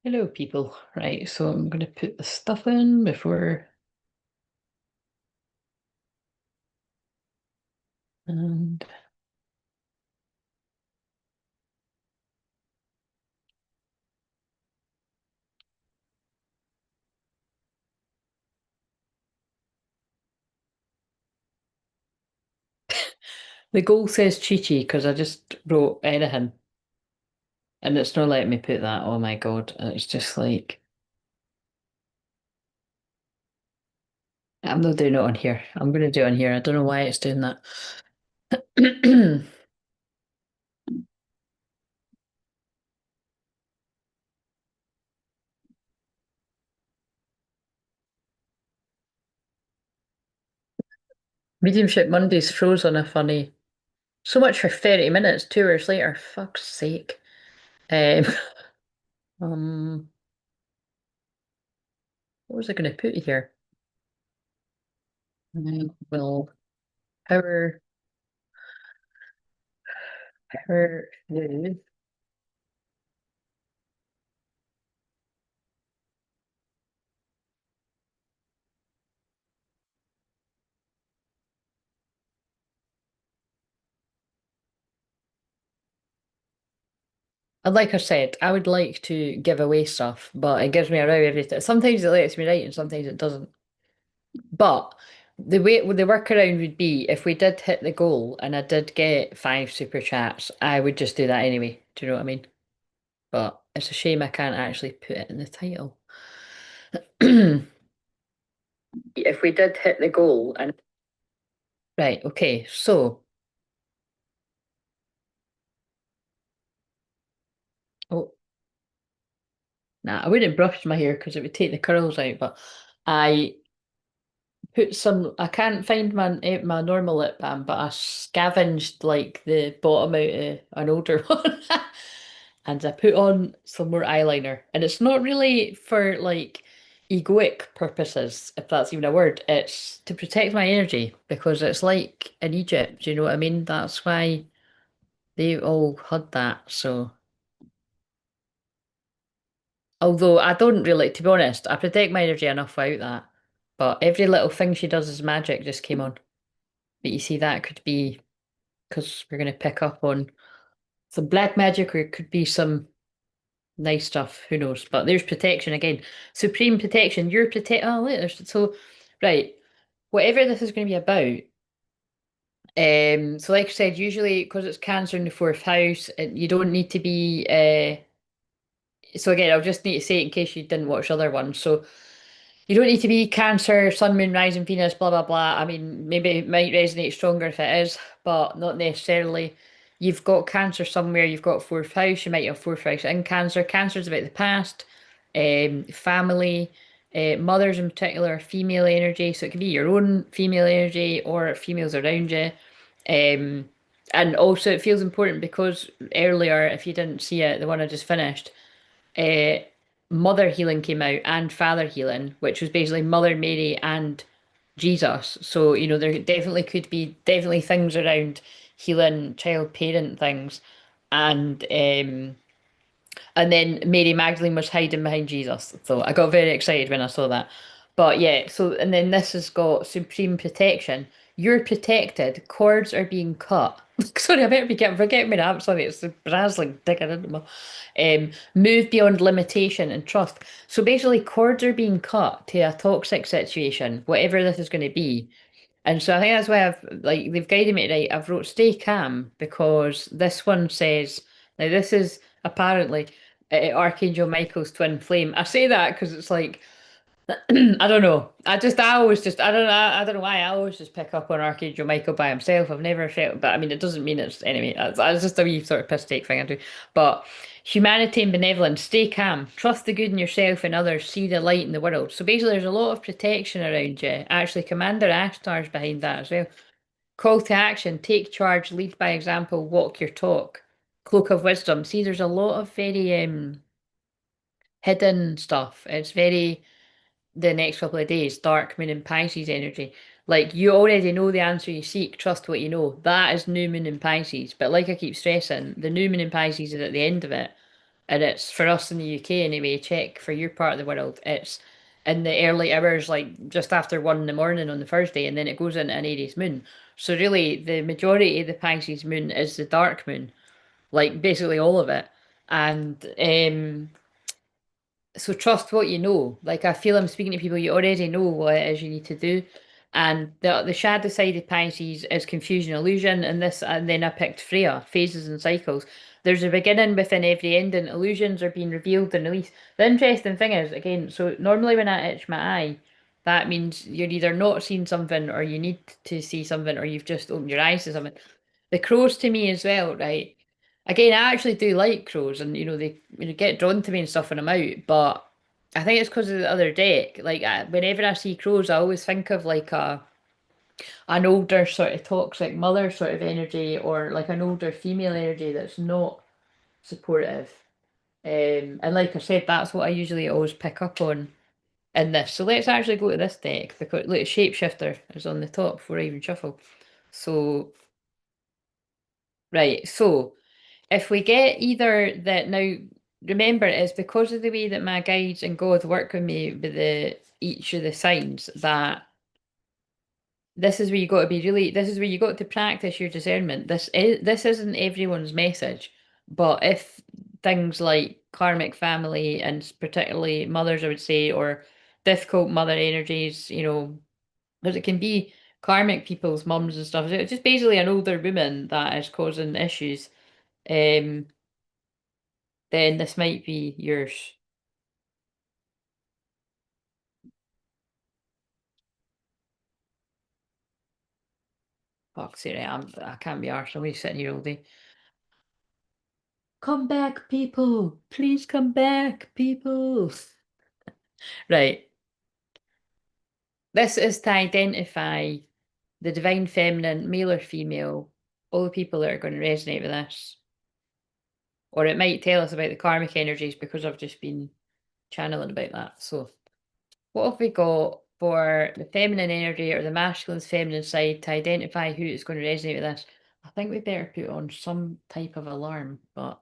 Hello, people. Right, so I'm going to put the stuff in before. And the goal says Chi-Chi because I just wrote anything and it's not letting me put that. Oh my God. And it's just like, I'm not doing it on here. I'm going to do it on here. I don't know why it's doing that. Mediumship Mondays froze on a funny. So much for 30 minutes, 2 hours later. Fuck's sake. Um, um, what was I going to put here? Well, power, power, and like I said, I would like to give away stuff, but it gives me a row every time. Sometimes it lets me write and sometimes it doesn't. But the workaround would be if we did hit the goal and I did get 5 super chats, I would just do that anyway. Do you know what I mean? But it's a shame I can't actually put it in the title. If we did hit the goal and right, okay, so oh nah, I wouldn't brush my hair because it would take the curls out, but I put some. I can't find my normal lip balm, but I scavenged like the bottom out of an older one, and I put on some more eyeliner. And it's not really for like egoic purposes, if that's even a word. It's to protect my energy because it's like in Egypt. You know what I mean? That's why they all had that. So, although I don't really, to be honest, I protect my energy enough without that. But every little thing she does is magic just came on. But you see, that could be because we're going to pick up on some black magic or it could be some nice stuff. Who knows? But there's protection again. Supreme protection. You're protect. Oh, wait, so, right. Whatever this is going to be about. So like I said, usually because it's Cancer in the fourth house, you don't need to be. So again, I'll just need to say it in case you didn't watch other ones. So you don't need to be Cancer, Sun, Moon, Rising, Venus, blah, blah, blah. I mean, maybe it might resonate stronger if it is, but not necessarily. You've got Cancer somewhere, you've got fourth house, you might have fourth house in Cancer. Cancer's about the past, family, mothers in particular, female energy. So it can be your own female energy or females around you. Um, and also, it feels important because earlier, if you didn't see it, the one I just finished, uh, Mother Healing came out and Father Healing, which was basically Mother Mary and Jesus. So, there definitely could be definitely things around healing child parent things. And then Mary Magdalene was hiding behind Jesus. So I got very excited when I saw that. But yeah, so and then this has got supreme protection. You're protected. Cords are being cut. Sorry, I better be getting forgetting me now. I'm sorry, it's the Brazzling digging into my move beyond limitation and trust. So basically cords are being cut to a toxic situation, whatever this is going to be. And so I think that's why they've guided me right. I've wrote stay calm because this one says now this is apparently Archangel Michael's twin flame. I say that because it's like I don't know. I always just I don't know why I always just pick up on Archangel Michael by himself. I've never felt, but I mean it doesn't mean it's anyway. That's just a wee sort of piss take thing I do. But humanity and benevolence, stay calm, trust the good in yourself and others, see the light in the world. So basically, there's a lot of protection around you. Actually, Commander Ashtar's behind that as well. Call to action, take charge, lead by example, walk your talk. Cloak of wisdom. See, there's a lot of very hidden stuff. It's very the next couple of days, dark moon and Pisces energy. Like you already know the answer you seek, trust what you know. That is new moon in Pisces. But like I keep stressing, the new moon in Pisces is at the end of it. and it's for us in the UK anyway. Check for your part of the world. It's in the early hours, like just after 1 in the morning on the Thursday, and then it goes into an Aries moon. So really, the majority of the Pisces moon is the dark moon, like basically all of it. And so trust what you know. Like I feel I'm speaking to people, you already know what it is you need to do. And the shadow side of Pisces is confusion, illusion, and this, and then I picked Freya, phases and cycles. There's a beginning within every ending. Illusions are being revealed and released. The interesting thing is, again, so normally when I itch my eye, that means you're either not seeing something or you need to see something or you've just opened your eyes to something. The crows to me as well, right? Again, I actually do like crows, and they get drawn to me and stuff when I'm out. But I think it's because of the other deck. Like whenever I see crows, I always think of like an older sort of toxic mother sort of energy, or like an older female energy that's not supportive. And like I said, that's what I usually always pick up on in this. So let's actually go to this deck because look, Shapeshifter is on the top before I even shuffle. So right, so. If we get either that now, remember it's because of the way that my guides and God work with me with the each of the signs that this is where you got to be really, this is where you got to practice your discernment. This isn't everyone's message, but if things like karmic family and particularly mothers, I would say, or difficult mother energies, because it can be karmic people's mums and stuff. It's just basically an older woman that is causing issues. Um, then this might be yours. Fuck's sake, right, I can't be arsed. I'm sitting here all day. Come back, people. Please come back, people. Right. This is to identify the divine feminine, male or female, all the people that are going to resonate with this. Or it might tell us about the karmic energies because I've just been channeling about that. So, what have we got for the feminine energy or the masculine's feminine side to identify who is going to resonate with this? I think we better put on some type of alarm, but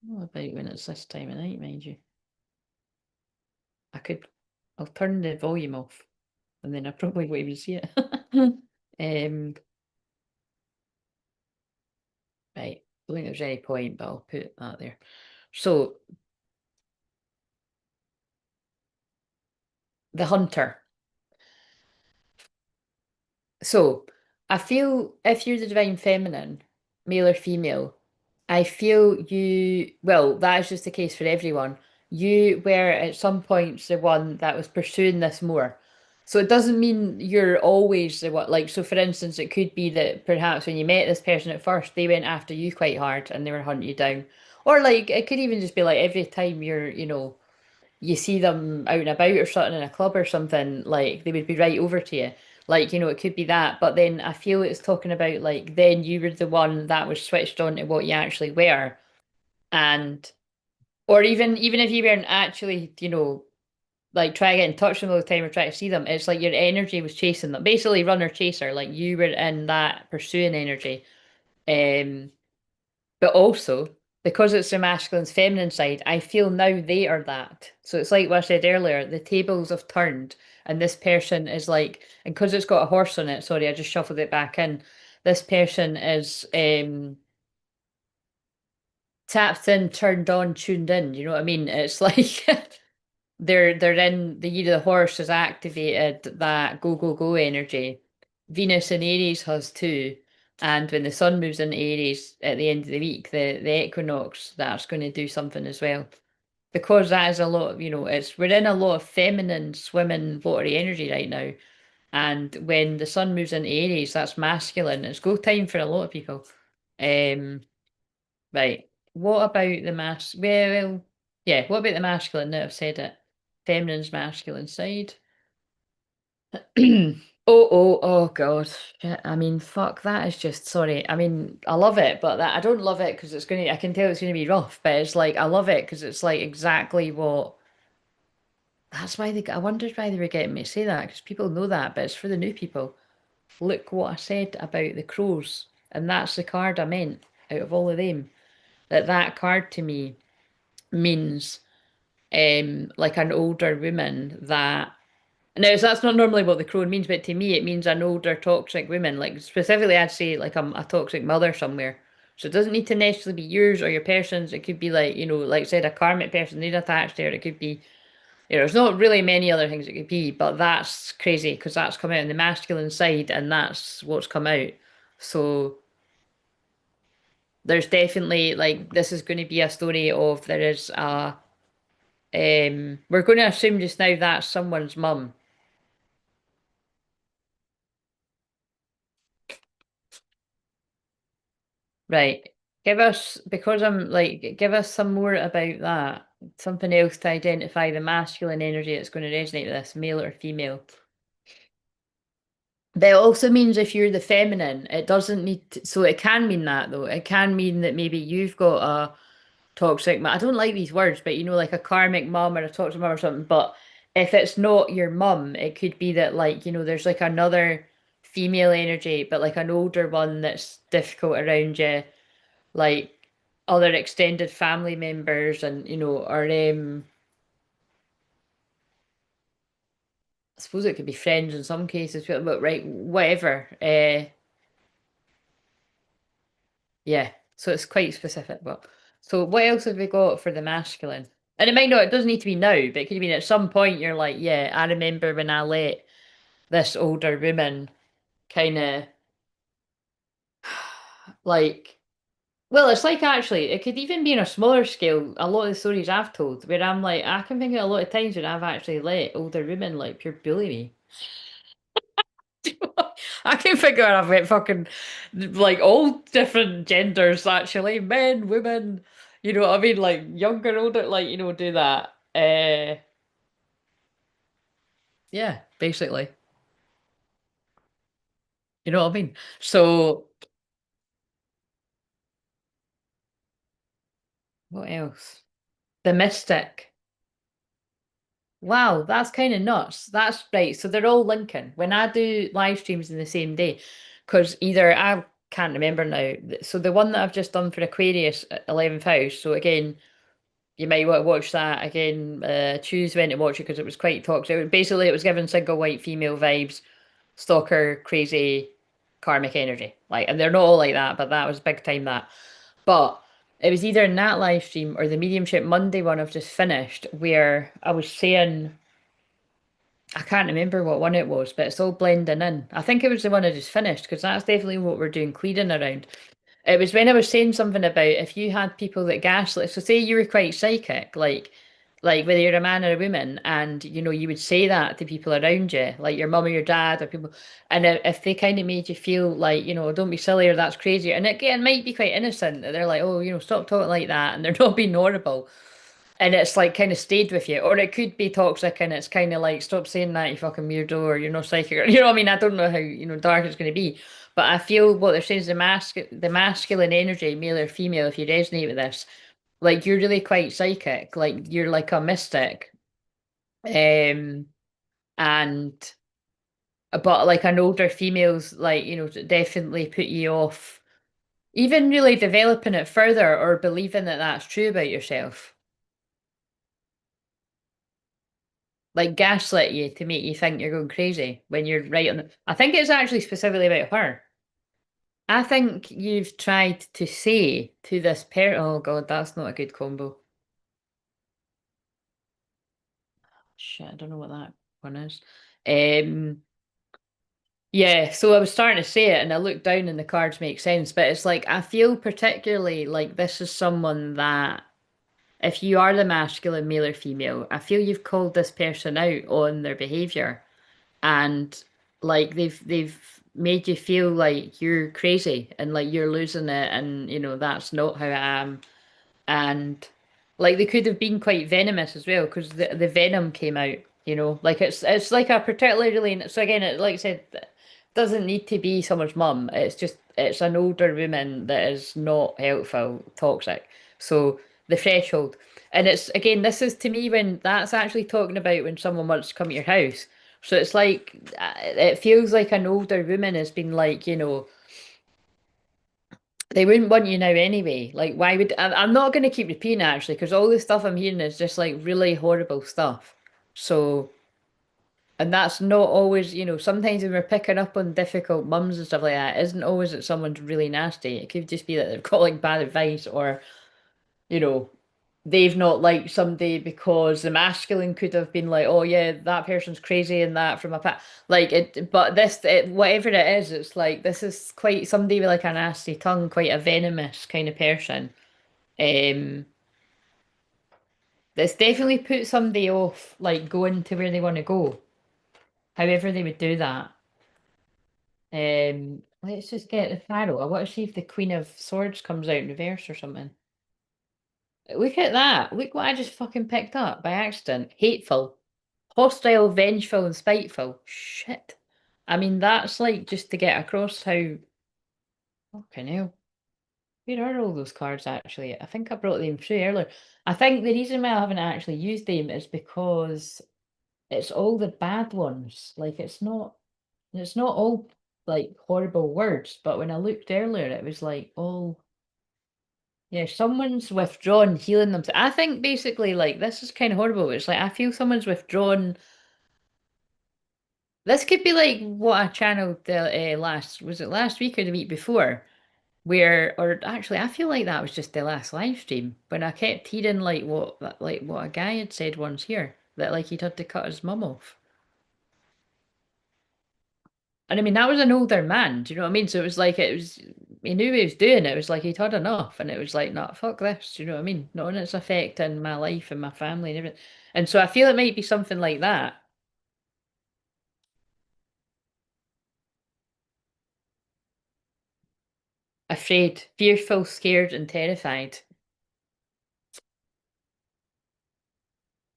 not about when it's this time of night, mind you. I could, I'll turn the volume off and then I probably won't even see it. um, right, I don't think there's any point, but I'll put that there. So, the hunter. So, I feel if you're the divine feminine, male or female, I feel well, that is just the case for everyone. You were at some points the one that was pursuing this more. So it doesn't mean you're always the one. Like, so for instance, it could be that perhaps when you met this person at first, they went after you quite hard and they were hunting you down. Or like, it could even just be like every time you see them out and about or something in a club or something, like they would be right over to you. Like, it could be that. But then I feel it's talking about like then you were the one that was switched on to what you actually were. And or even if you weren't actually, like try to get in touch with them all the time or try to see them, it's like your energy was chasing them. Basically runner chaser, like you were in that pursuing energy. Um but also, because it's the masculine's feminine side, I feel now they are that. So it's like what I said earlier, the tables have turned, and this person is like, and because it's got a horse on it, sorry, I just shuffled it back in. This person is tapped in, turned on, tuned in. You know what I mean? It's like they're in the year of the horse has activated that go go go energy. Venus in Aries has too. And when the sun moves in Aries at the end of the week, the equinox, that's going to do something as well. Because that is a lot of, we're in a lot of feminine swimming watery energy right now. And when the sun moves into Aries, that's masculine. It's go time for a lot of people. Um, right. What about the well, yeah, what about the masculine? Now I've said it. Feminine's masculine side. Oh God. Shit. I mean, fuck, that is just sorry. I mean, I love it, but that I don't love it because I can tell it's gonna be rough, but it's like I love it because it's like exactly what that's why I wondered why they were getting me to say that, because people know that, but it's for the new people. Look what I said about the crows, and that's the card I meant out of all of them. That card to me. means like an older woman that now that's not normally what the crone means, but to me it means an older toxic woman. Like specifically I'd say like a toxic mother somewhere. So it doesn't need to necessarily be yours or your person's. It could be like, like I said, a karmic person they'd attached there. It could be, there's not really many other things it could be, but that's crazy because that's come out in the masculine side and that's what's come out. So there's definitely like this is going to be a story of there is a we're going to assume just now that's someone's mum. Right. Give us, because I'm like, give us some more about that. Something else to identify the masculine energy that's going to resonate with this, male or female. That also means if you're the feminine, it doesn't need to, so it can mean that though. It can mean that maybe you've got a toxic, I don't like these words, but like a karmic mum or a toxic mum or something. But if it's not your mum, it could be that like, there's like another female energy, but like an older one that's difficult around you, like other extended family members and or I suppose it could be friends in some cases, but right, whatever. Yeah, so it's quite specific. But so what else have we got for the masculine? And it might not, it doesn't need to be now, but it could be at some point you're like, yeah, I remember when I let this older woman kind of like, well, it's like actually, it could even be on a smaller scale. A lot of the stories I've told, where I'm like, I can think of a lot of times when I've actually let older women like pure bully me. I can figure out I've met fucking like all different genders actually, men, women, you know what I mean? Like younger, older, like, do that. Yeah, basically. You know what I mean? So what else? The Mystic. Wow, that's kind of nuts. That's right. So they're all linking. When I do live streams in the same day, because either I can't remember now. So the one that I've just done for Aquarius 11th house. So again, you might want to watch that again. Choose when to watch it because it was quite toxic. Basically, it was giving single white female vibes, stalker, crazy, karmic energy. Like, and they're not all like that, but that was big time that. But it was either in that live stream or the Mediumship Monday one I've just finished, where I was saying I can't remember what one it was, but it's all blending in. I think it was the one I just finished because that's definitely what we're doing clearing around. It was when I was saying something about if you had people that gaslit, so say you were quite psychic, like whether you're a man or a woman, and you would say that to people around you, like your mum or your dad or people, and if they kind of made you feel like, don't be silly or that's crazy, and it might be quite innocent, that they're like, oh, stop talking like that, and they're not being horrible, and it's like kind of stayed with you, or it could be toxic, and it's kind of like, stop saying that, you fucking weirdo, or you're not psychic, or, you know what I mean? I don't know how dark it's going to be, but I feel what they're saying is the masculine energy, male or female, if you resonate with this, like you're really quite psychic, like you're like a mystic, um, and but like an older female's like definitely put you off, even really developing it further or believing that that's true about yourself. Like gaslight you to make you think you're going crazy when you're right on the... I think it's actually specifically about her. I think you've tried to say to this parent, oh God, that's not a good combo. Shit, I don't know what that one is. Um, yeah, so I was starting to say it and I looked down and the cards make sense, but it's like I feel particularly like this is someone that if you are the masculine, male or female, I feel you've called this person out on their behavior and like they've made you feel like you're crazy and like you're losing it and that's not how I am, and like they could have been quite venomous as well because the venom came out, like it's like a particularly, so again it, like I said, it doesn't need to be someone's mum, it's just it's an older woman that is not helpful, toxic. So the threshold, and it's again, this is to me when that's actually talking about when someone wants to come to your house. So it's like it feels like an older woman has been like, They wouldn't want you now anyway. Like, why would I'm not going to keep repeating it actually, because all the stuff I'm hearing is just like really horrible stuff. So, and that's not always, sometimes when we're picking up on difficult mums and stuff like that, it isn't always that someone's really nasty. It could just be that they've got like bad advice or, you know, they've not liked somebody because the masculine could have been like, oh yeah, that person's crazy and that from a past. Like it, but whatever it is, it's like this is quite somebody with like a nasty tongue, quite a venomous kind of person. Um, that's definitely put somebody off like going to where they want to go, however they would do that. Let's just get the Pharaoh. I want to see if the Queen of Swords comes out in reverse or something. Look at that. Look what I just fucking picked up by accident. Hateful. Hostile, vengeful, and spiteful. Shit. I mean, that's like just to get across how. Fucking hell. Where are all those cards actually? I think I brought them through earlier. I think the reason why I haven't actually used them is because it's all the bad ones. Like it's not all like horrible words, but when I looked earlier, it was like all yeah, someone's withdrawn, healing them. I think basically like this is kind of horrible. It's like I feel someone's withdrawn. This could be like what I channeled the last was it last week or the week before, where or actually I feel like that was just the last live stream when I kept hearing like what a guy had said once here that like he'd had to cut his mum off. And I mean, that was an older man. Do you know what I mean? So it was like he knew what he was doing. It was like he'd had enough, and it was like, nah, fuck this. Do you know what I mean? Not when it's affecting my life and my family and everything. And so I feel it might be something like that. Afraid, fearful, scared, and terrified.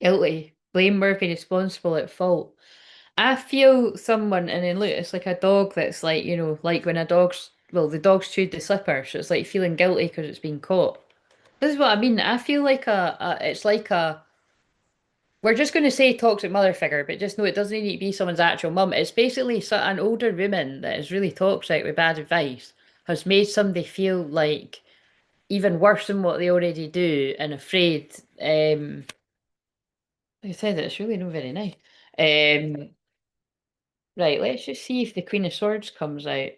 Guilty, blameworthy, responsible, at fault. I feel someone, and then look, it's like a dog that's like, like when the dog's chewed the slipper, so it's like feeling guilty because it's been caught. This is what I mean. I feel like it's like we're just going to say toxic mother figure, but just know it doesn't need to be someone's actual mum. It's basically an older woman that is really toxic with bad advice has made somebody feel like even worse than what they already do and afraid. Like I said, it's really not very nice. Um, right, let's just see if the Queen of Swords comes out.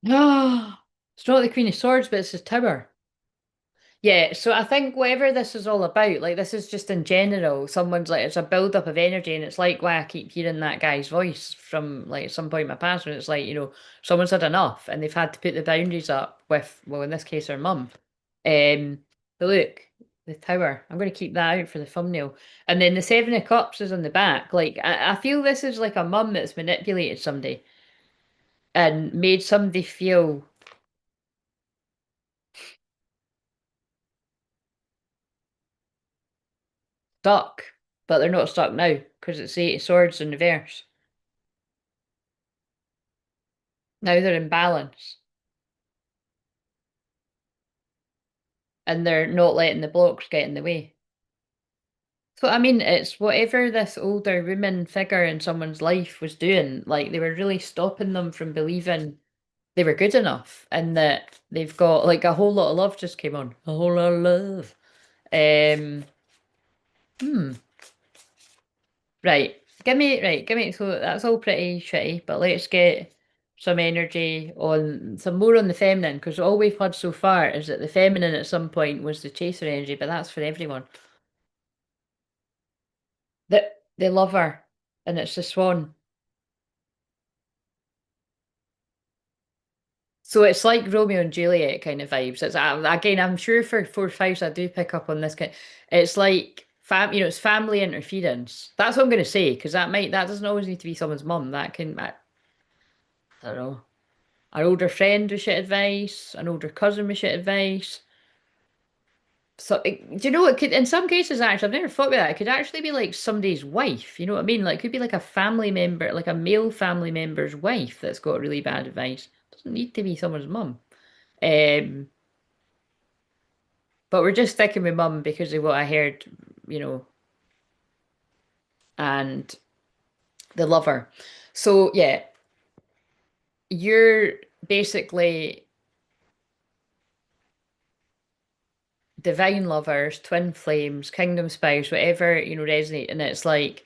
No, it's not the Queen of Swords, but it's the Tower. Yeah, so I think whatever this is all about, like this is just in general, someone's like it's a build-up of energy, and it's like why I keep hearing that guy's voice from like some point in my past when it's like, someone's had enough and they've had to put the boundaries up with, well, in this case, her mum. Um, but look, the tower. I'm going to keep that out for the thumbnail. And then the Seven of Cups is on the back. Like I feel this is like a mum that's manipulated somebody and made somebody feel stuck, but they're not stuck now because it's the Eight of Swords in reverse. Now they're in balance and they're not letting the blocks get in the way. So I mean, it's whatever this older woman figure in someone's life was doing, like they were really stopping them from believing they were good enough and that they've got like a whole lot of love just came on. A whole lot of love. Um, hmm. Give me so that's all pretty shitty, but let's get some energy on some more on the feminine because all we've had so far is that the feminine at some point was the chaser energy, but that's for everyone. That they love her and it's the swan. So it's like Romeo and Juliet kind of vibes. Again, I'm sure for fourth house I do pick up on this kind. It's like it's family interference. That's what I'm going to say because that doesn't always need to be someone's mum. That can, I don't know, an older friend with shit advice, an older cousin with shit advice. So do you know it could in some cases actually I've never thought about that. It could actually be like somebody's wife. You know what I mean? Like it could be like a family member, like a male family member's wife that's got really bad advice. Doesn't need to be someone's mum. Um, But we're just sticking with mum because of what I heard, you know. and the lover. So yeah, you're basically divine lovers, twin flames, kingdom spouse, whatever, resonate. And it's like,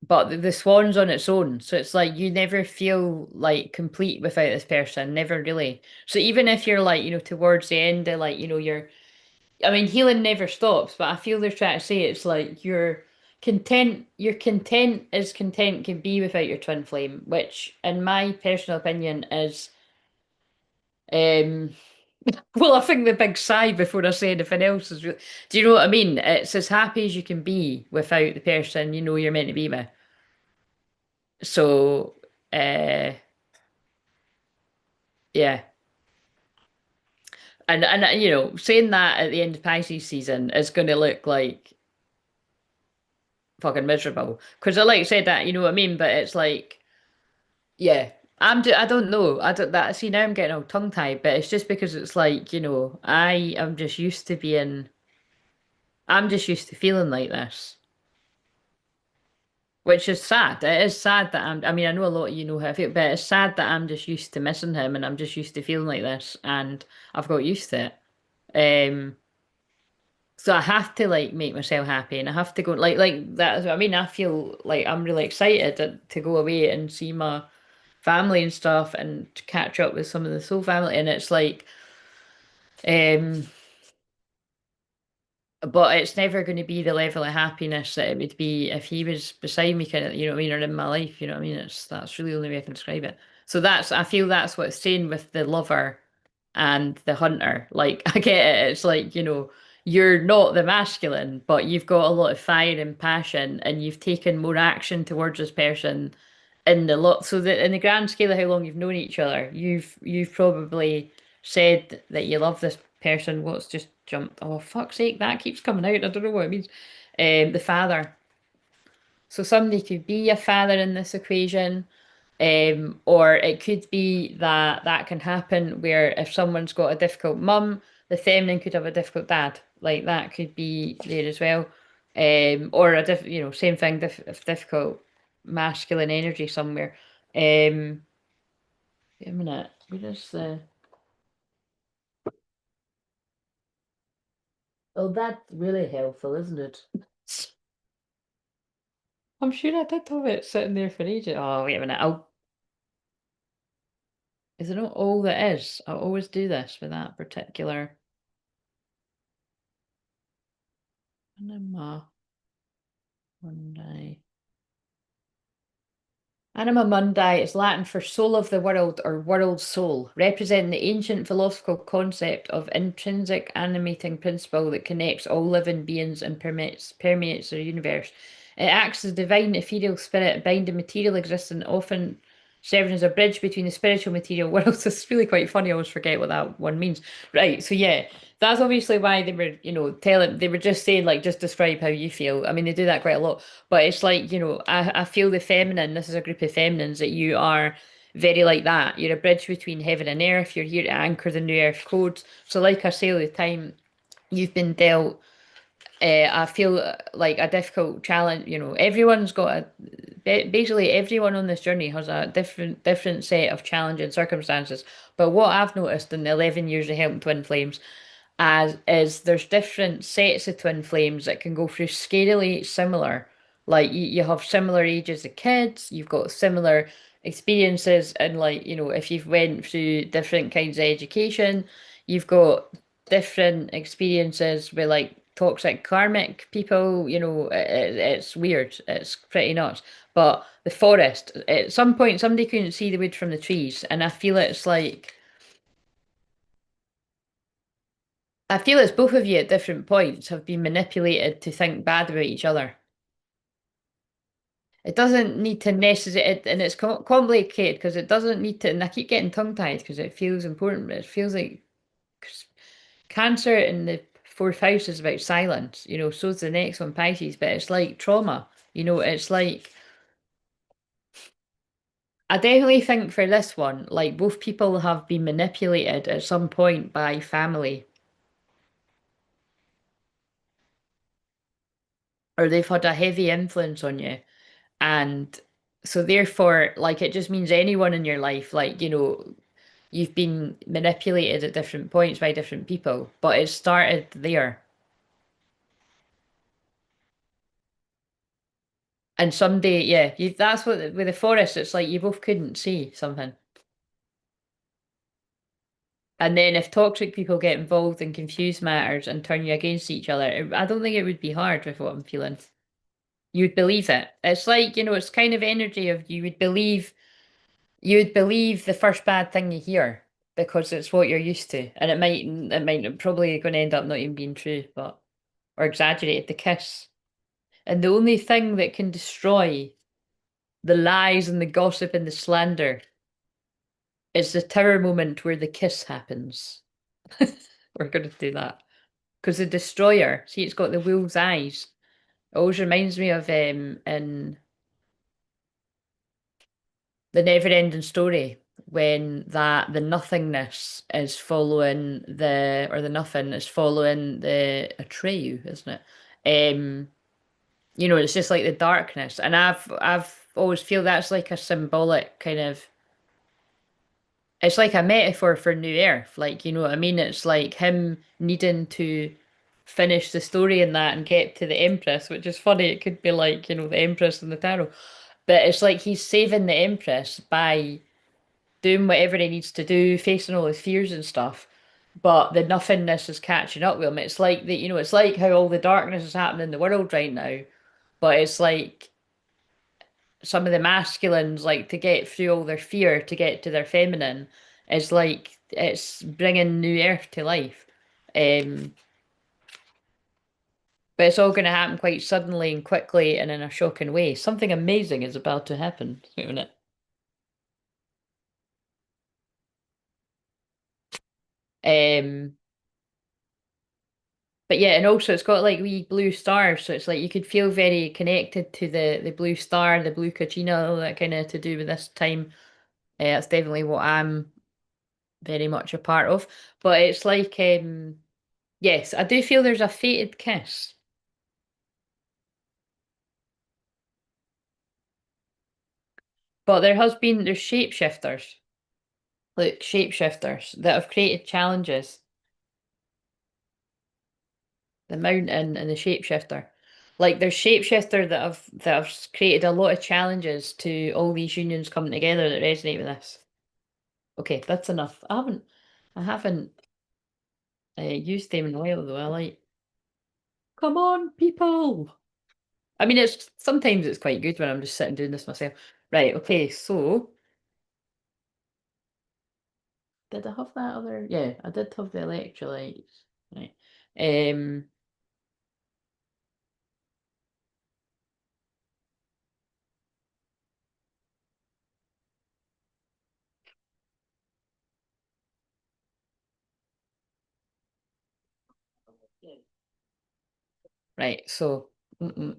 but the swan's on its own. So it's like you never feel like complete without this person, never really. So even if you're like, towards the end of like, I mean, healing never stops, but I feel they're trying to say it's like you're content as content can be without your twin flame, which in my personal opinion is um well, I think the big sigh before I say anything else is do you know what I mean? It's as happy as you can be without the person you know you're meant to be with. So yeah. And saying that at the end of Pisces season is gonna look like fucking miserable. Because I like said that, you know what I mean? But it's like yeah. I don't know. I don't that see now I'm getting all tongue tied, but it's just because it's like, I am just used to being I'm just used to feeling like this. Which is sad. It is sad that I mean, I know a lot of you know how I feel, but it's sad that I'm just used to missing him and I'm just used to feeling like this and I've got used to it. So I have to like make myself happy and I have to go like that. I mean, I feel like I'm really excited to go away and see my family and stuff and to catch up with some of the soul family. And it's like, um, but it's never going to be the level of happiness that it would be if he was beside me, kind of, you know what I mean, or in my life, you know what I mean? That's really the only way I can describe it. So I feel that's what it's saying with the lover and the hunter. Like, I get it. It's like, you're not the masculine, but you've got a lot of fire and passion, and you've taken more action towards this person in the lot. So that in the grand scale of how long you've known each other, you've probably said that you love this person. What's just jumped? Oh, fuck's sake, that keeps coming out. I don't know what it means. The father. So somebody could be a father in this equation. Or it could be that that can happen where if someone's got a difficult mum, the feminine could have a difficult dad. Like that could be there as well. Or same thing, difficult masculine energy somewhere. Wait a minute, where is the? Oh, that's really helpful, isn't it? I'm sure I did have it sitting there for ages. Oh, wait a minute. Is it not all that is? I always do this with that particular. Anima Monday. Anima mundi is Latin for soul of the world or world soul, representing the ancient philosophical concept of intrinsic animating principle that connects all living beings and permeates the universe. It acts as a divine ethereal spirit binding material existence, often serving as a bridge between the spiritual and material worlds. It's really quite funny. I always forget what that one means. Right, so yeah, that's obviously why they were, they were just saying, like, just describe how you feel. I mean, they do that quite a lot. But it's like, I feel the feminine, this is a group of feminines that you are very like that. You're a bridge between heaven and earth. You're here to anchor the new earth codes. So like I say all the time, you've been dealt I feel like a difficult challenge. Everyone's got basically everyone on this journey has a different set of challenging circumstances. But what I've noticed in the 11 years of helping twin flames as is there's different sets of twin flames that can go through scarily similar. Like you have similar ages of kids, you've got similar experiences, and like, if you've went through different kinds of education, you've got different experiences with like toxic karmic people, it's weird. It's pretty nuts. But the forest, at some point somebody couldn't see the wood from the trees, and I feel it's both of you at different points have been manipulated to think bad about each other. It doesn't need to necessarily, and it's complicated because it doesn't need to, and I keep getting tongue-tied because it feels important, but it feels like 'cause Cancer in the fourth house is about silence, so is the next one, Pisces, but it's like trauma, it's like, I definitely think for this one, like both people have been manipulated at some point by family. or they've had a heavy influence on you. And so therefore, like it just means anyone in your life, like, you've been manipulated at different points by different people, but it started there. And someday, yeah, that's what with the forest, it's like you both couldn't see something. And then if toxic people get involved and confuse matters and turn you against each other, I don't think it would be hard with what I'm feeling. You'd believe it. It's like, it's kind of energy of you would believe the first bad thing you hear because it's what you're used to. And it might probably going to end up not even being true, but or exaggerated the kiss. And the only thing that can destroy the lies and the gossip and the slander is the tower moment where the kiss happens. We're going to do that. Because the destroyer, see, it's got the wolf's eyes. It always reminds me of in the never ending story when that the nothingness is following the nothing is following the Atreyu, isn't it? It's just like the darkness. And I've always feel that's like a symbolic kind of it's like a metaphor for New Earth. Like, you know what I mean? It's like him needing to finish the story in that and get to the Empress, which is funny. It could be like, the Empress and the Tarot. But it's like he's saving the Empress by doing whatever he needs to do, facing all his fears and stuff. But the nothingness is catching up with him. It's like it's like how all the darkness is happening in the world right now. But it's like some of the masculines, like to get through all their fear, to get to their feminine, is like it's bringing new earth to life. Um, but it's all going to happen quite suddenly and quickly and in a shocking way. Something amazing is about to happen, isn't it? Um, But yeah, and also it's got like wee blue stars, so it's like you could feel very connected to the blue star, the blue Kachina, all that kind of to do with this time. That's definitely what I'm very much a part of. But it's like, yes, I do feel there's a fated kiss. But there's shapeshifters, like shapeshifters that have created challenges. The mountain and the shapeshifter. Like there's shapeshifter that have created a lot of challenges to all these unions coming together that resonate with this. Okay, that's enough. I haven't used them in a while though. I like, come on, people. I mean, it's sometimes it's quite good when I'm just sitting doing this myself. Right. Okay. So did I have that other? Yeah, I did have the electrolytes. Right. Um. Right. So. Mm-mm.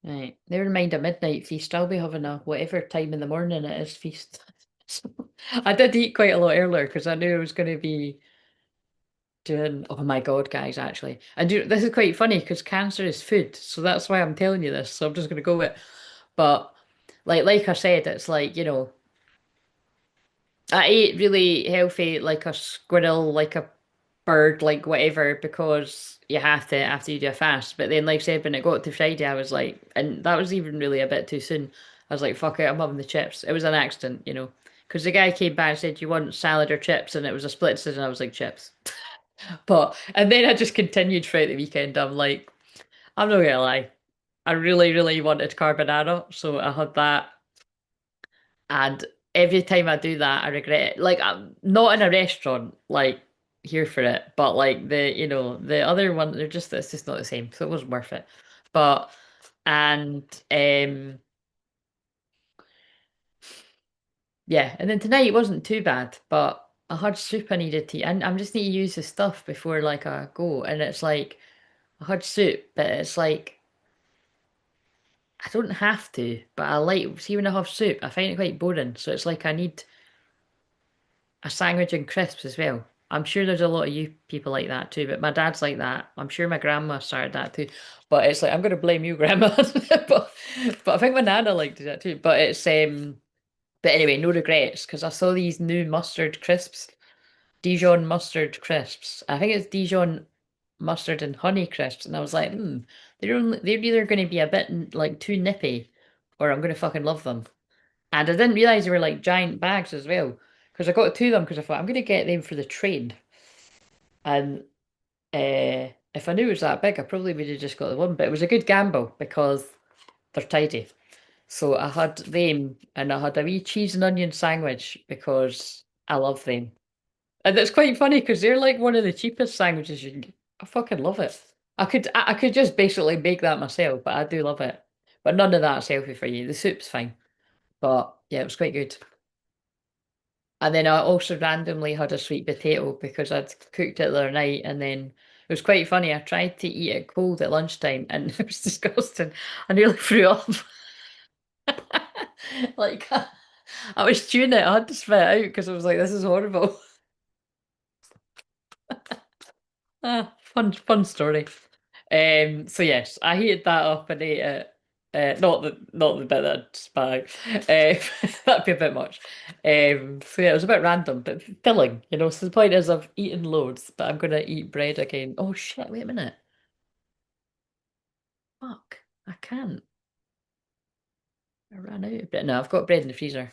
Right. Never mind a midnight feast. I'll be having a whatever time in the morning it is feast. So, I did eat quite a lot earlier because I knew I was going to be doing. Oh my God, guys! Actually, this is quite funny because cancer is food, so that's why I'm telling you this. So I'm just going to go with. It. But like I said, it's like I ate really healthy, like a squirrel, like a bird, like whatever, because you have to after you do a fast. But then, like I said, when it got to Friday, I was like, and that was even really a bit too soon. I was like, fuck it, I'm having the chips. It was an accident. Because the guy came back and said, you want salad or chips? And it was a split decision. I was like, chips. And then I just continued throughout the weekend. I'm like, I'm not gonna lie. I really, really wanted carbonara. So I had that. And every time I do that, I regret it. Like I'm not in a restaurant, like here for it, but like the other one, it's just not the same. So it wasn't worth it. But and yeah, and then tonight it wasn't too bad, but I had soup I needed to eat, and I'm just need to use the stuff before like I go, and it's like I had soup, but it's like I don't have to, but I like, see when I have soup, I find it quite boring. So it's like I need a sandwich and crisps as well. I'm sure there's a lot of you people like that too, but my dad's like that. I'm sure my grandma started that too. But it's like I'm gonna blame you, grandma. But I think my nana liked it too. But anyway, no regrets because I saw these new mustard crisps, Dijon mustard crisps. I think it's Dijon mustard and honey crisps, and I was like, they're either going to be a bit like too nippy, or I'm going to fucking love them. And I didn't realize they were like giant bags as well, because I got two of them because I thought I'm going to get them for the train, and if I knew it was that big, I probably would have just got the one. But it was a good gamble because they're tidy. So I had them, and I had a wee cheese and onion sandwich because I love them. And it's quite funny because they're like one of the cheapest sandwiches you can get. I fucking love it. I could just basically make that myself, but I do love it. But none of that's healthy for you. The soup's fine. But yeah, it was quite good. And then I also randomly had a sweet potato because I'd cooked it the other night and then it was quite funny. I tried to eat it cold at lunchtime and it was disgusting. I nearly threw up. Like I was chewing it, I had to spit it out because I was like, this is horrible. Ah, fun story. So yes, I heated that up and ate it. Not the bit that spat out. That'd be a bit much. So yeah, it was a bit random, but filling, you know. So the point is I've eaten loads, but I'm gonna eat bread again. Oh shit, wait a minute. Fuck. I can't. I ran out of bread. No, I've got bread in the freezer.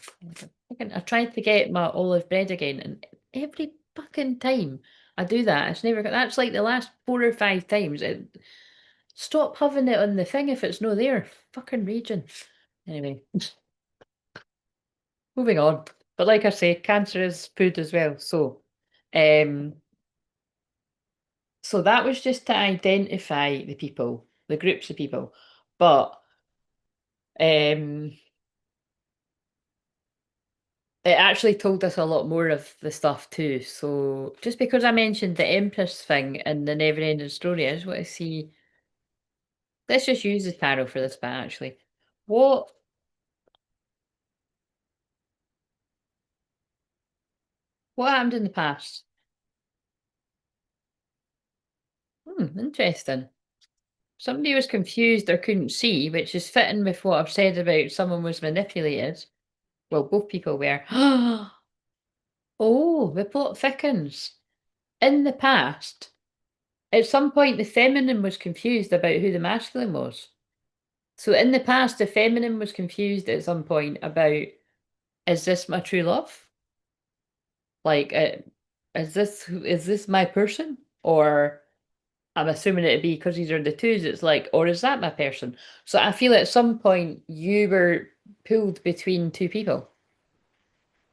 I tried to get my olive bread again, and every fucking time I do that, it's never. That's like the last 4 or 5 times. Stop having it on the thing if it's no there. Fucking raging. Anyway, moving on. But like I say, cancer is food as well. Um, so that was just to identify the people, the groups of people. But um, it actually told us a lot more of the stuff too. So just because I mentioned the Empress thing and the never-ending story, I just want to see. Let's just use the tarot for this bit actually. What what happened in the past? Interesting. Somebody was confused or couldn't see, which is fitting with what I've said about someone was manipulated. Well, both people were. Oh, the plot thickens. In the past, at some point, the feminine was confused about who the masculine was. So in the past, the feminine was confused at some point about, is this my true love? Like, is this my person? Or I'm assuming it'd be because these are the twos, it's like, or is that my person? So I feel at some point you were pulled between two people.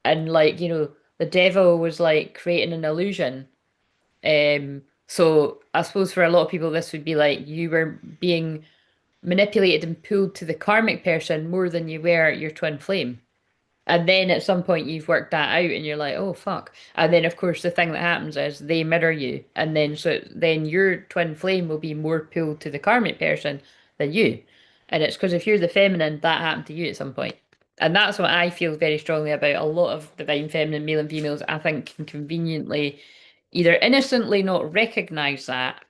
And like, the devil was like creating an illusion. So I suppose for a lot of people this would be like you were being manipulated and pulled to the karmic person more than you were your twin flame. And then at some point you've worked that out and you're like, oh fuck. And then of course the thing that happens is they mirror you. And then your twin flame will be more pulled to the karmic person than you. And it's because if you're the feminine, that happened to you at some point. And that's what I feel very strongly about. A lot of divine feminine, male and females, I think can conveniently either innocently not recognize that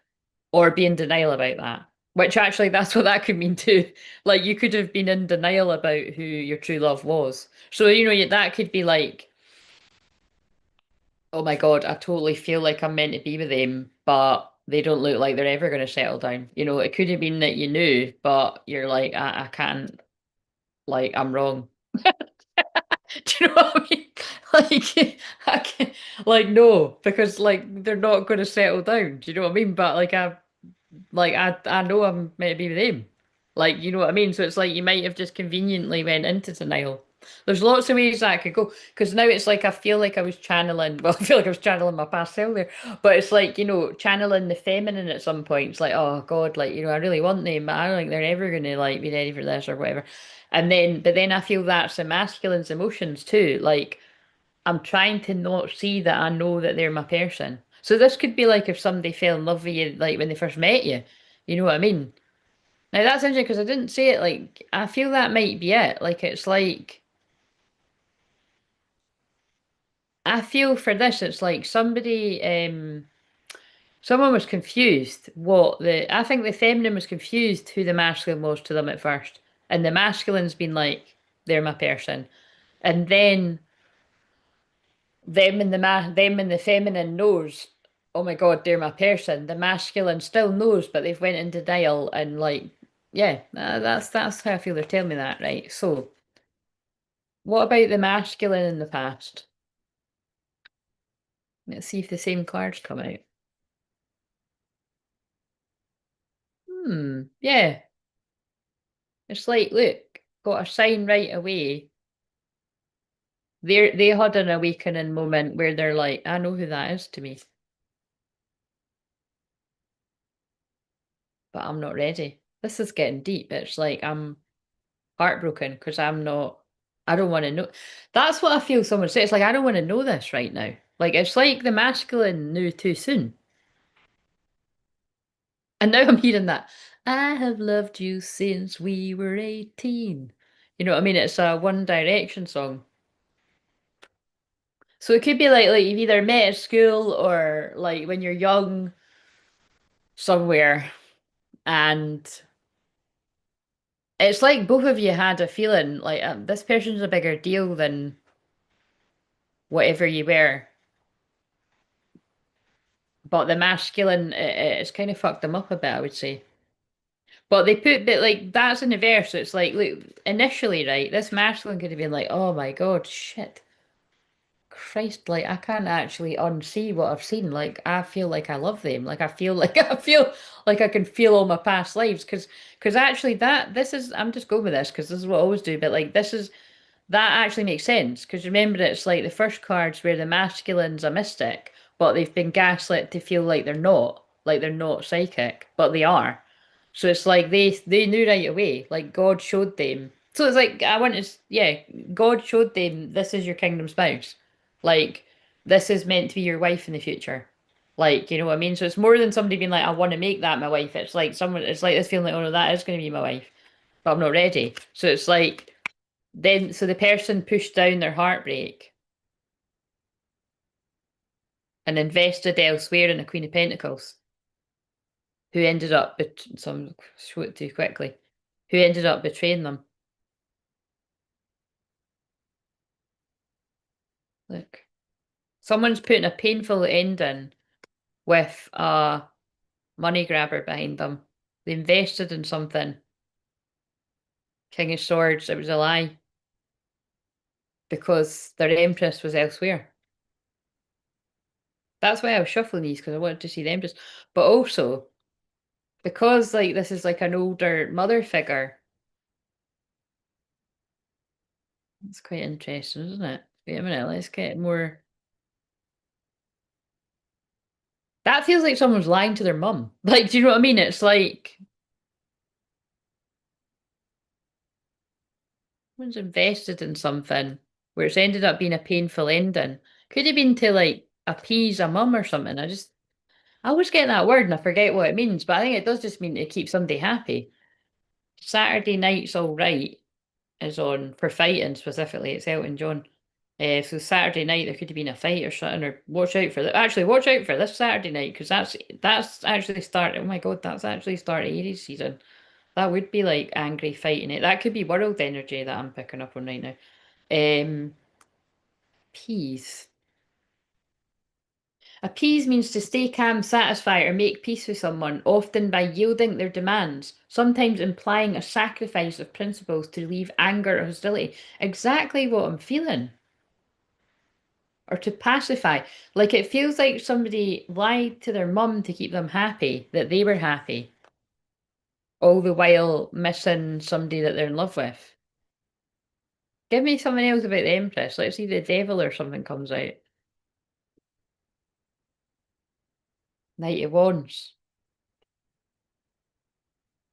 or be in denial about that. Which actually, that's what that could mean too. Like you could have been in denial about who your true love was. So, that could be like, oh my God, I totally feel like I'm meant to be with them, but they don't look like they're ever going to settle down. It could have been that you knew, but you're like, I can't, like, I'm wrong. Do you know what I mean? Like, I can't, like, no, because like they're not going to settle down. Do you know what I mean? But like I know I'm meant to be with him. Like, you know what I mean? So it's like you might have just conveniently went into denial. There's lots of ways that could go. Because now it's like I feel like I was channeling, well, I feel like I was channeling my past self there. But it's like, channeling the feminine at some point. It's like, oh God, like, I really want them, but I don't think they're ever gonna like be ready for this or whatever. But then I feel that's the masculine's emotions too. Like I'm trying to not see that I know that they're my person. So this could be like if somebody fell in love with you like when they first met you. You know what I mean? Now that's interesting because I didn't say it like I feel that might be it. Like it's like I feel for this it's like somebody someone was confused what the I think the feminine was confused who the masculine was to them at first. And the masculine's been like, they're my person. And then them and the feminine knows, oh my God, they're my person. The masculine still knows, but they've went in denial and like, yeah, that's how I feel they're telling me that, right? So, what about the masculine in the past? Let's see if the same cards come out. Yeah. It's like, look, got a sign right away. They had an awakening moment where they're like, I know who that is to me, but I'm not ready. This is getting deep. It's like I'm heartbroken because I don't want to know. That's what I feel someone say. It's like, I don't want to know this right now. Like, it's like the masculine knew too soon. And now I'm hearing that. I have loved you since we were 18. You know what I mean? It's a One Direction song. So it could be like you've either met at school or like when you're young somewhere and it's like both of you had a feeling like this person's a bigger deal than whatever you were. But the masculine, it's kind of fucked them up a bit, I would say. But they put, but like that's in the verse. So it's like, look, initially, right, this masculine could have been like, oh my God, shit, Christ, like I can't actually unsee what I've seen. Like I feel like I love them. Like I feel like I feel like I can feel all my past lives. Because actually that this is I'm just going with this because this is what I always do. But like this is that actually makes sense because remember it's like the first cards where the masculine's a mystic, but they've been gaslit to feel like they're not psychic, but they are. So it's like they knew right away, like God showed them. So it's like I want to, yeah, God showed them this is your kingdom spouse, like this is meant to be your wife in the future, like you know what I mean. So it's more than somebody being like I want to make that my wife. It's like someone, it's like this feeling like oh no, that is going to be my wife, but I'm not ready. So it's like then so the person pushed down their heartbreak and invested elsewhere in a Queen of Pentacles, who ended up some show it too quickly, who ended up betraying them. Look. Someone's putting a painful ending with a money grabber behind them. They invested in something. King of Swords, it was a lie because their Empress was elsewhere. That's why I was shuffling these because I wanted to see the Empress. But also, because like this is like an older mother figure, it's quite interesting, isn't it? Wait a minute, let's get more. That feels like someone's lying to their mum. Like, do you know what I mean? It's like someone's invested in something where it's ended up being a painful ending. Could have been to like appease a mum or something. I always get that word and I forget what it means, but I think it does just mean to keep somebody happy. Saturday Night's All Right is on for fighting specifically. It's Elton John. So Saturday night there could have been a fight or something, or watch out for that. Actually, watch out for this Saturday night because that's actually start. Oh my God, that's actually start of Aries season. That would be like angry fighting it. That could be world energy that I'm picking up on right now. Um, peace. Appease means to stay calm, satisfy, or make peace with someone, often by yielding their demands, sometimes implying a sacrifice of principles to relieve anger or hostility. Exactly what I'm feeling. Or to pacify. Like it feels like somebody lied to their mum to keep them happy, that they were happy, all the while missing somebody that they're in love with. Give me something else about the Empress. Let's see the devil or something comes out. Knight of Wands.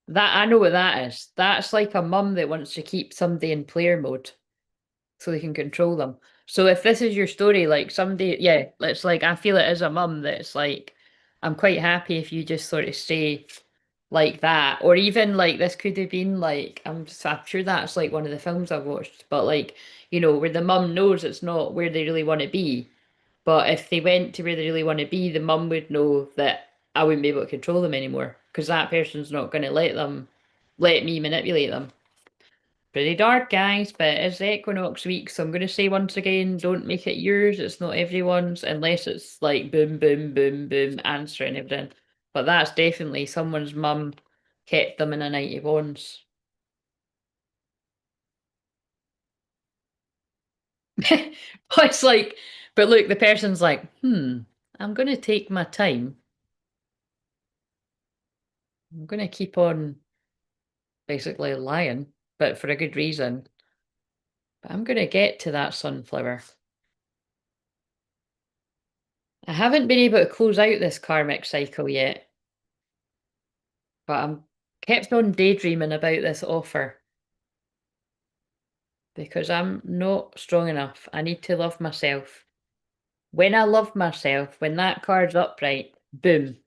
That I know what that is. That's like a mum that wants to keep somebody in player mode so they can control them. So if this is your story, like somebody, yeah, it's like I feel it is a mum that's like, I'm quite happy if you just sort of stay. like that. Or even like this could have been like I'm sure that's like one of the films I've watched, but like, where the mum knows it's not where they really want to be. But if they went to where they really want to be, the mum would know that I wouldn't be able to control them anymore because that person's not going to let me manipulate them. Pretty dark, guys, but it's the equinox week, so I'm going to say once again, don't make it yours. It's not everyone's, unless it's like boom, boom, boom, boom, answering everything. But that's definitely someone's mum kept them in a night of wands. But it's like, but look, the person's like, I'm going to take my time. I'm going to keep on basically lying, but for a good reason. But I'm going to get to that sunflower. I haven't been able to close out this karmic cycle yet, but I'm kept on daydreaming about this offer because I'm not strong enough. I need to love myself. When I love myself, when that card's upright, boom,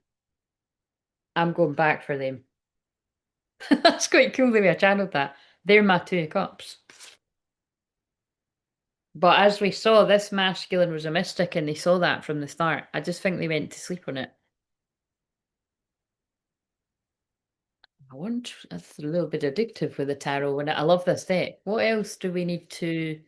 I'm going back for them. That's quite cool the way I channeled that. They're my two of cups. But as we saw, this masculine was a mystic and they saw that from the start. I just think they went to sleep on it. I want that's a little bit addictive with the tarot and I love this deck. What else do we need to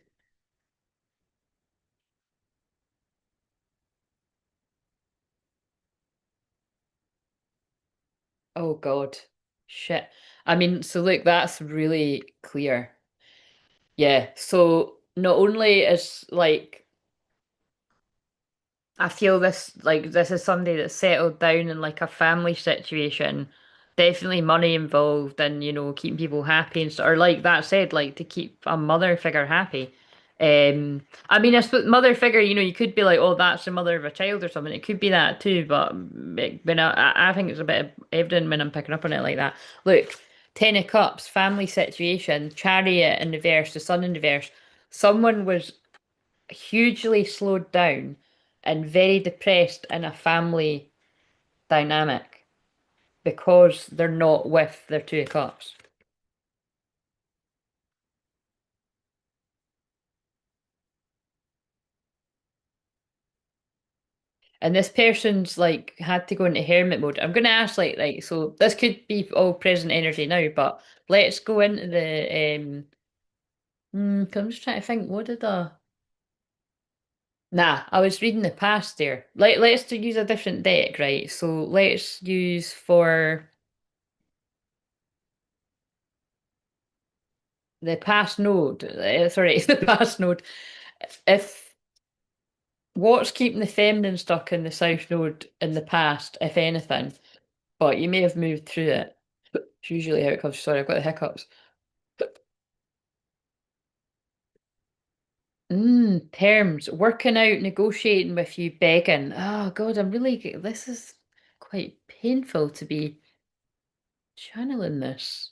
oh God. Shit. I mean, so look, that's really clear. Yeah. So not only is like I feel this is somebody that's settled down in like a family situation. Definitely money involved and keeping people happy and or like that said, like to keep a mother figure happy. I mean, I suppose mother figure, you could be like, oh, that's the mother of a child or something. It could be that too, but when I think it's a bit evident when I'm picking up on it like that. Look, Ten of Cups, family situation, Chariot in reverse, the Sun in reverse. Someone was hugely slowed down and very depressed in a family dynamic because they're not with their two of cups. And this person's like had to go into hermit mode. I'm gonna ask like so this could be all present energy now, but let's go into the 'cause I'm just trying to think what did I Nah, I was reading the past there. Let's use a different deck, right? So let's use for the past node. Sorry, the past node. If what's keeping the feminine stuck in the South Node in the past, if anything, but you may have moved through it. It's usually how it comes. Sorry, I've got the hiccups. Terms, working out, negotiating with you, begging. Oh God, this is quite painful to be channeling this.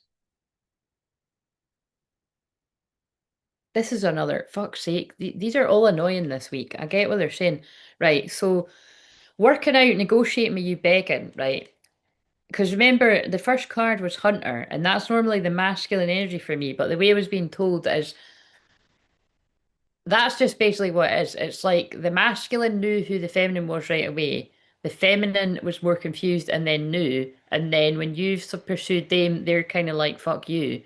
This is another, fuck's sake. These are all annoying this week. I get what they're saying. Right, so working out, negotiating with you, begging, right? Because remember, the first card was Hunter, and that's normally the masculine energy for me. But the way I was being told is that's just basically what it is. It's like the masculine knew who the feminine was right away. The feminine was more confused and then knew. And then when you've pursued them, they're kind of like, fuck you.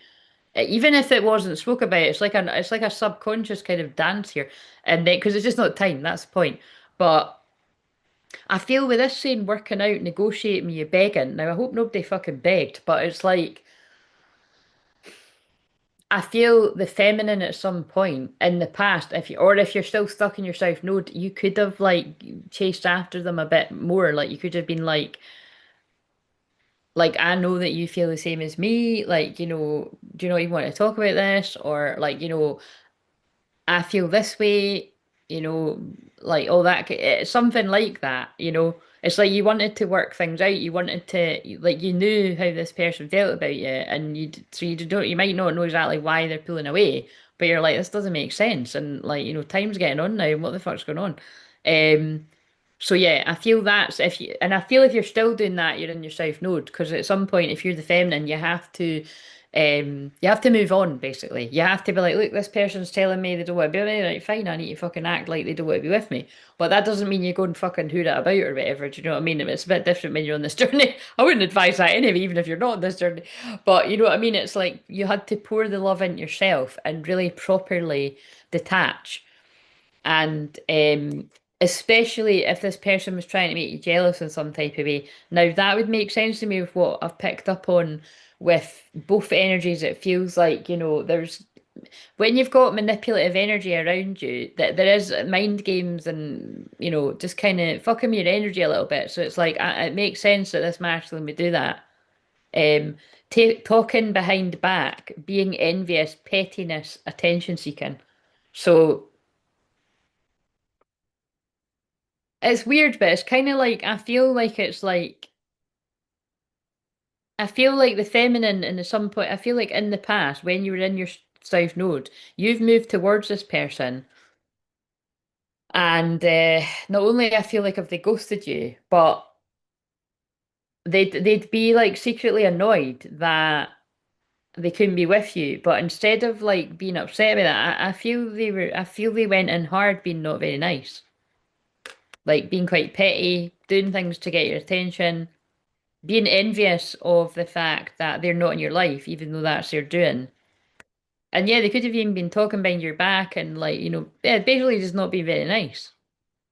Even if it wasn't spoke about, it's like a subconscious kind of dance here. And then, because it's just not time, that's the point. But I feel with this saying working out, negotiating, you begging. Now I hope nobody fucking begged, but it's like I feel the feminine at some point in the past, if you're still stuck in your south node, you could have like chased after them a bit more. Like you could have been like I know that you feel the same as me. Like do you not even want to talk about this? Or like I feel this way, you know, like all that, something like that, It's like you wanted to work things out. You wanted to, like, you knew how this person felt about you, and so you might not know exactly why they're pulling away, but you're like, this doesn't make sense, and like, time's getting on now, and what the fuck's going on? Um, So yeah, I feel that's if you, and I feel if you're still doing that, you're in your south node because at some point, if you're the feminine, you have to move on. Basically, you have to be like, look, this person's telling me they don't want to be with me. Right, fine, I need to fucking act like they don't want to be with me. But that doesn't mean you go and fucking hoot it about or whatever. Do you know what I mean? It's a bit different when you're on this journey. I wouldn't advise that anyway, even if you're not on this journey. But you know what I mean? It's like you had to pour the love into yourself and really properly detach and especially if this person was trying to make you jealous in some type of way. Now, that would make sense to me with what I've picked up on with both energies. It feels like, there's when you've got manipulative energy around you, that there is mind games and, just kind of fucking your energy a little bit. So it's like, it makes sense that this masculine would do that. Um, talking behind back, being envious, pettiness, attention seeking. So it's weird, but it's kind of like I feel like the feminine in the some point. I feel like in the past when you were in your south node, you've moved towards this person, and not only I feel like if they ghosted you, but they'd be like secretly annoyed that they couldn't be with you. But instead of like being upset about that, I feel they went in hard, being not very nice, like being quite petty, doing things to get your attention, being envious of the fact that they're not in your life, even though that's their doing. And yeah, they could have even been talking behind your back and like, yeah, basically just not being very nice.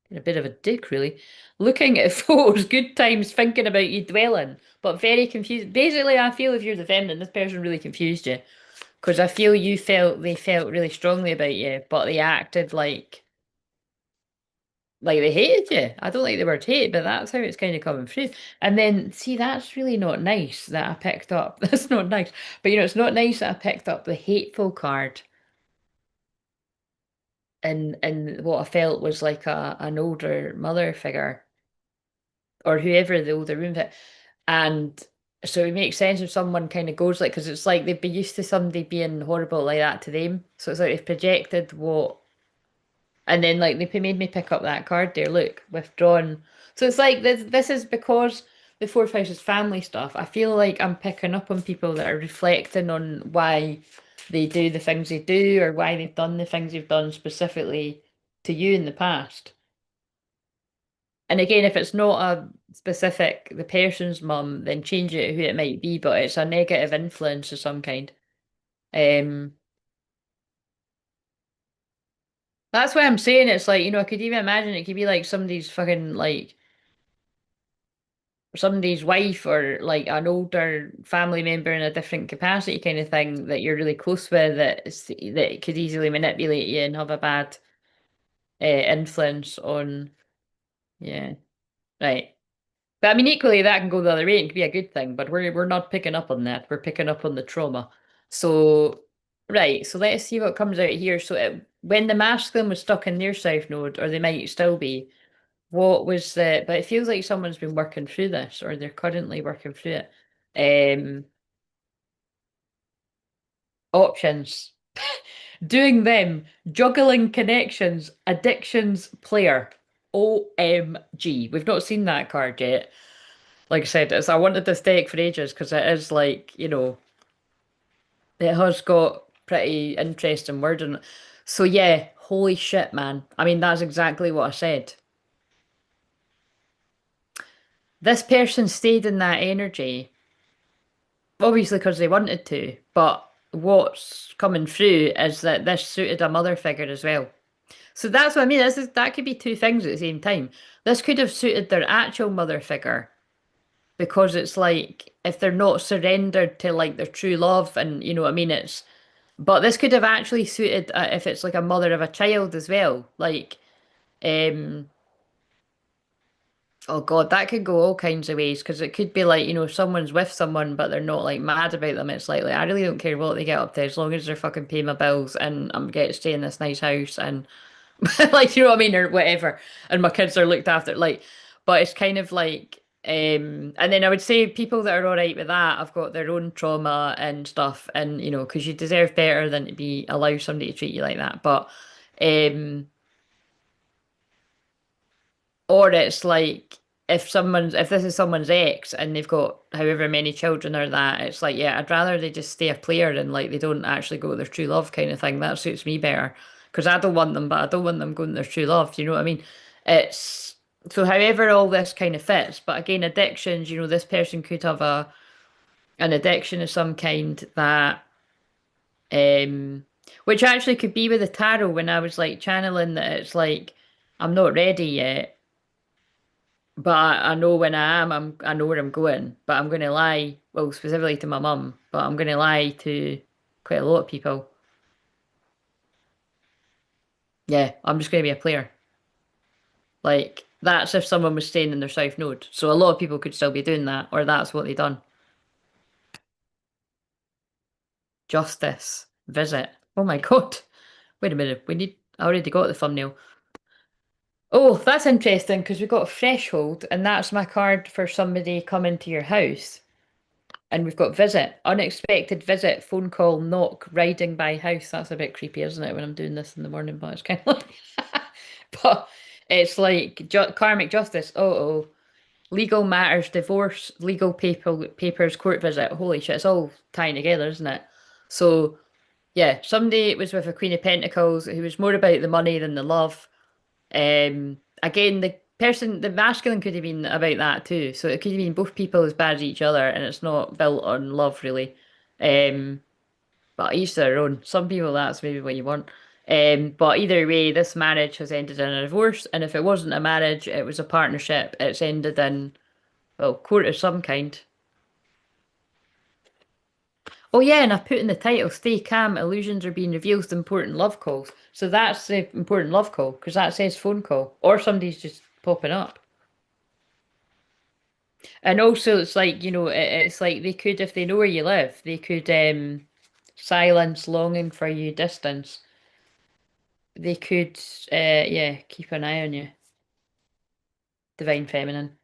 Being a bit of a dick, really. Looking at photos, good times thinking about you dwelling, but very confused. Basically, I feel if you're the feminine, this person really confused you. Because I feel they felt really strongly about you, but they acted like they hated you. I don't like the word hate, but that's how it's kind of coming through. And then, see, that's really not nice that I picked up. That's not nice. But it's not nice that I picked up the hateful card and what I felt was like an older mother figure or whoever the older room fit. And so it makes sense if someone kind of goes like, because it's like they've been used to somebody being horrible like that to them. So it's like they've projected what. And then like they made me pick up that card there. Look, withdrawn. So it's like this is because the fourth house is family stuff. I feel like I'm picking up on people that are reflecting on why they do the things they do or why they've done the things they've done specifically to you in the past. And again, if it's not a specific the person's mum, then change it to who it might be, but it's a negative influence of some kind. Um, that's why I'm saying it's like, I could even imagine it could be like somebody's wife or like an older family member in a different capacity kind of thing that you're really close with that could easily manipulate you and have a bad influence on yeah right. But I mean equally that can go the other way. It could be a good thing, but we're not picking up on that. We're picking up on the trauma. So right, so let's see what comes out here. So when the masculine was stuck in their south node, or they might still be. What was the, but it feels like someone's been working through this or they're currently working through it. Options. Doing them, juggling connections, addictions, player. OMG. We've not seen that card yet. Like I said, I wanted this deck for ages because it is like, it has got pretty interesting wording. So yeah, holy shit, man. I mean, that's exactly what I said. This person stayed in that energy obviously because they wanted to, but what's coming through is that this suited a mother figure as well. So that's what I mean. That could be two things at the same time. This could have suited their actual mother figure because it's like if they're not surrendered to like their true love and you know what I mean. But this could have actually suited if it's like a mother of a child as well. Like um oh God, that could go all kinds of ways because it could be like, someone's with someone but they're not like mad about them. It's like I really don't care what they get up to as long as they're fucking paying my bills and I'm getting to stay in this nice house and like you know what I mean or whatever. And my kids are looked after. Like, but it's kind of like and then I would say people that are all right with that have got their own trauma and stuff and because you deserve better than to be allow somebody to treat you like that. But um Or it's like if this is someone's ex and they've got however many children or that, it's like, yeah, I'd rather they just stay a player and like they don't actually go with their true love kind of thing. That suits me better. Because I don't want them, but I don't want them going to their true love. Do you know what I mean? It's so however all this kind of fits. But again, addictions, this person could have an addiction of some kind that which actually could be with the tarot when I was like channeling that it's like I'm not ready yet. But I know when I know where I'm going. But I'm going to lie, well, specifically to my mum, but I'm going to lie to quite a lot of people. Yeah, I'm just going to be a player. Like, that's if someone was staying in their south node. So a lot of people could still be doing that, or that's what they done. Justice. Visit. Oh my God. Wait a minute. I already got the thumbnail. Oh, that's interesting because we got a threshold, and that's my card for somebody coming to your house. And we've got visit, unexpected visit, phone call, knock, riding by house. That's a bit creepy, isn't it, when I'm doing this in the morning? But it's kind of like, but it's like karmic justice. Oh, legal matters, divorce, legal papers, court visit. Holy shit, it's all tying together, isn't it? So yeah, somebody was with a Queen of Pentacles who was more about the money than the love. Again, the masculine could have been about that too. So it could have been both people as bad as each other, and it's not built on love really. Um, but each their own. Some people that's maybe what you want. But either way, this marriage has ended in a divorce, and if it wasn't a marriage, it was a partnership. It's ended in, well, court of some kind. Oh yeah, and I put in the title, "Stay calm. Illusions are being revealed. Important love calls." So that's the important love call because that says phone call, or somebody's just popping up. And also, it's like, it's like they could, if they know where you live, they could silence longing for you, distance. They could, yeah, keep an eye on you. Divine Feminine.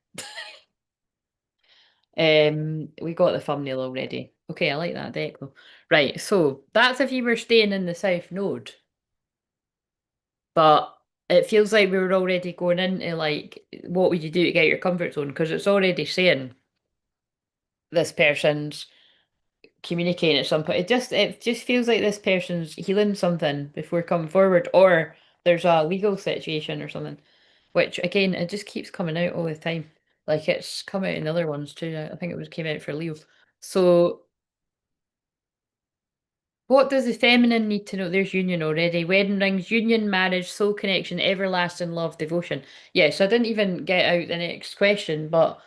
We got the thumbnail already. Okay, I like that deck though. Right, so that's if you were staying in the South Node, but it feels like we were already going into like, what would you do to get your comfort zone? Because it's already saying this person's communicating at some point. It just feels like this person's healing something before coming forward, or there's a legal situation or something. Which again, it just keeps coming out all the time. Like it's come out in other ones too. I think it was came out for Leo. So what does the feminine need to know? There's union already. Wedding rings, union, marriage, soul connection, everlasting love, devotion. Yes, I didn't even get out the next question, but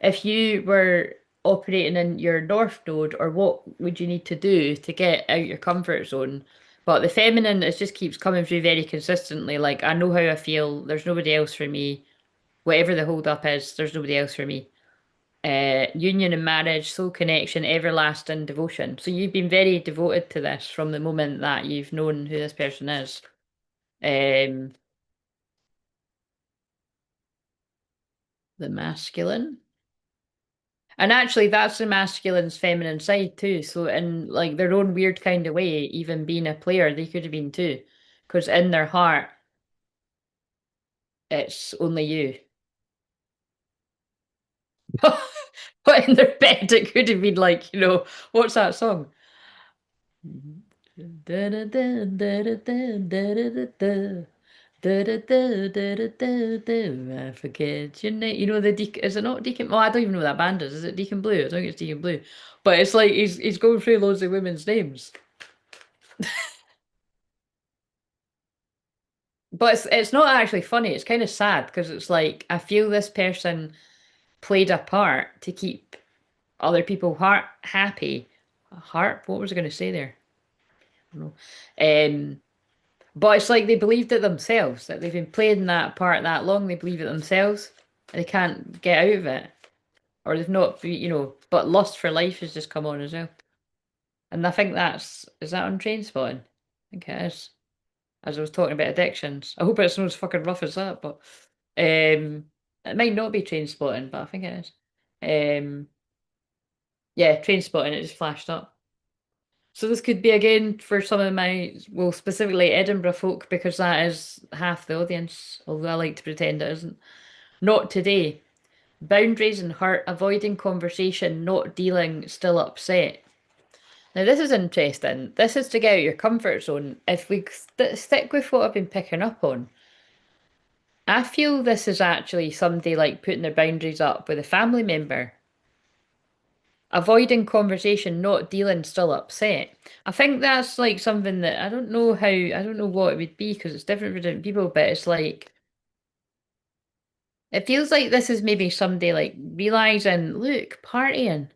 if you were operating in your north node, or what would you need to do to get out your comfort zone? But the feminine, it just keeps coming through very consistently. Like, I know how I feel. There's nobody else for me. Whatever the hold up is, there's nobody else for me. Union and marriage, soul connection, everlasting devotion. So you've been very devoted to this from the moment that you've known who this person is. Um, the masculine. And actually, that's the masculine's feminine side too. So, in like their own weird kind of way, even being a player, they could have been too. Because in their heart, it's only you. But in their bed, it could have been like, what's that song? I forget your name. The Deacon. Is it not Deacon? Oh, I don't even know what that band is. Is it Deacon Blue? I think it's Deacon Blue. But it's like he's going through loads of women's names. But it's not actually funny. It's kind of sad because it's like I feel this person played a part to keep other people happy. Heart? What was I going to say there? I don't know. But it's like they believed it themselves, that they've been playing that part that long, they believe it themselves, and they can't get out of it. Or they've not, but lust for life has just come on as well. And I think is that on Train Spotting? I think it is. As I was talking about addictions. I hope it's not as fucking rough as that, but it might not be Train Spotting, but I think it is. Yeah, Train Spotting, it just flashed up. So this could be again for some of my, well, specifically Edinburgh folk, because that is half the audience, although I like to pretend it isn't. Not today. Boundaries and hurt, avoiding conversation, not dealing, still upset. Now, this is interesting. This is to get out your comfort zone. If we stick with what I've been picking up on, I feel this is actually somebody like putting their boundaries up with a family member. Avoiding conversation, not dealing, still upset. I think that's like something that I don't know how, I don't know what it would be because it's different for different people, but it's like, it feels like this is maybe somebody like realizing, look, partying,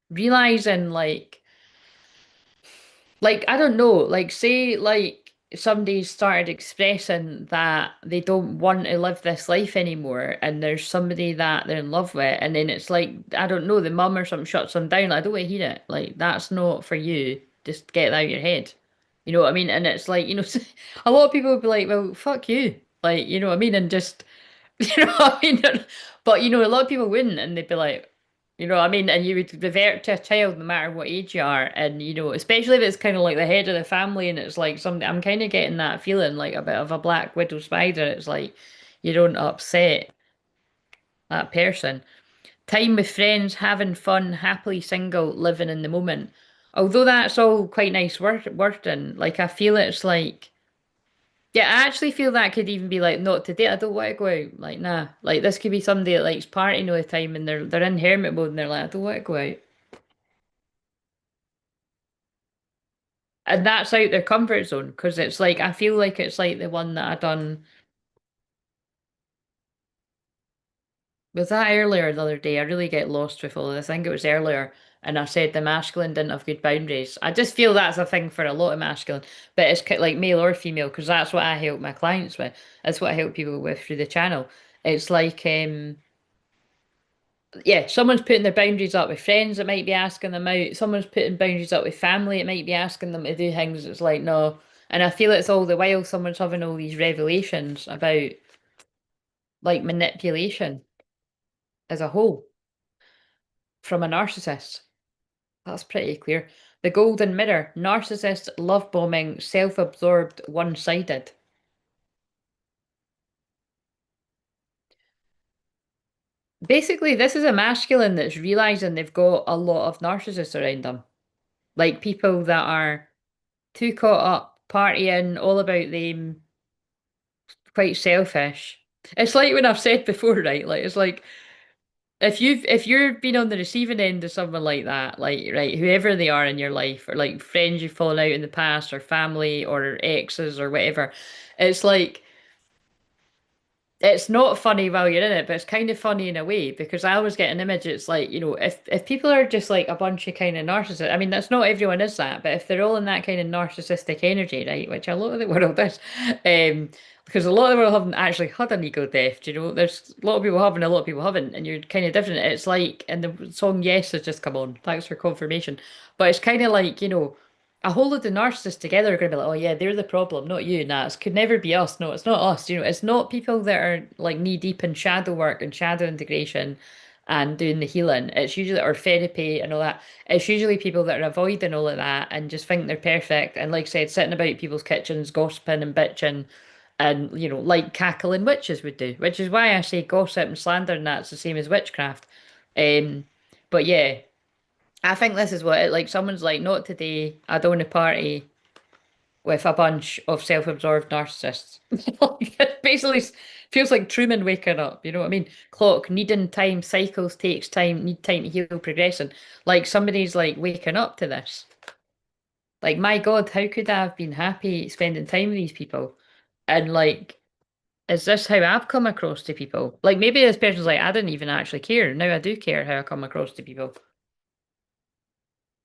realizing like I don't know, like say like somebody started expressing that they don't want to live this life anymore and there's somebody that they're in love with and then it's like I don't know, the mum or something shuts them down. Like, I don't want to hear it. Like that's not for you. Just get it out of your head. You know what I mean? And it's like, a lot of people would be like, well, fuck you. Like, you know what I mean? And just you know what I mean? But a lot of people wouldn't, and they'd be like, you know what I mean? And you would revert to a child no matter what age you are, and especially if it's kind of like the head of the family, and it's like something. I'm kind of getting that feeling like a bit of a black widow spider. It's like you don't upset that person. Time with friends, having fun, happily single, living in the moment. Although that's all quite nice wording, like I feel it's like. Yeah, I actually feel that could even be like not today. I don't want to go out. Like, nah. Like this could be somebody that likes partying all the time and they're in hermit mode and they're like, I don't want to go out. And that's out their comfort zone because it's like I feel like it's like the one that I done was that earlier the other day. I really get lost with all of this. I think it was earlier. And I said the masculine didn't have good boundaries. I just feel that's a thing for a lot of masculine, but it's like male or female because that's what I help my clients with. That's what I help people with through the channel. It's like yeah, someone's putting their boundaries up with friends, it might be asking them out. Someone's putting boundaries up with family, it might be asking them to do things. It's like, no. And I feel it's all the while someone's having all these revelations about like manipulation as a whole from a narcissist. That's pretty clear. The golden mirror, narcissist, love bombing, self-absorbed, one-sided. Basically, this is a masculine that's realizing they've got a lot of narcissists around them. Like people that are too caught up, partying, all about them, quite selfish. It's like when I've said before, right? Like it's like if you've been on the receiving end of someone like that, like right, whoever they are in your life, or like friends you've fallen out in the past, or family, or exes, or whatever, it's like it's not funny while you're in it, but it's kind of funny in a way because I always get an image. It's like, if people are just like a bunch of kind of narcissists, I mean, that's not everyone is that, but if they're all in that kind of narcissistic energy, right, which a lot of the world is, because a lot of the world haven't actually had an ego death, there's a lot of people have and a lot of people haven't, and you're kind of different. It's like, and the song Yes has just come on. Thanks for confirmation. But it's kind of like, a whole load of narcissists together are going to be like, oh yeah, they're the problem, not you. Nah, it could never be us. No, it's not us. It's not people that are like knee deep in shadow work and shadow integration and doing the healing. It's usually or therapy and all that. It's usually people that are avoiding all of that and just think they're perfect. And like I said, sitting about people's kitchens, gossiping and bitching and like cackling witches would do. Which is why I say gossip and slander and that's the same as witchcraft. Um, but yeah. I think this is what it like. Someone's like, not today. I don't want to party with a bunch of self-absorbed narcissists. Like, it basically feels like Truman waking up. You know what I mean? Clock needing time, cycles takes time, need time to heal, progression. Like somebody's like waking up to this. Like, my God, how could I have been happy spending time with these people? And like, is this how I've come across to people? Like maybe this person's like, I didn't even actually care. Now I do care how I come across to people.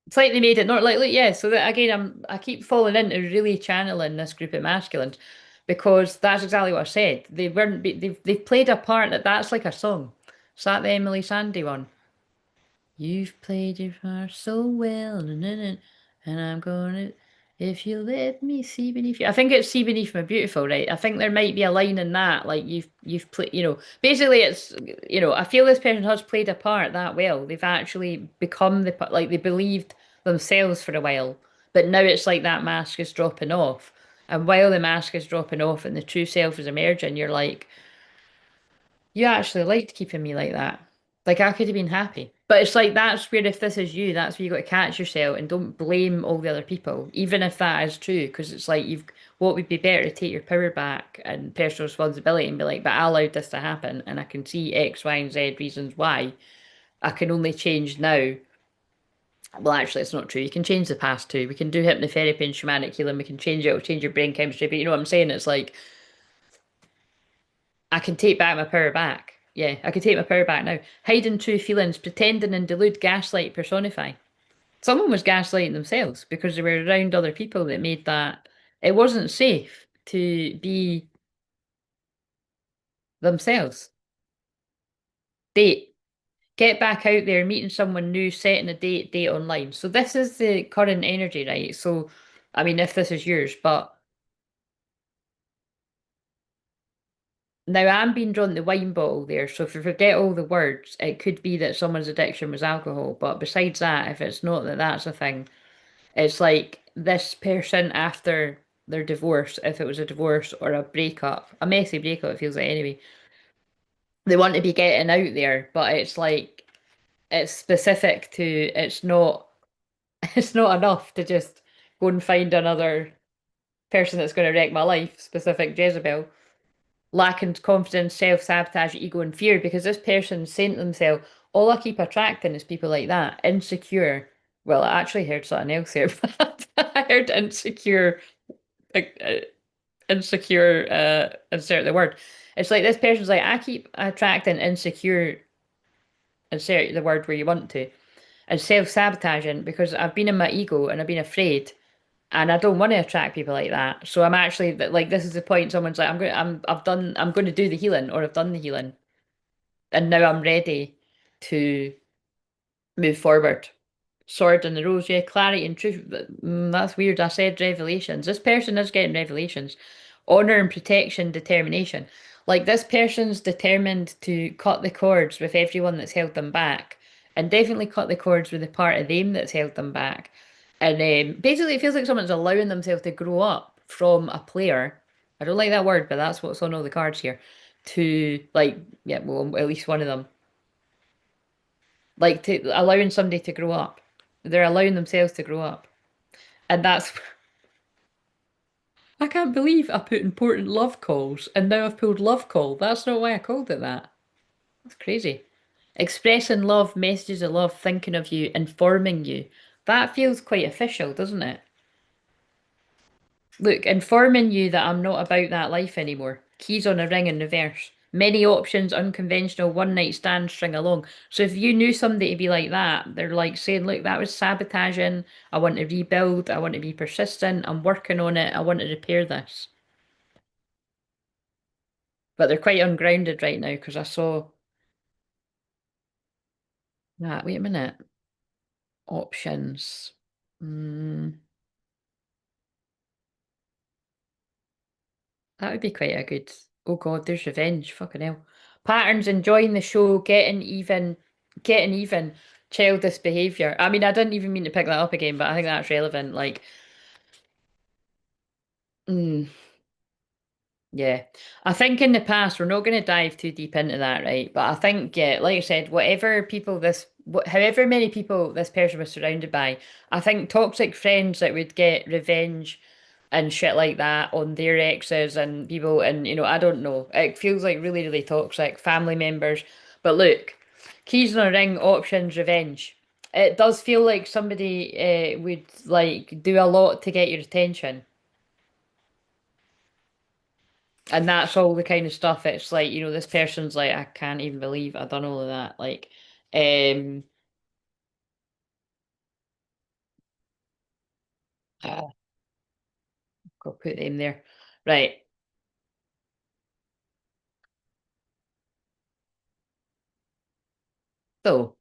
It's like they made it not like yeah. So that again, I keep falling into really channeling this group of masculines because that's exactly what I said. They weren't. They've played a part that's like a song. Is that the Emily Sandy one? You've played your part so well, and I'm gonna. If you let me see beneath you, I think it's see beneath my beautiful, right? I think there might be a line in that, like you've played, basically it's, I feel this person has played a part that well. They've actually become like they believed themselves for a while, but now it's like that mask is dropping off, and while the mask is dropping off and the true self is emerging, you're like, You actually liked keeping me like that. Like I could have been happy. But it's like that's where if this is you, that's where you got to catch yourself and don't blame all the other people, even if that is true, because it's like you've what would be better to take your power back and personal responsibility and be like, but I allowed this to happen and I can see X, Y, and Z reasons why. I can only change now. Well, actually, it's not true. You can change the past too. We can do hypnotherapy and shamanic healing. We can change it. It'll change your brain chemistry. But you know what I'm saying? It's like I can take back my power back. Yeah, I can take my power back now. Hiding true feelings, pretending and delude, gaslight, personify. Someone was gaslighting themselves because they were around other people that made that it wasn't safe to be themselves. Date. Get back out there, meeting someone new, setting a date online. So this is the current energy, right? So, I mean, if this is yours, but now I'm being drawn to the wine bottle there. So if you forget all the words, it could be that someone's addiction was alcohol. But besides that, if it's not that that's a thing, it's like this person after their divorce, if it was a divorce or a breakup, a messy breakup, it feels like anyway, they want to be getting out there, but it's like it's specific to it's not it's not enough to just go and find another person that's going to wreck my life, specific Jezebel. Lacking confidence, self-sabotage, ego, and fear because this person's saying to themselves, all I keep attracting is people like that, insecure. Well, I actually heard something else here, but I heard insecure, uh, insecure, insert the word. It's like this person's like, I keep attracting insecure, insert the word where you want to, and self-sabotaging because I've been in my ego and I've been afraid and I don't want to attract people like that. So I'm actually like, this is the point. Someone's like, I'm going to do the healing, or I've done the healing, and now I'm ready to move forward. Sword and the Rose, yeah, clarity and truth. That's weird. I said revelations. This person is getting revelations. Honor and protection, determination. Like this person's determined to cut the cords with everyone that's held them back, and definitely cut the cords with the part of them that's held them back. And basically, it feels like someone's allowing themselves to grow up from a player. I don't like that word, but that's what's on all the cards here. To like, yeah, well, at least one of them like to allowing somebody to grow up. They're allowing themselves to grow up. And that's I can't believe I put important love calls and now I've pulled love call. That's not why I called it that. That's crazy. Expressing love, messages of love, thinking of you, informing you. That feels quite official, doesn't it? Look, informing you that I'm not about that life anymore. Keys on a ring in reverse. Many options, unconventional, one night stand, string along. So if you knew somebody to be like that, they're like saying, look, that was sabotaging. I want to rebuild. I want to be persistent. I'm working on it. I want to repair this. But they're quite ungrounded right now because I saw that. Wait a minute. Options. Mm, that would be quite a good. Oh God, there's revenge. Fucking hell. Patterns, enjoying the show, getting even, childish behaviour. I mean, I didn't even mean to pick that up again, but I think that's relevant. Like, mm, yeah. I think in the past, we're not going to dive too deep into that, right? But I think, yeah, like I said, however many people this person was surrounded by, I think toxic friends that would get revenge and shit like that on their exes and people, and I don't know. It feels like really, really toxic. Family members. But look, keys on a ring, options, revenge. It does feel like somebody would like do a lot to get your attention. And that's all the kind of stuff. It's like, this person's like, I can't even believe I've done all of that. Like, um, I'll put them there. Right. So,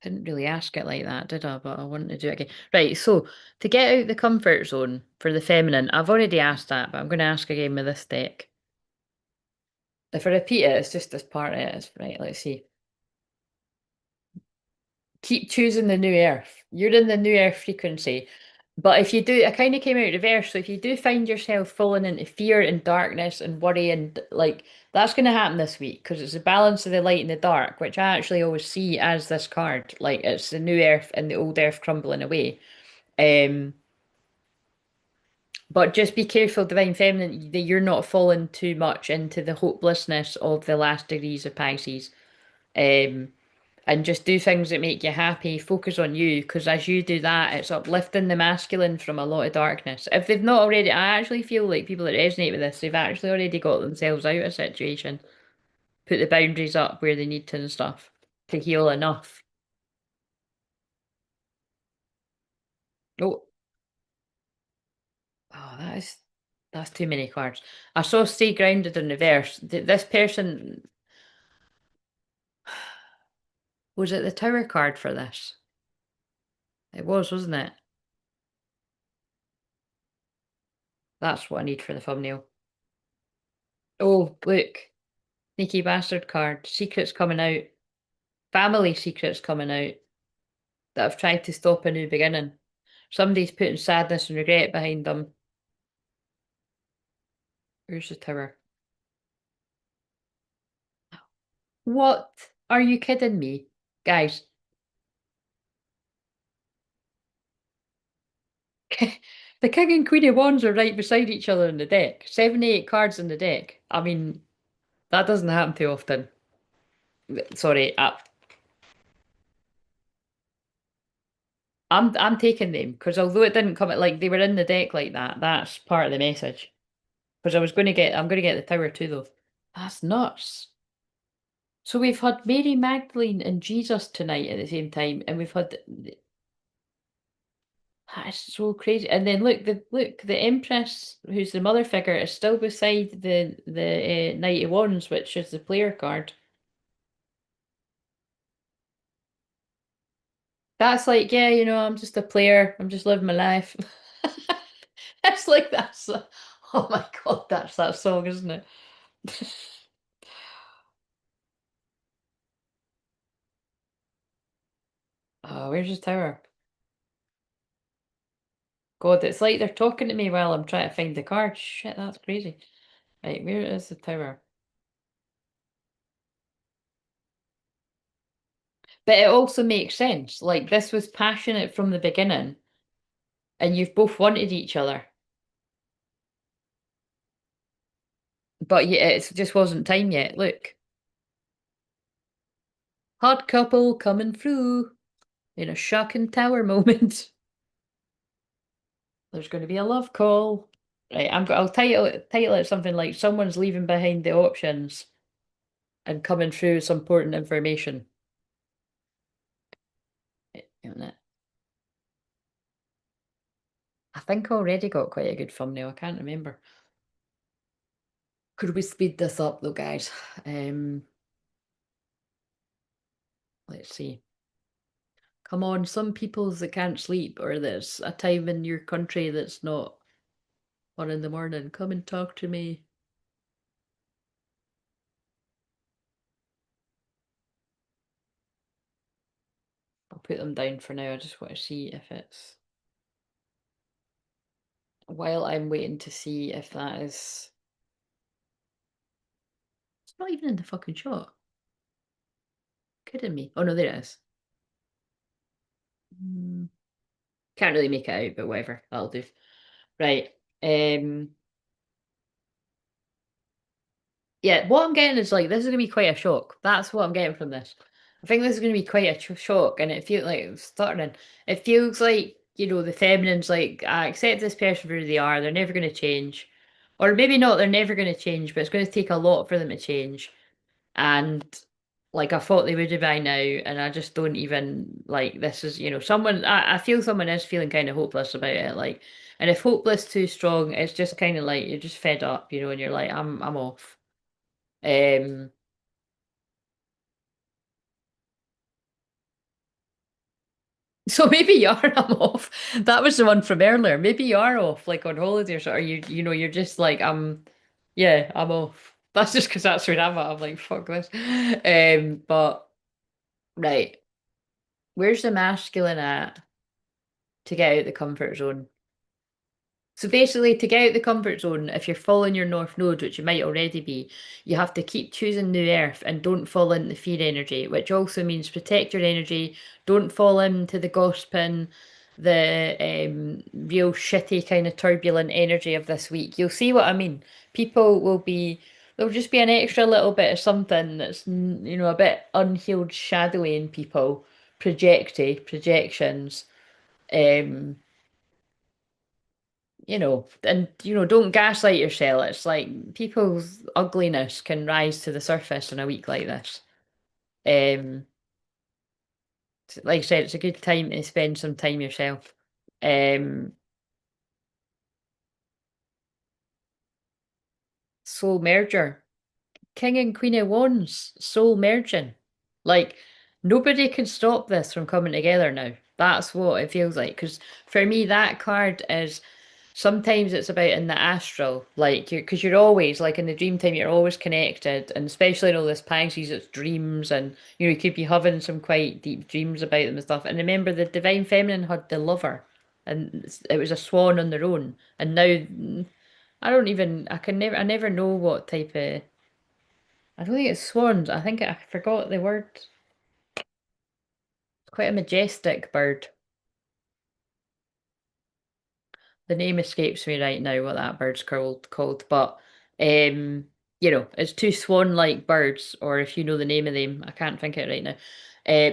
didn't really ask it like that, did I? But I wanted to do it again. Right. So, to get out the comfort zone for the feminine, I've already asked that, but I'm going to ask again with this deck. If I repeat it, it's just this part of it. Right. Let's see. Keep choosing the new earth. You're in the new earth frequency. But if you do, I kind of came out reverse. So if you do find yourself falling into fear and darkness and worry and like that's going to happen this week because it's the balance of the light and the dark, which I actually always see as this card. Like it's the new earth and the old earth crumbling away. Um, but just be careful, Divine Feminine, that you're not falling too much into the hopelessness of the last degrees of Pisces. Um, and just do things that make you happy. Focus on you, because as you do that, it's uplifting the masculine from a lot of darkness. If they've not already, I actually feel like people that resonate with this, they've actually already got themselves out of a situation, put the boundaries up where they need to and stuff to heal enough. Oh, oh, that's too many cards. I saw stay grounded in reverse. This person, was it the tower card for this? It was, wasn't it? That's what I need for the thumbnail. Oh, look. Sneaky bastard card. Secrets coming out. Family secrets coming out that have tried to stop a new beginning. Somebody's putting sadness and regret behind them. Where's the tower? What? Are you kidding me? Guys, the King and Queen of Wands are right beside each other in the deck. 78 cards in the deck. I mean, that doesn't happen too often. Sorry, I'm taking them because although it didn't come like they were in the deck like that, that's part of the message. Because I'm going to get the tower too though. That's nuts. So we've had Mary Magdalene and Jesus tonight at the same time, and we've had that's so crazy. And then look the Empress, who's the mother figure, is still beside the Knight of Wands, which is the player card. That's like, yeah, I'm just a player. I'm just living my life. It's like oh my God, that's that song, isn't it? Oh, where's his tower? God, it's like they're talking to me while I'm trying to find the card. Shit, that's crazy. Right, where is the tower? But it also makes sense. Like this was passionate from the beginning, and you've both wanted each other, but yeah, it just wasn't time yet. Look, hot couple coming through in a shocking tower moment. There's going to be a love call. Right, I'll title it something like "Someone's leaving behind the options and coming through with some important information." Isn't it? I think I already got quite a good thumbnail. I can't remember. Could we speed this up though, guys? Let's see. Come on, some peoples that can't sleep, or there's a time in your country that's not 1 in the morning. Come and talk to me. I'll put them down for now. I just want to see if it's while I'm waiting to see if that is. It's not even in the fucking shot. Kidding me? Oh no, there it is. Mm, can't really make it out, but whatever. That'll do. Right. Um. Yeah, what I'm getting is like this is gonna be quite a shock. That's what I'm getting from this. I think this is gonna be quite a shock, and it feels like it's starting. It feels like the feminine's like I accept this person for who they are. They're never gonna change, or maybe not. They're never gonna change, but it's gonna take a lot for them to change. And like I thought they would have by now, and I just don't even like this is someone. I feel someone is feeling kind of hopeless about it. Like, and if hopeless too strong, it's just kind of like you're just fed up, and you're like I'm off. Um, so maybe you are I'm off. That was the one from earlier. Maybe you are off, like on holiday or something. Or you're just like yeah, I'm off. That's just because that's where I'm at. I'm like, fuck this. But right, where's the masculine at to get out the comfort zone. So basically, to get out the comfort zone, if you're following your North Node, which you might already be, you have to keep choosing New Earth and don't fall into the fear energy, which also means protect your energy. Don't fall into the gossiping, the real shitty kind of turbulent energy of this week. You'll see what I mean. People will be, there'll just be an extra little bit of something that's, a bit unhealed, shadowy in people, projections. Um, and don't gaslight yourself. It's like people's ugliness can rise to the surface in a week like this. Um, like I said, it's a good time to spend some time yourself. Um, Soul merger, King and Queen of Wands, soul merging. Like nobody can stop this from coming together now. That's what it feels like. Because for me, that card is. Sometimes it's about in the astral, like because you're always like in the dream time, you're always connected, and especially in all this Pisces, it's dreams, and you could be having some quite deep dreams about them and stuff. And remember, the divine feminine had the lover, and it was a swan on their own. And now I never know what type of. I don't think it's swans. I think I forgot the word. It's quite a majestic bird. The name escapes me right now what that bird's called, but um, it's two swan-like birds, or if you know the name of them, I can't think of it right now.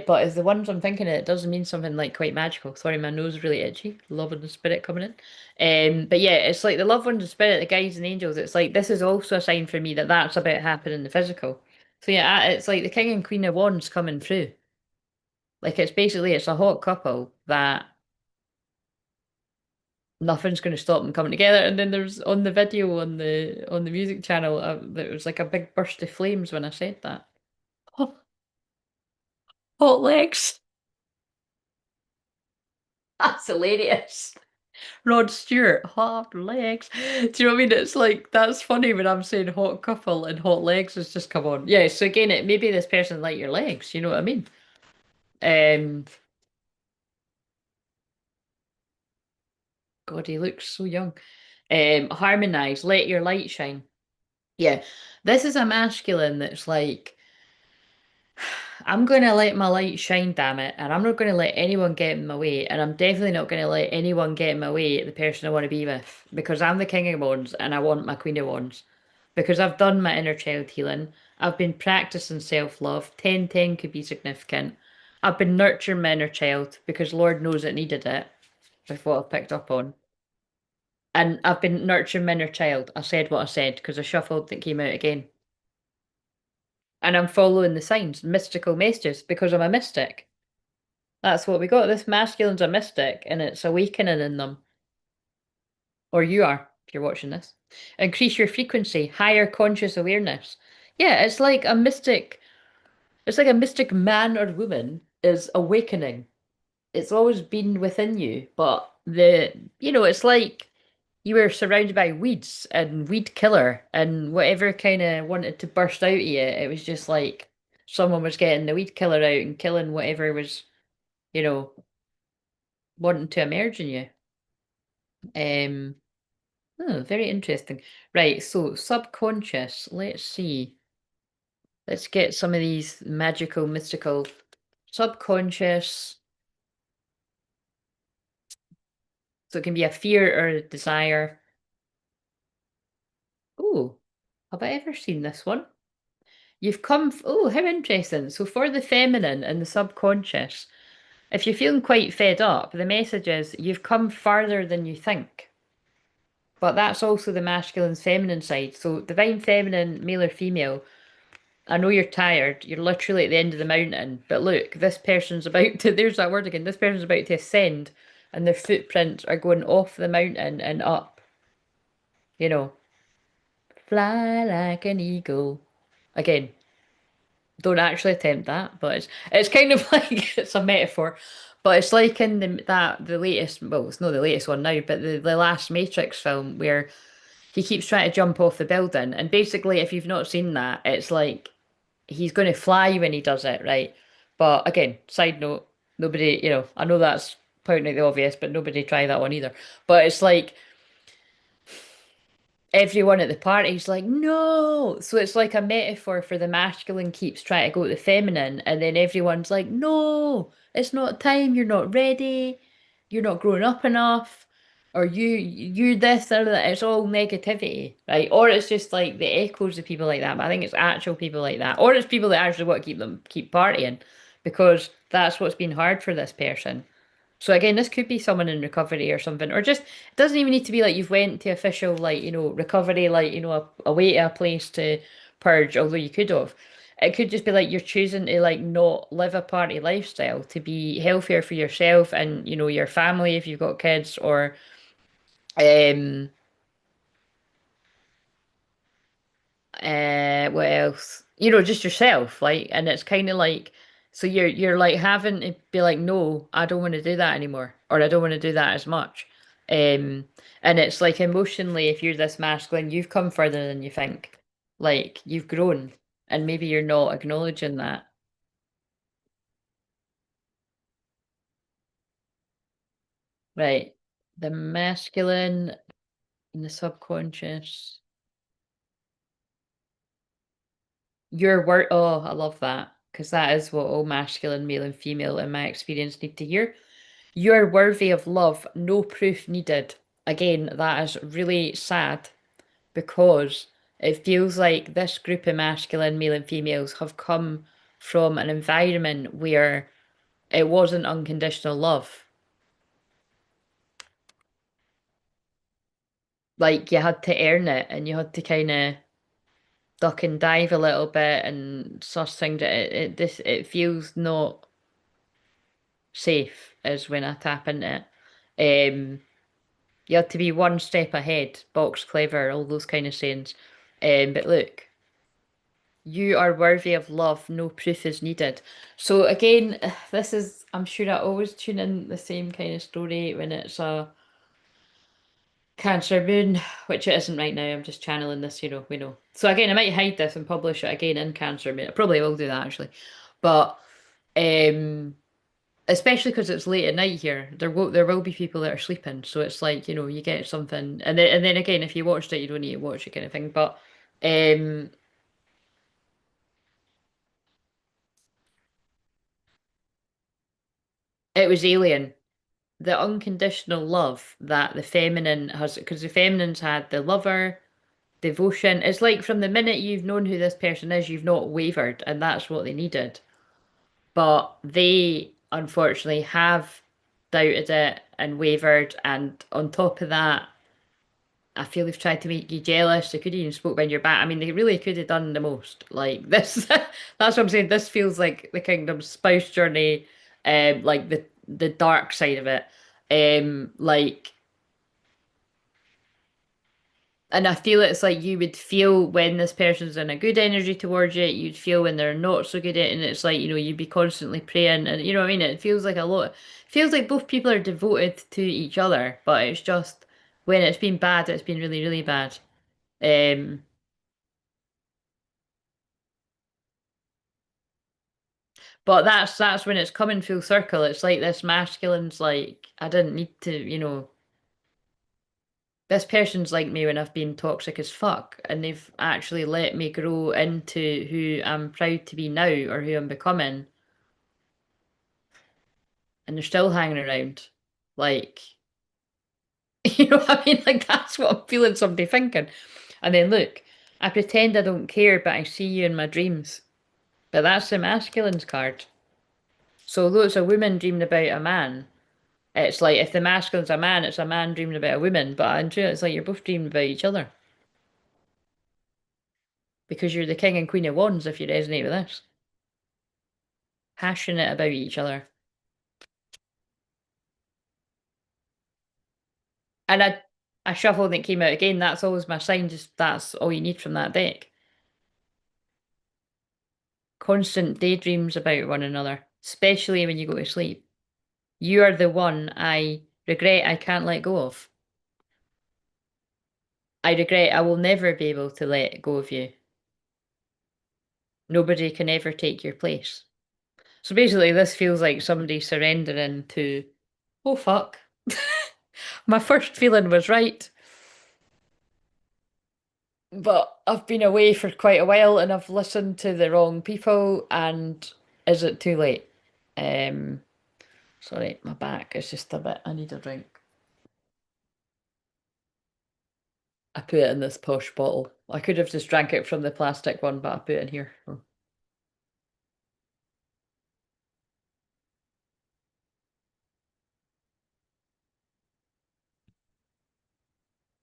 But as the ones I'm thinking of, it does mean something like quite magical. Sorry, my nose is really itchy. Love and the spirit coming in. But yeah, it's like the loved ones, the spirit, the guides and angels. It's like this is also a sign for me that that's about happening in the physical. So yeah, it's like the king and queen of wands coming through. Like it's a hot couple that nothing's going to stop them coming together. And then there's on the video on the music channel, there was like a big burst of flames when I said that. Hot, hot legs. That's hilarious. Rod Stewart, hot legs. Do you know what I mean? It's like that's funny when I'm saying hot couple and hot legs has just come on. Yeah, so again, it maybe this person like your legs. You know what I mean? Um, God, he looks so young. Harmonize, let your light shine. Yeah, this is a masculine that's like. I'm going to let my light shine, damn it, and I'm not going to let anyone get in my way, and I'm definitely not going to let anyone get in my way the person I want to be with, because I'm the King of Wands and I want my Queen of Wands, because I've done my inner child healing, I've been practicing self-love, 10-10 could be significant, I've been nurturing my inner child, because Lord knows it needed it, with what I've picked up on, and I've been nurturing my inner child, I said what I said, because I shuffled that came out again. And I'm following the signs, mystical messages, because I'm a mystic. That's what we got. This masculine's a mystic, and it's awakening in them. Or you are, if you're watching this. Increase your frequency, higher conscious awareness. Yeah, it's like a mystic man or woman is awakening. It's always been within you, but it's like you were surrounded by weeds and weed killer and whatever kind of wanted to burst out of you. It was just like someone was getting the weed killer out and killing whatever was, you know, wanting to emerge in you. Um, oh, very interesting. Right, so subconscious. Let's see. Let's get some of these magical, mystical subconscious. So it can be a fear or a desire. Oh, have I ever seen this one? You've come. Oh, how interesting. So for the feminine and the subconscious, if you're feeling quite fed up, the message is you've come farther than you think. But that's also the masculine feminine side. So divine feminine, male or female, I know you're tired. You're literally at the end of the mountain. But look, this person's about to, there's that word again, this person's about to ascend and their footprints are going off the mountain and up. You know, fly like an eagle. Again, don't actually attempt that, but it's kind of like it's a metaphor. But it's like in the latest, well, it's not the latest one now, but the last Matrix film where he keeps trying to jump off the building, and basically, if you've not seen that, it's like he's going to fly when he does it, right? But again, side note, nobody, I know that's pointing out the obvious, but nobody try that one either. But it's like everyone at the party's like, no. So it's like a metaphor for the masculine keeps trying to go to the feminine, and then everyone's like, no, it's not time, you're not ready, you're not grown up enough, or you this or that. It's all negativity, right? Or it's just like the echoes of people like that, but I think it's actual people like that. Or it's people that actually want to keep partying because that's what's been hard for this person. So again, this could be someone in recovery or something, or just it doesn't even need to be like you've went to official like recovery, like away to a place to purge. Although you could have, it could just be like you're choosing to like not live a party lifestyle to be healthier for yourself and your family if you've got kids, or um what else? Just yourself, like, and it's kind of like, so you're like having to be like, no, I don't want to do that anymore, or I don't want to do that as much. Um, and it's like emotionally, if you're this masculine, you've come further than you think. Like you've grown, and maybe you're not acknowledging that. Right. The masculine and the subconscious. Your word. Oh, I love that. Because that is what all masculine, male, and female, in my experience, need to hear. You're worthy of love, no proof needed. Again, that is really sad because it feels like this group of masculine, male, and females have come from an environment where it wasn't unconditional love. Like you had to earn it and you had to kind of duck and dive a little bit and such things. It feels not safe is when I tap into it. You had to be one step ahead, box clever, all those kind of sayings. But look, you are worthy of love, no proof is needed. So again, this is, I'm sure I always tune in the same kind of story when it's a Cancer moon, which it isn't right now. I'm just channeling this, we know. So again, I might hide this and publish it again in Cancer moon. I probably will do that actually. But um especially because it's late at night here, there will be people that are sleeping. So it's like, you get something, and then again, if you watched it, you don't need to watch it kind of thing. But um, it was alien. The unconditional love that the feminine has, because the feminines had the lover, devotion. It's like from the minute you've known who this person is, you've not wavered, and that's what they needed. But they unfortunately have doubted it and wavered, and on top of that, I feel they've tried to make you jealous. They could even spoke behind your back. I mean, they really could have done the most. Like this, that's what I'm saying. This feels like the kingdom's spouse journey, like the dark side of it. Like, and I feel it's like you would feel when this person's in a good energy towards you. You'd feel when they're not so good at it, and it's like you'd be constantly praying, and you know what I mean. It feels like a lot. Feels like both people are devoted to each other, but it's just when it's been bad, it's been really, really bad. Um, But that's when it's coming full circle. It's like this masculine's like, I didn't need to, this person's like me when I've been toxic as fuck, and they've actually let me grow into who I'm proud to be now or who I'm becoming, and they're still hanging around. Like, you know what I mean? Like that's what I'm feeling somebody thinking. And then look, I pretend I don't care, but I see you in my dreams. But that's the masculine's card. So although it's a woman dreaming about a man, it's like if the masculine's a man, it's a man dreaming about a woman. But in truth, it's like you're both dreaming about each other because you're the king and queen of wands if you resonate with this. Passionate about each other. And I shuffled and it came out again. That's always my sign. Just that's all you need from that deck. Constant daydreams about one another, especially when you go to sleep. You are the one I regret I can't let go of. I regret I will never be able to let go of you. Nobody can ever take your place. So basically, this feels like somebody surrendering to Oh fuck. My first feeling was right, but I've been away for quite a while and I've listened to the wrong people and is it too late? Um, Sorry, my back is just a bit, I need a drink. I put it in this posh bottle. I could have just drank it from the plastic one, but I put it in here. Oh,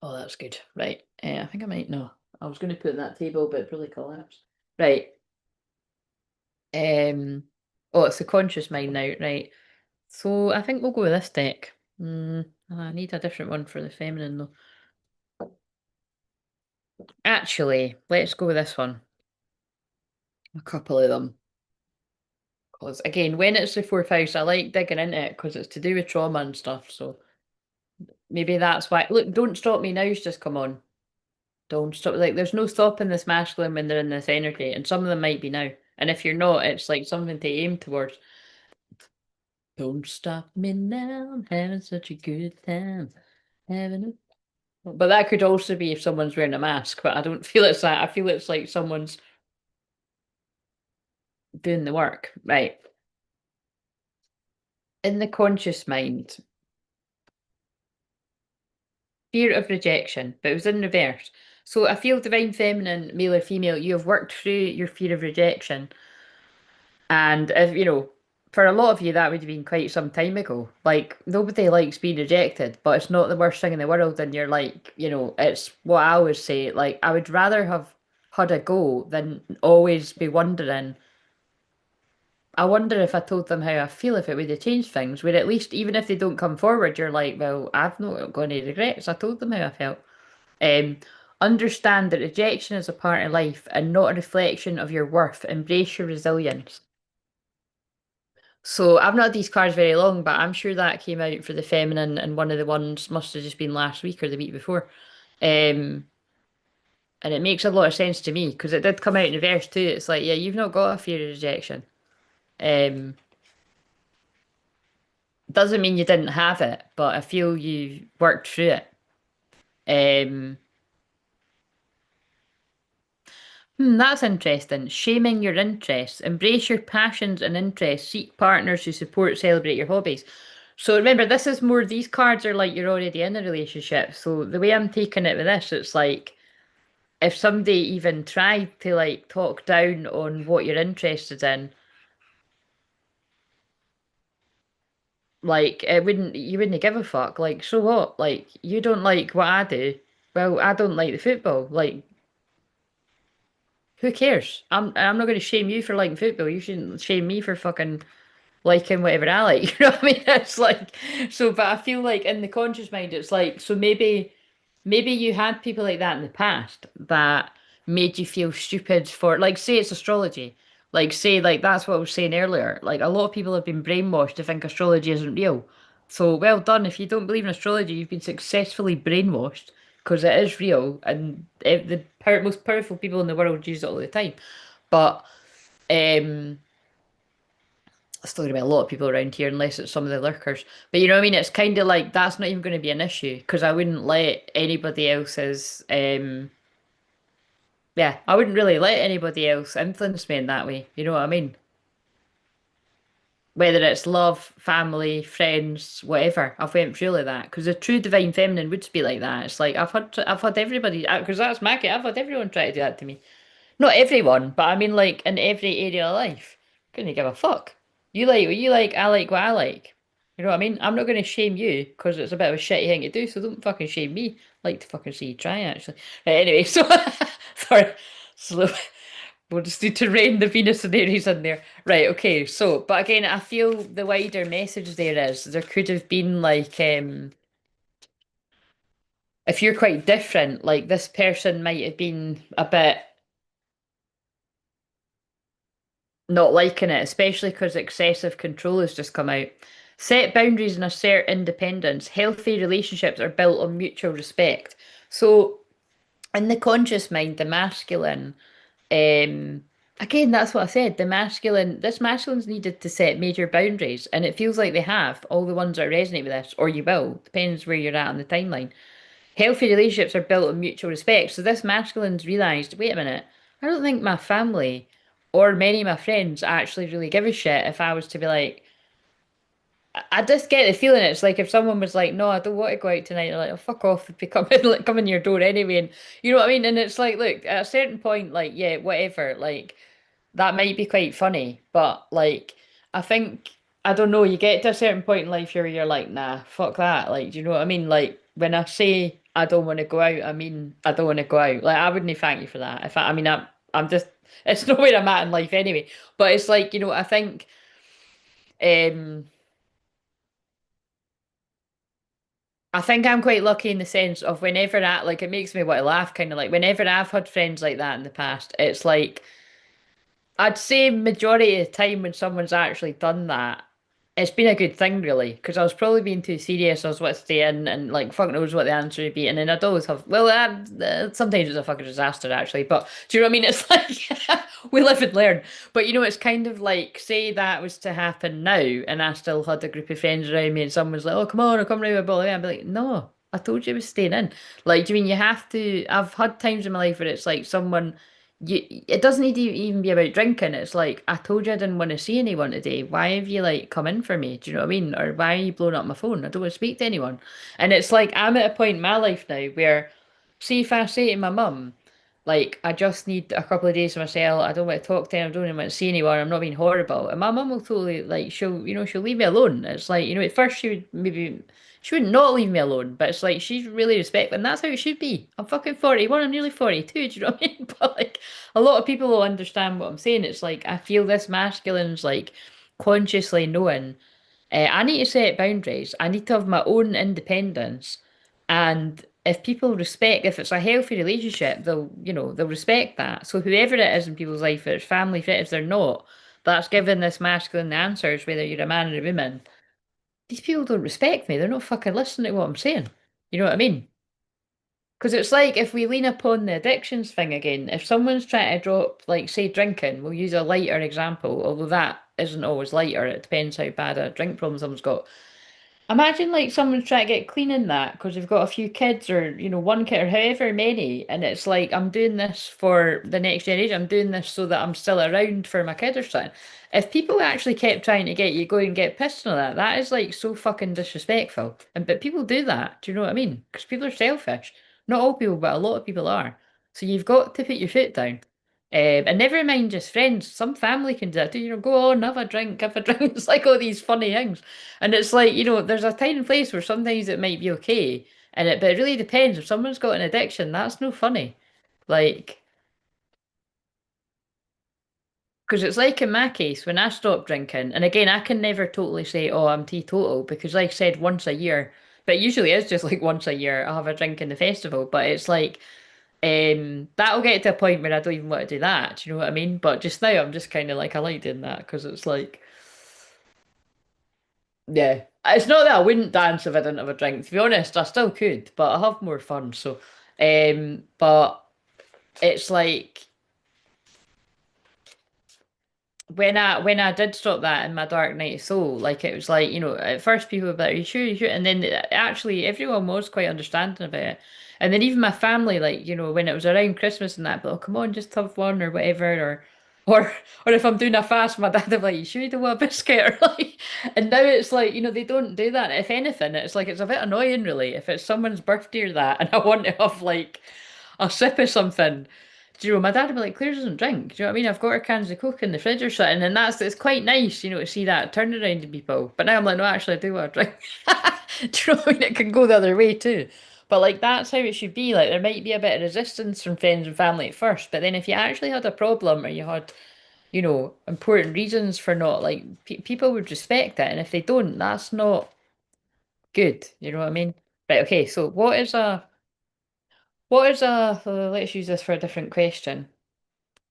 oh, that's good. Right. I think I might know. I was going to put it in that table, but it probably collapsed. Right. Um, oh, it's the conscious mind now, right? So I think we'll go with this deck. I need a different one for the feminine though. Actually, let's go with this one. A couple of them. Because again, when it's the fourth house, I like digging into it because it's to do with trauma and stuff. So maybe that's why. Look, don't stop me now's just come on. Don't stop. Like, there's no stopping this masculine when they're in this energy, and some of them might be now. And if you're not, it's like something to aim towards. Don't stop me now. I'm having such a good time. Having a But that could also be if someone's wearing a mask, but I don't feel it's that. I feel it's like someone's doing the work. Right. In the conscious mind, fear of rejection, but it was in reverse. So I feel divine feminine, male or female, you have worked through your fear of rejection. And if you know, for a lot of you that would have been quite some time ago. Like nobody likes being rejected, but it's not the worst thing in the world. And you're like, it's what I always say, like I would rather have had a go than always be wondering. I wonder if I told them how I feel if it would have changed things. Where at least even if they don't come forward, you're like, well, I've not got any regrets. I told them how I felt. Um, Understand that rejection is a part of life and not a reflection of your worth. Embrace your resilience. So I've not had these cards very long, but I'm sure that came out for the feminine, and one of the ones must have just been last week or the week before. Um, and it makes a lot of sense to me because it did come out in reverse too. It's like, yeah, you've not got a fear of rejection. Um, doesn't mean you didn't have it, but I feel you worked through it. Um, that's interesting. Shaming your interests. Embrace your passions and interests. Seek partners who support, celebrate your hobbies. So remember, this is more, these cards are like you're already in a relationship. So the way I'm taking it with this, it's like if somebody even tried to like talk down on what you're interested in, like you wouldn't give a fuck. Like, so what? Like, you don't like what I do. Well, I don't like the football. Like, who cares? I'm not going to shame you for liking football. You shouldn't shame me for fucking liking whatever I like. You know what I mean? It's like so, but I feel like in the conscious mind, it's like so maybe you had people like that in the past that made you feel stupid for like say it's astrology. Like say like that's what I was saying earlier. Like a lot of people have been brainwashed to think astrology isn't real. So well done. If you don't believe in astrology, you've been successfully brainwashed because it is real and most powerful people in the world use it all the time. But um still gonna be a lot of people around here unless it's some of the lurkers. But you know what I mean? It's kind of like that's not even going to be an issue because I wouldn't let anybody else's yeah, I wouldn't really let anybody else influence me in that way. You know what I mean? Whether it's love, family, friends, whatever. I've went through like that because the true divine feminine would be like that. It's like I've had everybody because that's Maggie. I've had everyone try to do that to me. Not everyone, but I mean like in every area of life. Couldn't give a fuck. You like what you like, I like what I like. You know what I mean? I'm not going to shame you because it's a bit of a shitty thing to do, so don't fucking shame me. I'd like to fucking see you try actually. Right, anyway, so sorry. Slow. We'll just need to rein the Venus and Aries in there. Right, okay, so but again I feel the wider message there is there could have been like if you're quite different, like this person might have been a bit not liking it, especially because excessive control has just come out. Set boundaries and assert independence. Healthy relationships are built on mutual respect. So, in the conscious mind, the masculine, um, Again, that's what I said. This masculine's needed to set major boundaries, and it feels like they have. All the ones that resonate with this, or you will, depends where you're at on the timeline. Healthy relationships are built on mutual respect. So this masculine's realised, wait a minute, I don't think my family or many of my friends actually really give a shit if I was to be like, I just get the feeling it's like if someone was like, no, I don't want to go out tonight, they're like, oh, fuck off, if they come in, like, come in your door anyway, and you know what I mean? And it's like, look, at a certain point, like, yeah, whatever, like, that might be quite funny, but like, I think, I don't know, you get to a certain point in life where you're like, nah, fuck that, like, do you know what I mean? Like, when I say I don't want to go out, I mean, I don't want to go out. Like, I wouldn't thank you for that. If I mean, I'm just, it's not where I'm at in life anyway, but it's like, I think, um, I think I'm quite lucky in the sense of whenever like it makes me want to laugh, kind of like whenever I've had friends like that in the past, it's like I'd say majority of the time when someone's actually done that, it's been a good thing really, because I was probably being too serious. I was what to stay in and like fuck knows what the answer would be, and then I'd always have sometimes it's a fucking disaster actually, but do you know what I mean? It's like we live and learn. But it's kind of like say that was to happen now, and I still had a group of friends around me, and someone was like, "Oh come on, I'll come round with a bottle," I'd be like, "No, I told you I was staying in." Like, do you mean you have to? I've had times in my life where it's like someone it doesn't need to even be about drinking. It's like, I told you I didn't want to see anyone today. Why have you like come in for me? Do you know what I mean? Or why are you blowing up my phone? I don't want to speak to anyone. And it's like I'm at a point in my life now where, see if I say to my mum, like, I just need a couple of days to myself. I don't want to talk to anyone. I don't even want to see anyone. I'm not being horrible. And my mum will totally like she'll leave me alone. It's like, at first she would not leave me alone, but it's like she's really respectful, and that's how it should be. I'm fucking 41, I'm nearly 42, do you know what I mean? But like a lot of people will understand what I'm saying. It's like I feel this masculine's like consciously knowing I need to set boundaries. I need to have my own independence. And if it's a healthy relationship, they'll respect that. So whoever it is in people's life, if it's family, if they're not, that's giving this masculine the answers, whether you're a man or a woman. These people don't respect me. They're not fucking listening to what I'm saying. You know what I mean? Because it's like if we lean upon the addictions thing again, if someone's trying to drop, like, say, drinking, we'll use a lighter example, although that isn't always lighter. It depends how bad a drink problem someone's got. Imagine like someone's trying to get clean in that because they've got a few kids or one kid or however many, and it's like I'm doing this for the next generation. I'm doing this so that I'm still around for my kid or something. If people actually kept trying to get you going and get pissed on that is like so fucking disrespectful. And but people do that. Do you know what I mean? Because people are selfish. Not all people, but a lot of people are. So you've got to put your foot down. And never mind just friends. Some family can do that too. Go on, have a drink, have a drink. It's like all these funny things. And it's like, there's a time and place where sometimes it might be okay. But it really depends. If someone's got an addiction, that's no funny. Like, because it's like in my case, when I stopped drinking, and again, I can never totally say, oh, I'm teetotal, because like I said, once a year, but it usually is just like once a year, I'll have a drink in the festival. But it's like, that'll get to a point where I don't even want to do that. Do you know what I mean? But just now, I'm just kind of like, I like doing that because it's like, yeah. It's not that I wouldn't dance if I didn't have a drink. To be honest, I still could, but I have more fun. So, but it's like when I did stop that in my dark night of soul, like it was like, at first people were like, "Are you sure? You sure?" And then actually everyone was quite understanding about it. And then even my family, like, when it was around Christmas and that, but oh come on, just have one or whatever, or if I'm doing a fast, my dad would be like, "You sure you don't want a biscuit?" Or like, and now it's like, they don't do that. If anything, it's like it's a bit annoying, really. If it's someone's birthday or that, and I want to have like a sip of something. Do you know, my dad would be like, Claire doesn't drink. Do you know what I mean? I've got her cans of Coke in the fridge or something, and it's quite nice, to see that turn around to people. But now I'm like, no, actually, I do want to drink. Do you know what I mean? It can go the other way too. But like, that's how it should be. Like, there might be a bit of resistance from friends and family at first, but then if you actually had a problem or you had, important reasons for not, like, people would respect it. And if they don't, that's not good. You know what I mean? Right, okay, so let's use this for a different question.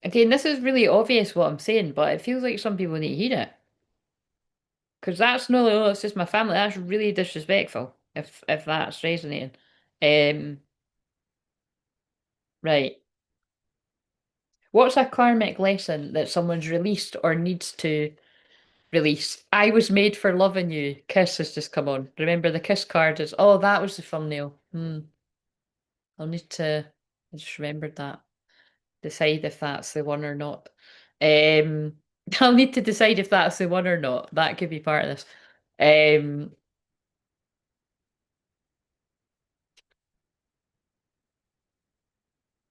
Again, this is really obvious what I'm saying, but it feels like some people need to hear it. Because that's no, no, it's just my family. That's really disrespectful if that's resonating. Um, right. What's a karmic lesson that someone's released or needs to release? I was made for loving you. Kiss has just come on. Remember the kiss card is, oh, that was the thumbnail. I'll need to, I just remembered that. Decide if that's the one or not. Um, I'll need to decide if that's the one or not. That could be part of this. Um,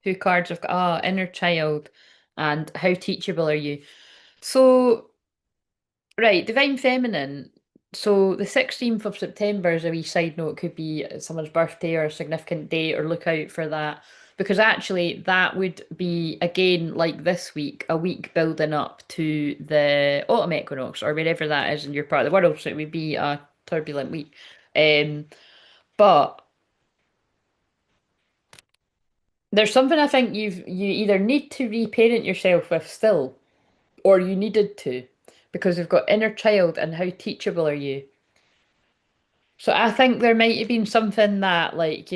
two cards of inner child and how teachable are you? So, right, divine feminine. So the 16th of September is a wee side note, could be someone's birthday or a significant date, or look out for that. Because actually, that would be, again, like this week, a week building up to the autumn equinox, or wherever that is in your part of the world. So it would be a turbulent week. Um, but there's something I think you either need to reparent yourself with still, or you needed to, because we've got inner child and how teachable are you. So I think there might have been something that, like,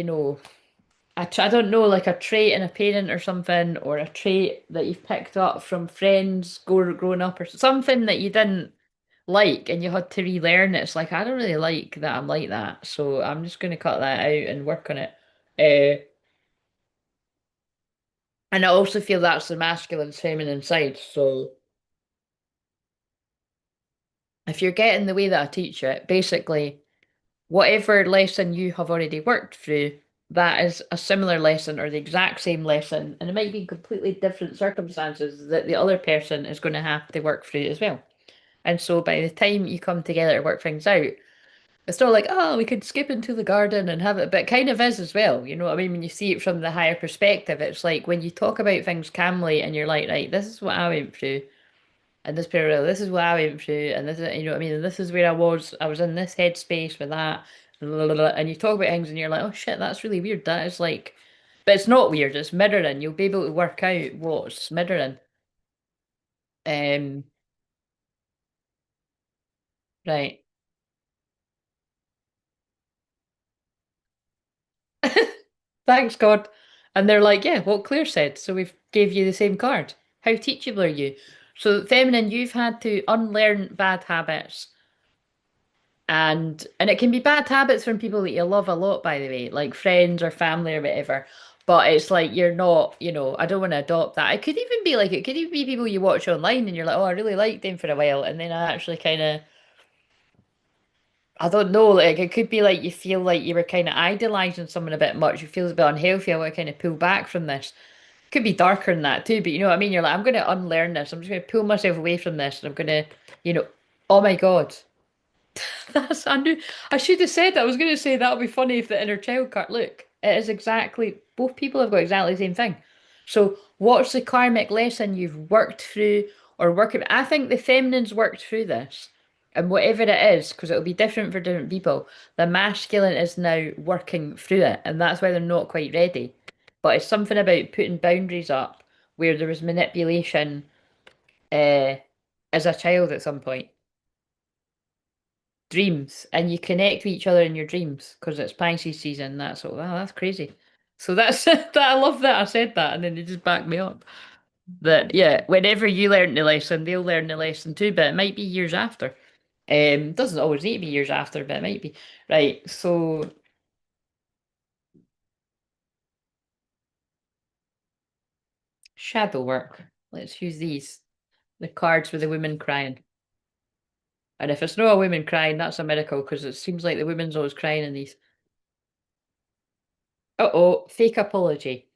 I don't know, like a trait in a parent or something, or a trait that you've picked up from friends growing up, or something that you didn't like and you had to relearn it. It's like, I don't really like that I'm like that, so I'm just going to cut that out and work on it. Uh, and I also feel that's the masculine, feminine side. So if you're getting the way that I teach it, basically, whatever lesson you have already worked through, that is a similar lesson or the exact same lesson, and it might be in completely different circumstances that the other person is going to have to work through as well. And so by the time you come together to work things out, it's not like, oh, we could skip into the garden and have it, but it kind of is as well. You know what I mean? When you see it from the higher perspective, it's like when you talk about things calmly and you're like, right, this is what I went through. And this period, this is what I went through, and this is, you know what I mean, and this is where I was. I was in this headspace with that, and blah, blah, blah, and you talk about things, and you're like, oh shit, that's really weird. That is like, but it's not weird. It's mirroring. You'll be able to work out what's mirroring. Um, right. Thanks God. And they're like, yeah, what Claire said. So we've gave you the same card. How teachable are you? So feminine, you've had to unlearn bad habits. And it can be bad habits from people that you love a lot, by the way, like friends or family or whatever. But it's like you're not, I don't want to adopt that. It could even be like it could even be people you watch online and you're like, oh, I really liked them for a while, and then I actually kind of, I don't know, like it could be like you feel like you were kind of idolizing someone a bit much. You feel a bit unhealthy. I want to kind of pull back from this. Could be darker than that too, but you know what I mean? You're like, I'm going to unlearn this. I'm just going to pull myself away from this, and I'm going to, you know, oh my God. That's I knew I should have said that. I was going to say that would be funny if the inner child card. Look, it is exactly both people have got exactly the same thing. So, what's the karmic lesson you've worked through or working? I think the feminine's worked through this, and whatever it is, because it'll be different for different people. The masculine is now working through it, and that's why they're not quite ready. But it's something about putting boundaries up where there was manipulation uh, as a child at some point. Dreams, and you connect with each other in your dreams because it's Pisces season. That's all. Wow, that's crazy. So that's that. I love that I said that, and then you just back me up. That yeah, whenever you learn the lesson, they'll learn the lesson too, but it might be years after. Doesn't always need to be years after, but it might be. Right. So shadow work. Let's use these. The cards with the women crying. And if it's not a woman crying, that's a miracle because it seems like the women's always crying in these. Uh-oh, fake apology.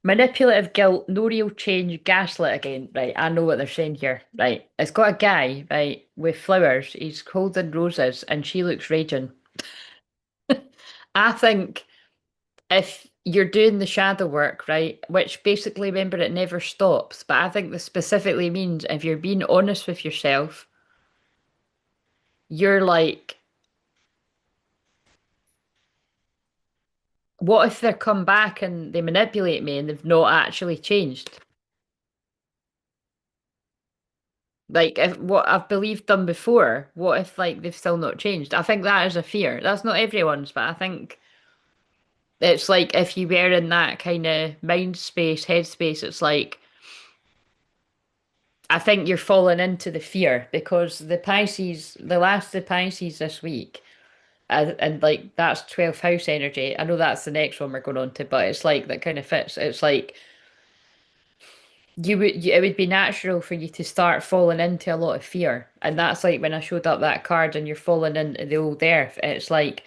Manipulative guilt, no real change, gaslit again. Right, I know what they're saying here. Right, it's got a guy, right, with flowers. He's holding roses and she looks raging. I think if you're doing the shadow work, right, which basically, remember, it never stops, but I think this specifically means if you're being honest with yourself, you're like, what if they come back and they manipulate me and they've not actually changed? Like if what I've believed them before, what if like they've still not changed? I think that is a fear. That's not everyone's, but I think it's like if you were in that kind of mind space, head space, it's like I think you're falling into the fear because the Pisces, the last of the Pisces this week, and like that's 12th house energy. I know that's the next one we're going on to, but it's like that kind of fits. It's like it would be natural for you to start falling into a lot of fear. And that's like when I showed up that card and you're falling into the old earth. It's like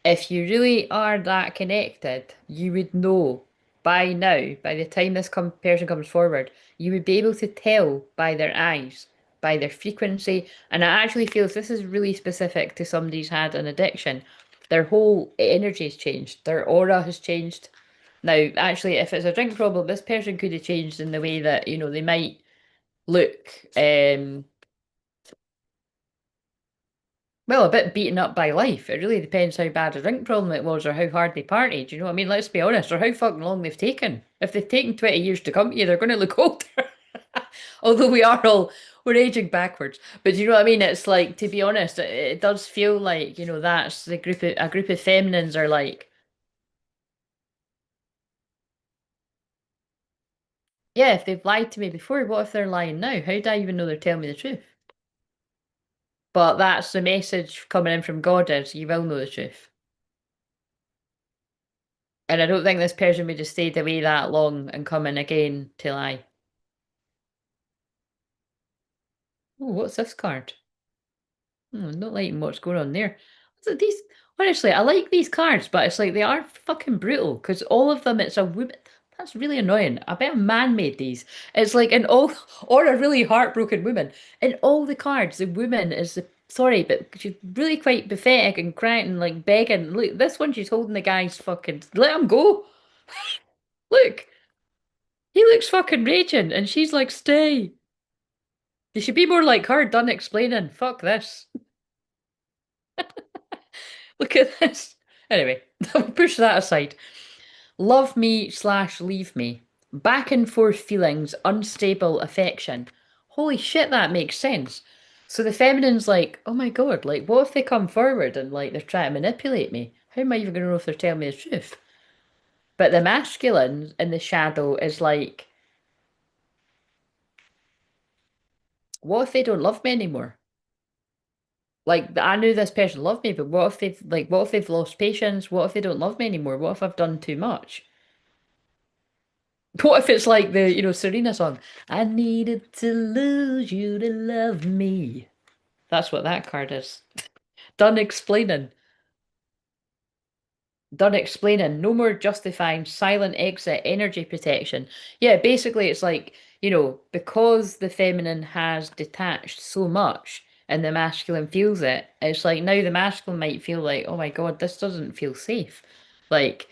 if you really are that connected, you would know by now, by the time person comes forward, you would be able to tell by their eyes, by their frequency. And I actually feel this is really specific to somebody who's had an addiction. Their whole energy has changed, their aura has changed. Now, actually, if it's a drink problem, this person could have changed in the way that, they might look, well, a bit beaten up by life. It really depends how bad a drink problem it was or how hard they partied. You know what I mean? Let's be honest, or how fucking long they've taken. If they've taken 20 years to come to you, they're going to look older. Although we're aging backwards. But you know what I mean? It's like, to be honest, it does feel like, that's a group of feminines are like, yeah, if they've lied to me before, what if they're lying now? How do I even know they're telling me the truth? But that's the message coming in from God is you will know the truth. And I don't think this person would have stayed away that long and come in again to lie. Oh, what's this card? I'm not liking what's going on there. So these, honestly, I like these cards, but it's like they are fucking brutal because all of them, it's a woman. That's really annoying. I bet a man made these. It's like in all, or a really heartbroken woman. In all the cards, the woman is the, sorry, but she's really quite pathetic and crying and like begging. Look, this one, she's holding the guy's fucking, let him go. Look, he looks fucking raging and she's like, stay. You should be more like her, done explaining. Fuck this. Look at this. Anyway, I'll push that aside. Love me slash leave me. Back and forth feelings, unstable affection. Holy shit, that makes sense. So the feminine's like, oh my god, like, what if they come forward and like they're trying to manipulate me? How am I even gonna know if they're telling me the truth? But the masculine in the shadow is like, what if they don't love me anymore? Like, I knew this person loved me, but what if they've lost patience? What if they don't love me anymore? What if I've done too much? What if it's like the, Serena song? I needed to lose you to love me. That's what that card is. Done explaining. Done explaining. No more justifying. Silent exit. Energy protection. Yeah, basically it's like, because the feminine has detached so much and the masculine feels it, it's like now the masculine might feel like, oh my God, this doesn't feel safe. Like,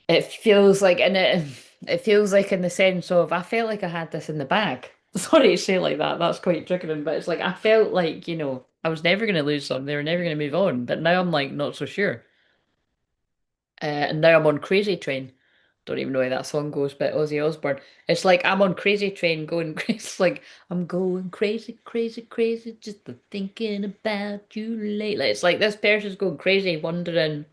it feels like, and it feels like in the sense of I felt like I had this in the bag. Sorry to say it like that. That's quite triggering, but it's like I felt like I was never going to lose them. They were never going to move on. But now I'm like not so sure. And now I'm on Crazy Train. Don't even know how that song goes, but Ozzy Osbourne. It's like I'm on Crazy Train going crazy. It's like I'm going crazy, crazy, crazy, just thinking about you lately. It's like this person's going crazy, wondering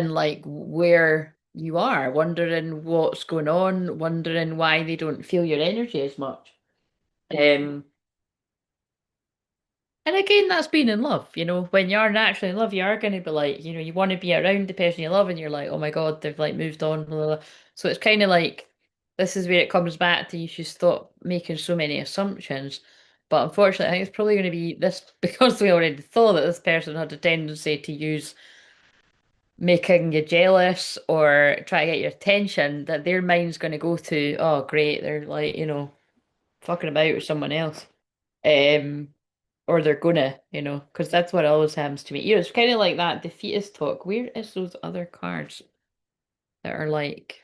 like where you are, wondering what's going on, wondering why they don't feel your energy as much. Um, and again, that's being in love. When you're naturally in love, you are going to be like, you want to be around the person you love, and you're like, oh my God, they've like moved on. Blah, blah, blah. So it's kind of like this is where it comes back to you should stop making so many assumptions. But unfortunately, I think it's probably going to be this because we already thought that this person had a tendency to use making you jealous or try to get your attention, that their mind's going to go to, oh, great, they're like, fucking about with someone else. Um, or they're gonna, because that's what always happens to me. It's kind of like that defeatist talk. Where is those other cards that are like,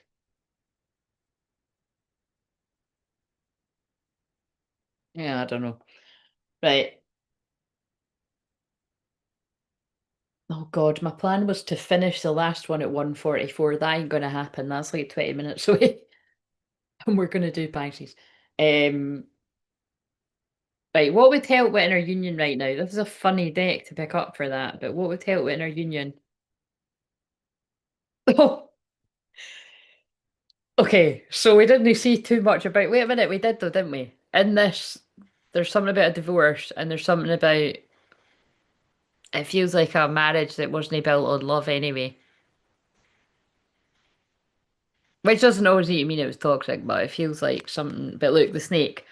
yeah, I don't know. Right. Oh God, my plan was to finish the last one at 1:44. That ain't gonna happen. That's like 20 minutes away. And we're gonna do Pisces. Um, Right, what would help with inner union right now? This is a funny deck to pick up for that, but what would help with inner union? Oh, okay, so we didn't see too much about. Wait a minute, we did though, didn't we? In this, there's something about a divorce, and there's something about it feels like a marriage that wasn't built on love anyway. Which doesn't always need to mean it was toxic, but it feels like something. But look, the snake.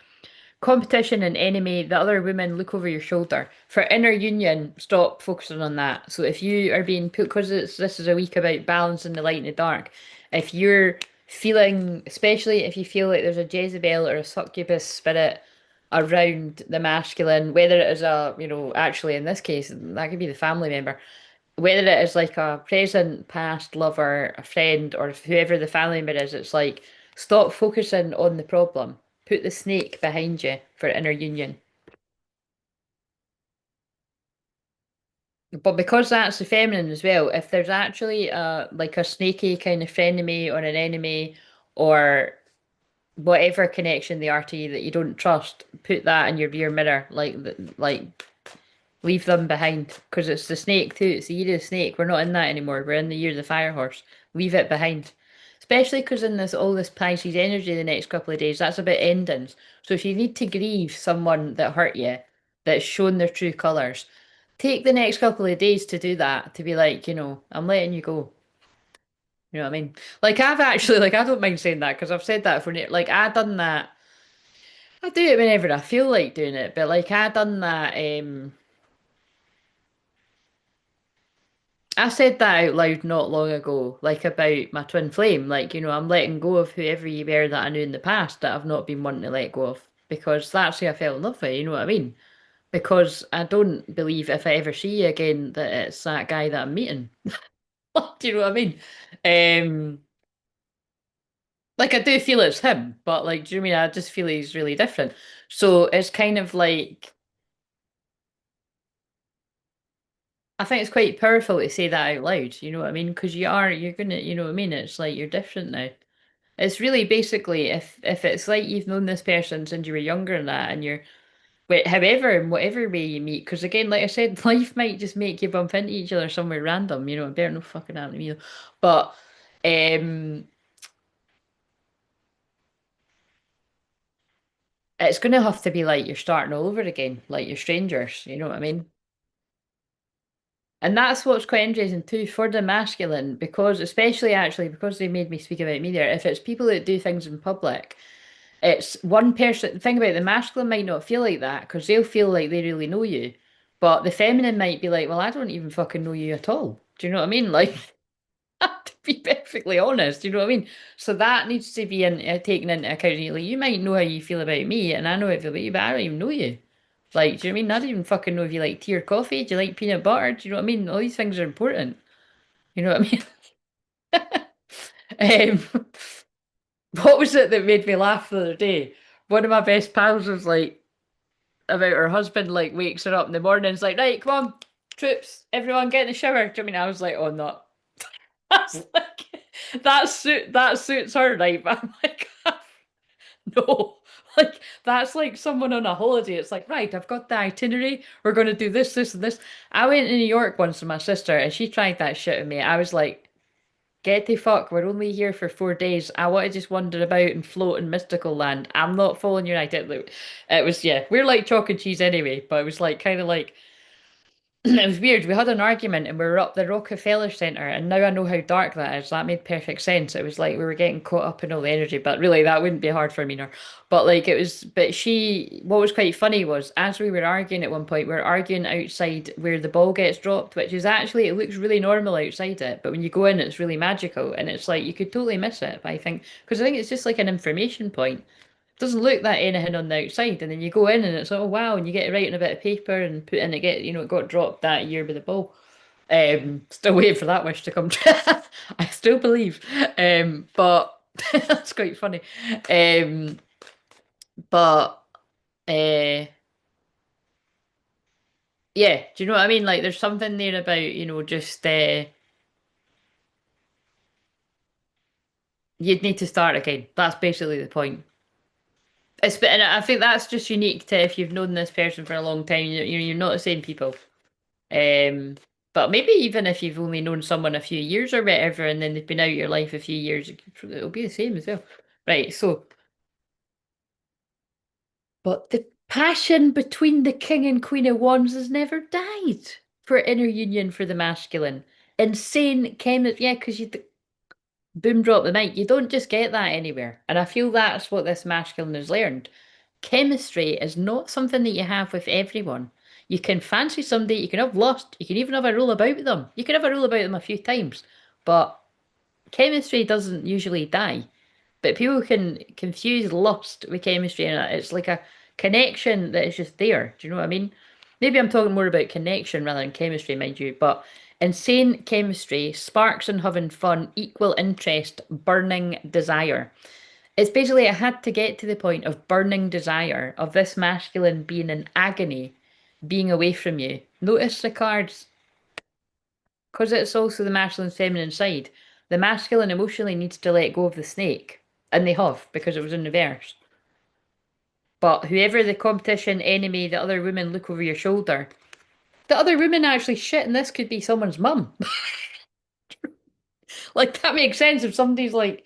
Competition and enemy, the other women look over your shoulder. For inner union, stop focusing on that. So if you are being put, because this is a week about balancing the light and the dark, if you're feeling, especially if you feel like there's a Jezebel or a succubus spirit around the masculine, whether it is a, actually in this case, that could be the family member, whether it is like a present, past lover, a friend, or whoever the family member is, it's like stop focusing on the problem. Put the snake behind you for inner union. But because that's the feminine as well, if there's actually like a snaky kind of frenemy or an enemy or whatever connection they are to you that you don't trust, put that in your rear mirror. Like leave them behind because it's the snake too. It's the year of the snake. We're not in that anymore. We're in the year of the fire horse. Leave it behind. Especially because in this all this Pisces energy the next couple of days, that's about endings. So if you need to grieve someone that hurt you, that's shown their true colours, take the next couple of days to do that. To be like, I'm letting you go. You know what I mean? Like I've actually like I don't mind saying that because I've said that for like I done that. I do it whenever I feel like doing it, but like I done that. I said that out loud not long ago, like about my twin flame. Like, I'm letting go of whoever you were that I knew in the past that I've not been wanting to let go of because that's who I fell in love with, you know what I mean? Because I don't believe if I ever see you again that it's that guy that I'm meeting. Do you know what I mean? Um, like I do feel it's him, but like, do you know what I mean? I just feel he's really different. So it's kind of like I think it's quite powerful to say that out loud, you know what I mean? Because you're gonna, you know what I mean? It's like you're different now. It's really basically if it's like you've known this person since you were younger and that, and however in whatever way you meet, because again, like I said, life might just make you bump into each other somewhere random. It better no fucking happen to me. Though. But um, it's gonna have to be like you're starting all over again, like you're strangers. You know what I mean? And that's what's quite interesting too for the masculine, because especially actually because they made me speak about me there. If it's people that do things in public. It's one person. Think about it, the masculine might not feel like that because they'll feel like they really know you. But the feminine might be like, well, I don't even fucking know you at all. Do you know what I mean? Like, to be perfectly honest, do you know what I mean? So that needs to be taken into account. Like, you might know how you feel about me, and I know how I feel about you, but I don't even know you. Like, do you know what I mean? I don't even fucking know if you like tea or coffee. Do you like peanut butter? Do you know what I mean? All these things are important. You know what I mean? What was it that made me laugh the other day? One of my best pals was like, about her husband like wakes her up in the morning and is like, right, come on, troops, everyone get in the shower. Do you know what I mean? I was like, oh no. That's like that suits her, right? But I'm like, no. Like that's like someone on a holiday. It's like, right, I've got the itinerary. We're gonna do this, this, and this. I went to New York once with my sister and she tried that shit with me. I was like, get the fuck, we're only here for 4 days. I want to just wander about and float in mystical land. I'm not following your itinerary. It was, yeah, we're like chalk and cheese anyway, but it was like kind of like it was weird. We had an argument and we were up the Rockefeller Center, and now I know how dark that is. That made perfect sense. It was like we were getting caught up in all the energy, but really that wouldn't be hard for me now. But like it was, but what was quite funny was as we were arguing at one point, we were arguing outside where the ball gets dropped, which is actually, it looks really normal outside it, but when you go in, it's really magical, and it's like you could totally miss it. But I think, because I think it's just like an information point doesn't look that anything on the outside, and then you go in and it's oh wow, and you get to write on a bit of paper and put in it get it got dropped that year with the ball. Still waiting for that wish to come true. I still believe. But that's quite funny. Um, but uh, yeah, do you know what I mean? Like, there's something there about just you'd need to start again. That's basically the point. And I think that's just unique to if you've known this person for a long time. You're not the same people. Um, But maybe even if you've only known someone a few years or whatever, and then they've been out of your life a few years, it'll be the same as well. Right, so, but the passion between the king and queen of wands has never died for inner union for the masculine. Insane chemistry, yeah, because you boom drop the mic, you don't just get that anywhere. And I feel that's what this masculine has learned. Chemistry is not something that you have with everyone. You can fancy somebody, you can have lust, you can even have a roll about with them. You can have a roll about them a few times, but chemistry doesn't usually die. But people can confuse lust with chemistry, and it's like a connection that is just there. Do you know what I mean? Maybe I'm talking more about connection rather than chemistry, mind you, but insane chemistry, sparks and having fun, equal interest, burning desire. It's basically, I had to get to the point of burning desire, of this masculine being in agony, being away from you. Notice the cards, because it's also the masculine and feminine side. The masculine emotionally needs to let go of the snake, and they have, because it was in reverse. But whoever the competition, enemy, the other women look over your shoulder. The other women actually shit, and this could be someone's mum. Like, that makes sense if somebody's like,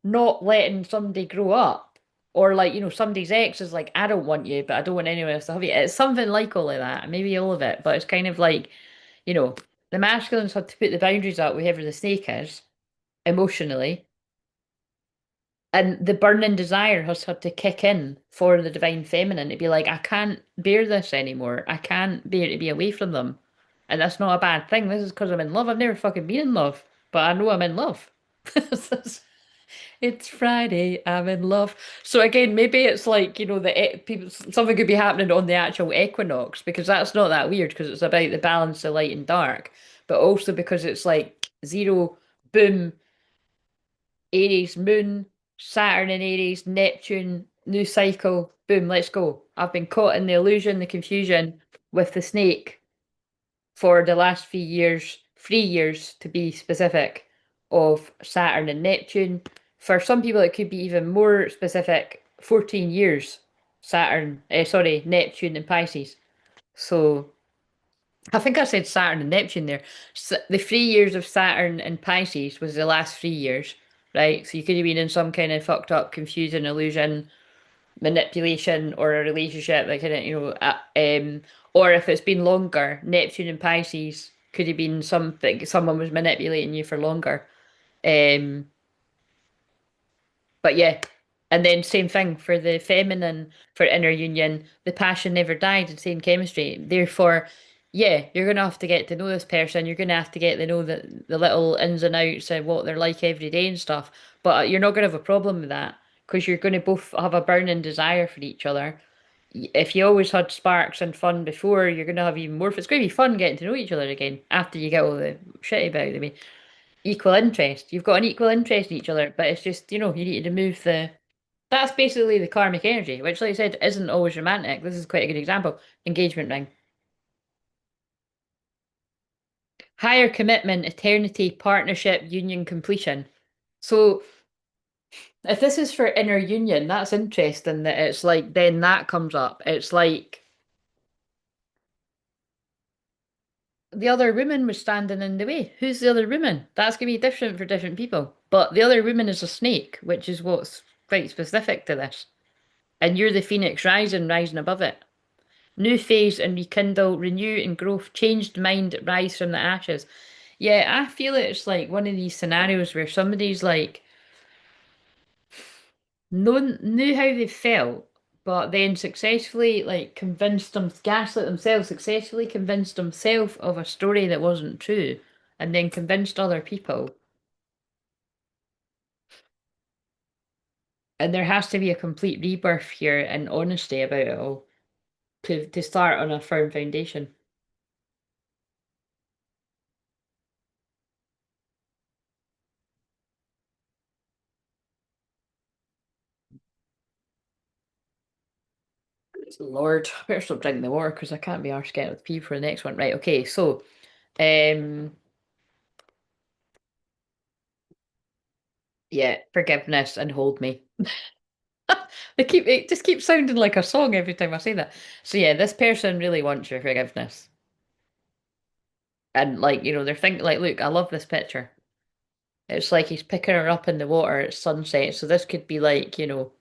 not letting somebody grow up. Or like, somebody's ex is like, I don't want you, but I don't want anyone else to have you. It's something like all of that. Maybe all of it, but it's kind of like, you know, the masculines had to put the boundaries up, whoever the snake is, emotionally. And the burning desire has had to kick in for the divine feminine to be like, I can't bear this anymore. I can't bear to be away from them. And that's not a bad thing. This is because I'm in love. I've never fucking been in love, but I know I'm in love. It's Friday, I'm in love. So again, maybe it's like, people, something could be happening on the actual equinox because that's not that weird because it's about the balance of light and dark, but also because it's like zero, boom, Aries moon, Saturn in Aries, Neptune, new cycle, boom, let's go. I've been caught in the illusion, the confusion with the snake for the last few years, 3 years to be specific, of Saturn and Neptune. For some people, it could be even more specific, 14 years, Neptune and Pisces. So I think I said Saturn and Neptune there. The 3 years of Saturn and Pisces was the last 3 years, right? So you could have been in some kind of fucked up, confusing illusion, manipulation, or a relationship that kind of, or if it's been longer, Neptune and Pisces could have been something, someone was manipulating you for longer. Um, but yeah, and then same thing for the feminine, for inner union, the passion never died, and same chemistry. Therefore, yeah, you're gonna have to get to know this person. You're gonna have to get to know the little ins and outs and what they're like every day and stuff. But you're not gonna have a problem with that because you're gonna both have a burning desire for each other. If you always had sparks and fun before, you're gonna have even more. It's gonna be fun getting to know each other again after you get all the shit about them. Equal interest. You've got an equal interest in each other, but it's just, you need to move the. That's basically the karmic energy, which, like I said, isn't always romantic. This is quite a good example. Engagement ring. Higher commitment, eternity, partnership, union, completion. So, if this is for inner union, that's interesting that it's like, then that comes up. It's like the other woman was standing in the way. Who's the other woman? That's going to be different for different people. But the other woman is a snake, which is what's quite specific to this. And you're the phoenix rising, rising above it. New phase and rekindle, renew and growth, changed mind, rise from the ashes. Yeah, I feel it's like one of these scenarios where somebody's like knew how they felt, but then successfully like convinced them, gaslit themselves, successfully convinced themselves of a story that wasn't true, and then convinced other people. And there has to be a complete rebirth here and honesty about it all to start on a firm foundation. Lord, I better stop drinking the water because I can't be arsed getting with pee for the next one. Right, okay, so um yeah, forgiveness and hold me. It just keeps sounding like a song every time I say that. So yeah, this person really wants your forgiveness. And like, they're thinking like, look, I love this picture. It's like he's picking her up in the water at sunset. So this could be like, like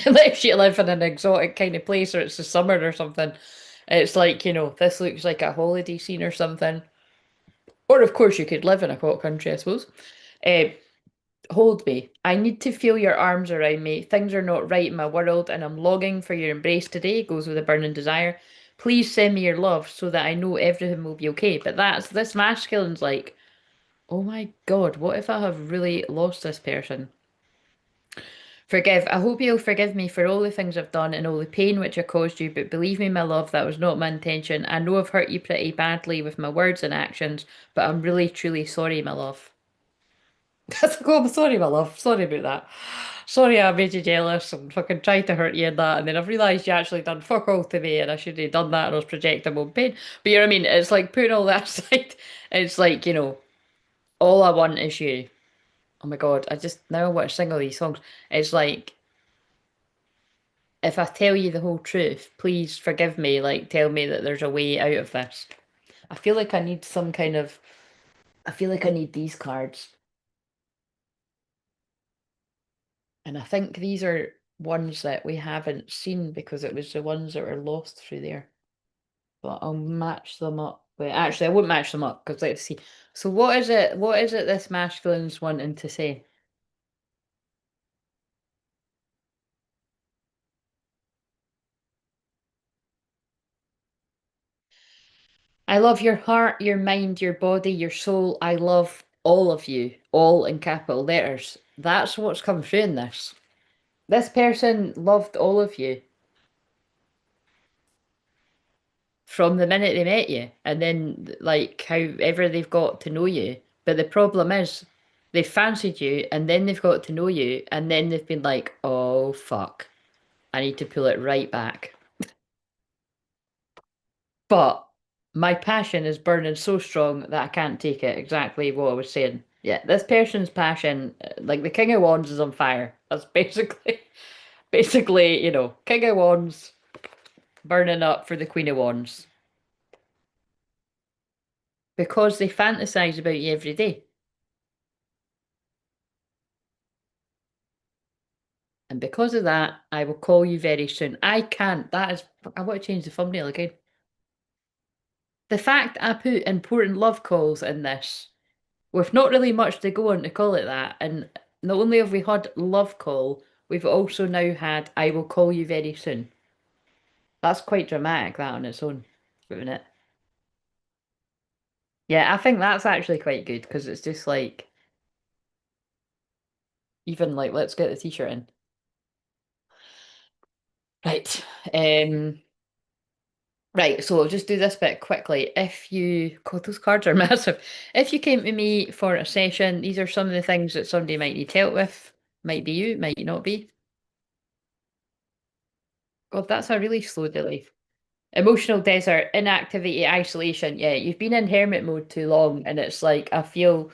if she live in an exotic kind of place or it's the summer or something. It's like, this looks like a holiday scene or something. Or of course you could live in a hot country, I suppose. Uh, Hold me. I need to feel your arms around me. Things are not right in my world, and I'm longing for your embrace today. Goes with a burning desire. Please send me your love so that I know everything will be okay. But that's this masculine's like, oh my God, what if I have really lost this person? Forgive. I hope you'll forgive me for all the things I've done and all the pain which I caused you, but believe me, my love, that was not my intention. I know I've hurt you pretty badly with my words and actions, but I'm really, truly sorry, my love. That's like, oh, I'm sorry, my love. Sorry about that. Sorry I made you jealous and fucking tried to hurt you and that, and then I've realised you actually done fuck all to me and I shouldn't have done that and I was projecting my own pain. But you know what I mean? It's like putting all that aside. It's like, all I want is you. Oh my God, I just now want to sing all these songs. It's like, if I tell you the whole truth, please forgive me. Like, tell me that there's a way out of this. I feel like I need some kind of, I feel like I need these cards. And I think these are ones that we haven't seen because it was the ones that were lost through there. But I'll match them up. Wait, actually, I won't match them up because let's see. So what is it? What is it this masculine's wanting to say? I love your heart, your mind, your body, your soul. I love all of you, all in capital letters. That's what's come through in this. This person loved all of you from the minute they met you, and then like however they've got to know you. But the problem is, they fancied you, and then they've got to know you, and then they've been like, "Oh fuck, I need to pull it right back." But my passion is burning so strong that I can't take it. Exactly what I was saying. Yeah, this person's passion, like the King of Wands, is on fire. That's basically, basically, King of Wands burning up for the Queen of Wands because they fantasize about you every day. And because of that, I will call you very soon. I can't. That is, I want to change the thumbnail again. The fact I put important love calls in this, with not really much to go on to call it that, and not only have we had love call, we've also now had I will call you very soon. That's quite dramatic, that on its own, isn't it? Yeah, I think that's actually quite good because it's just like, even like, let's get the t-shirt in. Right. Right, so I'll just do this bit quickly. If you, God, those cards are massive. If you came to me for a session, these are some of the things that somebody might need help with. Might be you, might not be. God, that's a really slow delay. Emotional desert, inactivity, isolation. Yeah, you've been in hermit mode too long, and it's like I feel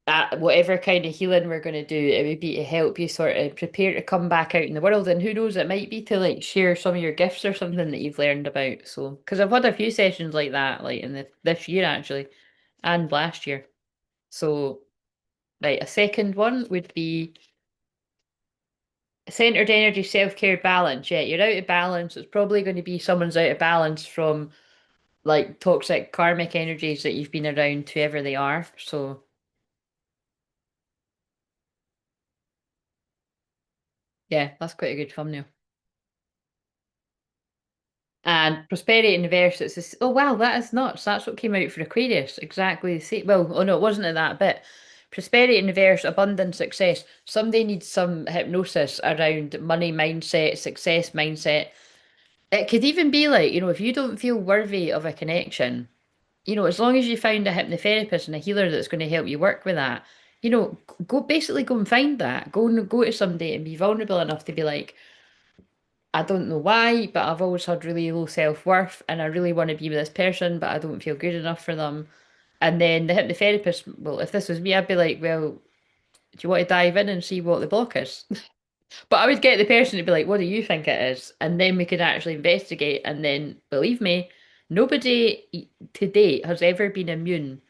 that whatever kind of healing we're going to do, it would be to help you sort of prepare to come back out in the world. And who knows, it might be to like share some of your gifts or something that you've learned about. So, because I've had a few sessions like that, like in this year actually, and last year. So, right, a second one would be centered energy, self-care, balance. Yeah, you're out of balance. It's probably going to be someone's out of balance from like toxic karmic energies that you've been around, whoever they are. So, yeah, that's quite a good thumbnail. And prosperity in reverse, it's this, oh wow, that is nuts. That's what came out for Aquarius. Exactly the same. Well, oh no, it wasn't at that bit. Prosperity in reverse, abundance, success. Somebody needs some hypnosis around money mindset, success mindset. It could even be like, if you don't feel worthy of a connection, as long as you find a hypnotherapist and a healer that's going to help you work with that, go and find that. Go to somebody and be vulnerable enough to be like, I don't know why, but I've always had really low self-worth and I really want to be with this person, but I don't feel good enough for them. And then the hypnotherapist, well, if this was me, I'd be like, well, do you want to dive in and see what the block is? But I would get the person to be like, what do you think it is? And then we could actually investigate. And then, believe me, Nobody to date has ever been immune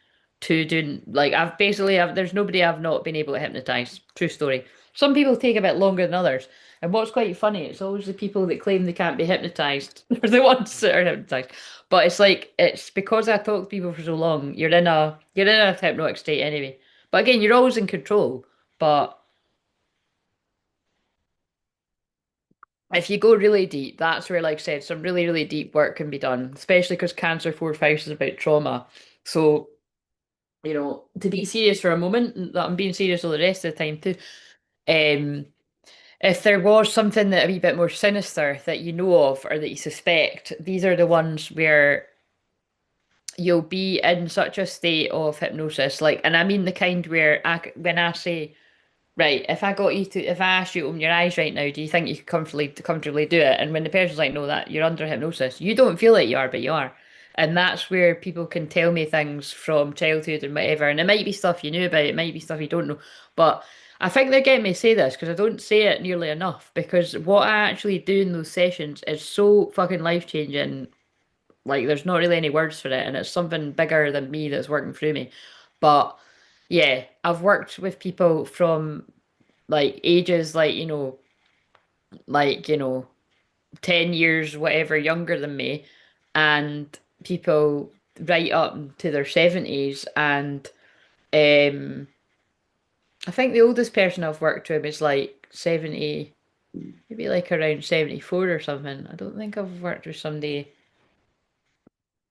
to doing like there's nobody I've not been able to hypnotize. True story. Some people take a bit longer than others. And what's quite funny, it's always the people that claim they can't be hypnotized are the ones that are hypnotized. But it's like it's because I talk to people for so long, you're in a hypnotic state anyway. But again, you're always in control. But if you go really deep, that's where, like I said, some really, really deep work can be done, especially because Cancer fourth house is about trauma. So, to be serious for a moment, and that I'm being serious all the rest of the time too. Um, if there was something that a wee bit more sinister that you know of or that you suspect, these are the ones where you'll be in such a state of hypnosis. Like, and I mean the kind where when I say, right, if I asked you to open your eyes right now, do you think you could comfortably do it? And when the person's like, no, that you're under hypnosis, you don't feel like you are, but you are. And that's where people can tell me things from childhood and whatever. And it might be stuff you knew about, it might be stuff you don't know. But I think they're getting me to say this because I don't say it nearly enough. Because what I actually do in those sessions is so fucking life changing. Like, there's not really any words for it. And it's something bigger than me that's working through me. But yeah, I've worked with people from like ages like 10 years whatever younger than me, and people right up to their 70s. And um I think the oldest person I've worked with is like 70, maybe like around 74 or something. I don't think I've worked with somebody.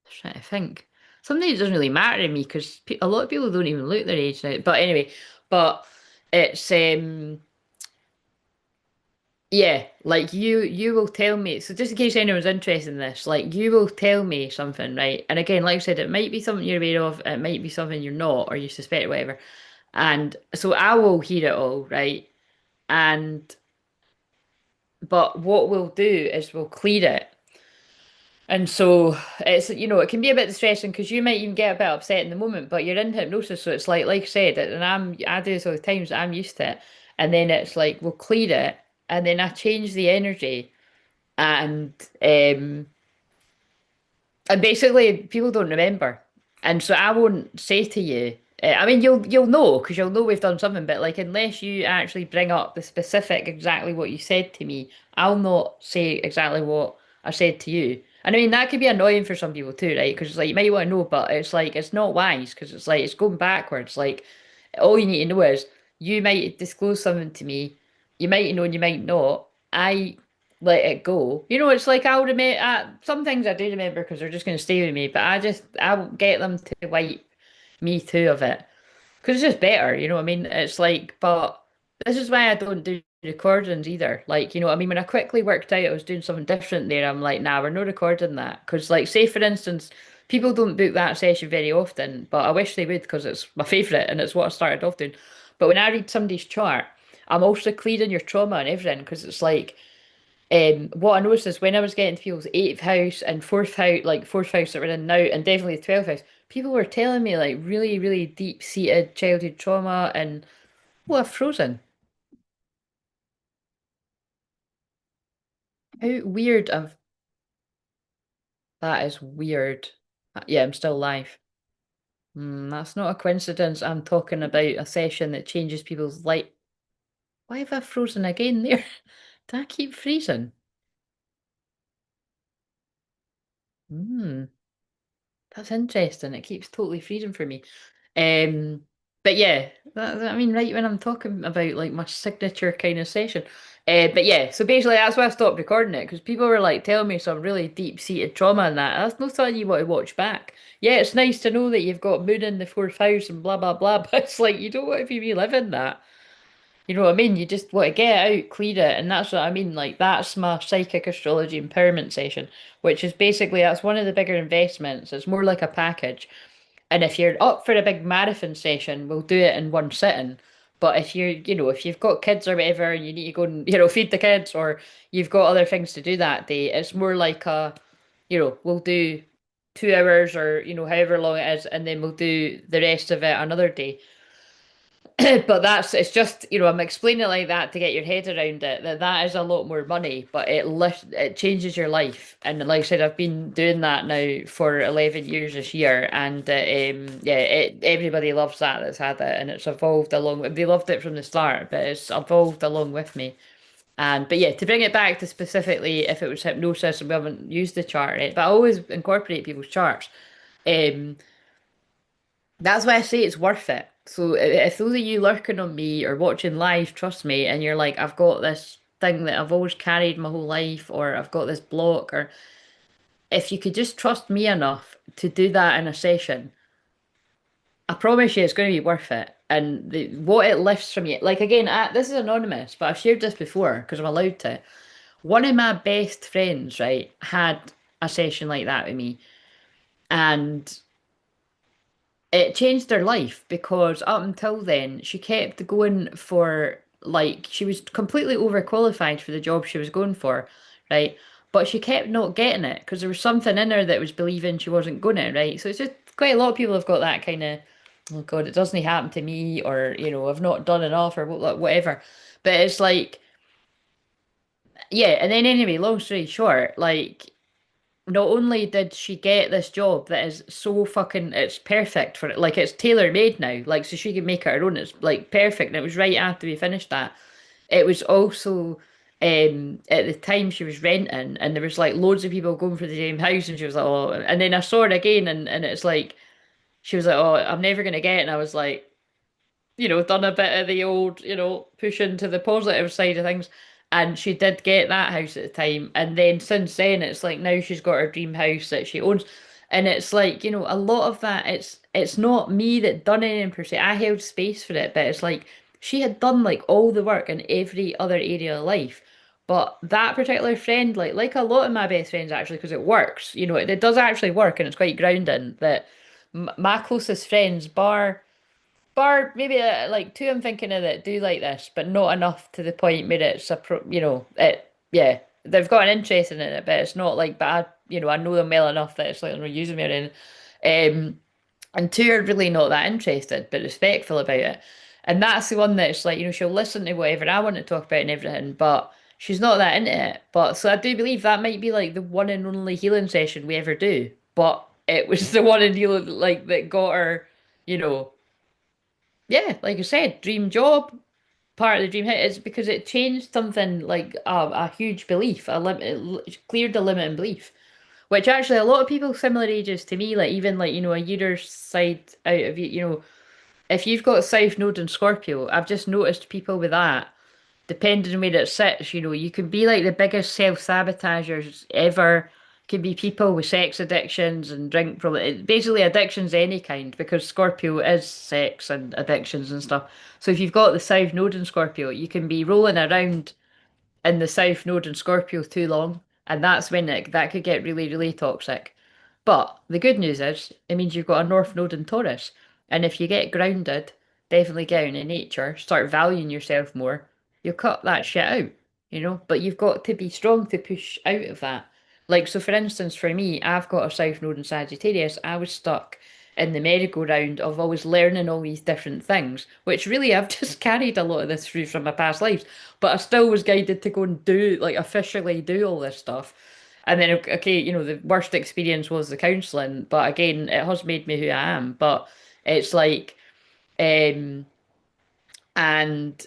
I'm trying to think. Something that doesn't really matter to me because a lot of people don't even look their age now. But anyway, but it's yeah, like you will tell me. So just in case anyone's interested in this, like you will tell me something, right? And again, like I said, it might be something you're aware of, it might be something you're not, or you suspect, whatever. And so I will hear it all, right? And but what we'll do is we'll clear it. And so it can be a bit distressing because you might even get a bit upset in the moment, but you're in hypnosis, so it's like I said, and I do this all the time, so I'm used to it. And then it's like we'll clear it, and then I change the energy. And um and basically people don't remember, and so I won't say to you, I mean you'll know because you'll know we've done something, but like unless you actually bring up the specific exactly what you said to me, I'll not say exactly what I said to you. And I mean that could be annoying for some people too, right? Because it's like you might want to know, but it's like it's not wise because it's like it's going backwards. Like all you need to know is you might disclose something to me, you might know and you might not. I let it go. It's like I'll remember some things I do remember because they're just going to stay with me, but I'll get them to wipe me too of it because it's just better. You know what I mean? It's like, but this is why I don't do recordings either. Like, you know what I mean? When I quickly worked out I was doing something different there, I'm like, nah, we're not recording that because, like, say for instance, people don't book that session very often, but I wish they would because it's my favorite and it's what I started off doing. But when I read somebody's chart, I'm also clearing your trauma and everything because it's like. What I noticed is when I was getting to people's eighth house and fourth house that were in now, and definitely the 12th house, people were telling me like really, really deep-seated childhood trauma and well, I've frozen. How weird of that is weird. Yeah, I'm still live. That's not a coincidence. I'm talking about a session that changes people's life. Why have I frozen again there? Did I keep freezing? Hmm. That's interesting. It keeps totally freezing for me. Um, but yeah, I mean, right when I'm talking about like my signature kind of session. But yeah, so basically that's why I stopped recording it because people were like telling me some really deep-seated trauma and that. That's not something you want to watch back. Yeah, it's nice to know that you've got moon in the fourth house and blah blah blah, but it's like you don't want to be reliving that. You know what I mean? You just want to get it out, clear it, and that's what I mean. Like that's my psychic astrology empowerment session, which is basically that's one of the bigger investments. It's more like a package. And if you're up for a big marathon session, we'll do it in one sitting. But if you've got kids or whatever, and you need to go and feed the kids, or you've got other things to do that day, it's more like we'll do 2 hours or however long it is, and then we'll do the rest of it another day. But it's just, I'm explaining it like that to get your head around it, that that is a lot more money, but it changes your life. And like I said, I've been doing that now for 11 years this year, and yeah, everybody loves that that's had it, and it's evolved along. They loved it from the start, but it's evolved along with me. And but yeah, to bring it back to specifically if it was hypnosis, and we haven't used the chart yet, but I always incorporate people's charts. Um, that's why I say it's worth it. So if those of you lurking on me or watching live, trust me, and you're like, I've got this thing that I've always carried my whole life, or I've got this block, or if you could just trust me enough to do that in a session, I promise you it's going to be worth it. And what it lifts from you, like again, this is anonymous, but I've shared this before because I'm allowed to. One of my best friends, right, had a session like that with me, and it changed her life because up until then, she kept going for like she was completely overqualified for the job she was going for, right? But she kept not getting it because there was something in her that was believing she wasn't gonna, right? So it's just quite a lot of people have got that kind of, oh God, it doesn't happen to me, or I've not done enough, or whatever. But it's like, yeah, and then anyway, long story short, like not only did she get this job that is so fucking, it's perfect for it, like it's tailor made now, like so she can make it her own. It's like perfect, and it was right after we finished that. It was also at the time she was renting, and there was like loads of people going for the same house, and she was like, oh, and then I saw her again, and it's like she was like, oh, I'm never gonna get it, and I was like, done a bit of the old, pushing to the positive side of things. And she did get that house at the time. And then since then, it's like now she's got her dream house that she owns. And it's like, a lot of that, it's not me that done anything per se. I held space for it, but it's like she had done like all the work in every other area of life. But that particular friend, like a lot of my best friends actually, because it works, it does actually work and it's quite grounding. That my closest friends, bar maybe like two I'm thinking of that do like this, but not enough to the point where it's it, yeah, they've got an interest in it, but it's not like, but I know them well enough that it's like they're using me or anything. And two are really not that interested, but respectful about it. And that's the one that's like, she'll listen to whatever I want to talk about and everything, but she's not that into it. But so I do believe that might be like the one and only healing session we ever do. But it was the one and healing like that got her, you know, yeah, like I said, dream job, part of the dream hit is because it changed something like a huge belief, it cleared a limiting belief, which actually a lot of people similar ages to me, like even like, a year side out of you, if you've got South Node and Scorpio, I've just noticed people with that depending on where it sits, you can be like the biggest self-sabotagers ever. Can be people with sex addictions and drink problem. Basically, addictions any kind, because Scorpio is sex and addictions and stuff. So if you've got the South Node in Scorpio, you can be rolling around in the South Node and Scorpio too long, and that's when that could get really, really toxic. But the good news is it means you've got a North Node in Taurus, and if you get grounded, definitely get out in nature, start valuing yourself more, you'll cut that shit out, But you've got to be strong to push out of that. Like so, for instance, for me, I've got a South Node in Sagittarius. I was stuck in the merry-go-round of always learning all these different things, which really I've just carried a lot of this through from my past lives, but I still was guided to go and do, like, officially do all this stuff. And then, okay, the worst experience was the counselling, but again, it has made me who I am. But it's like, um, and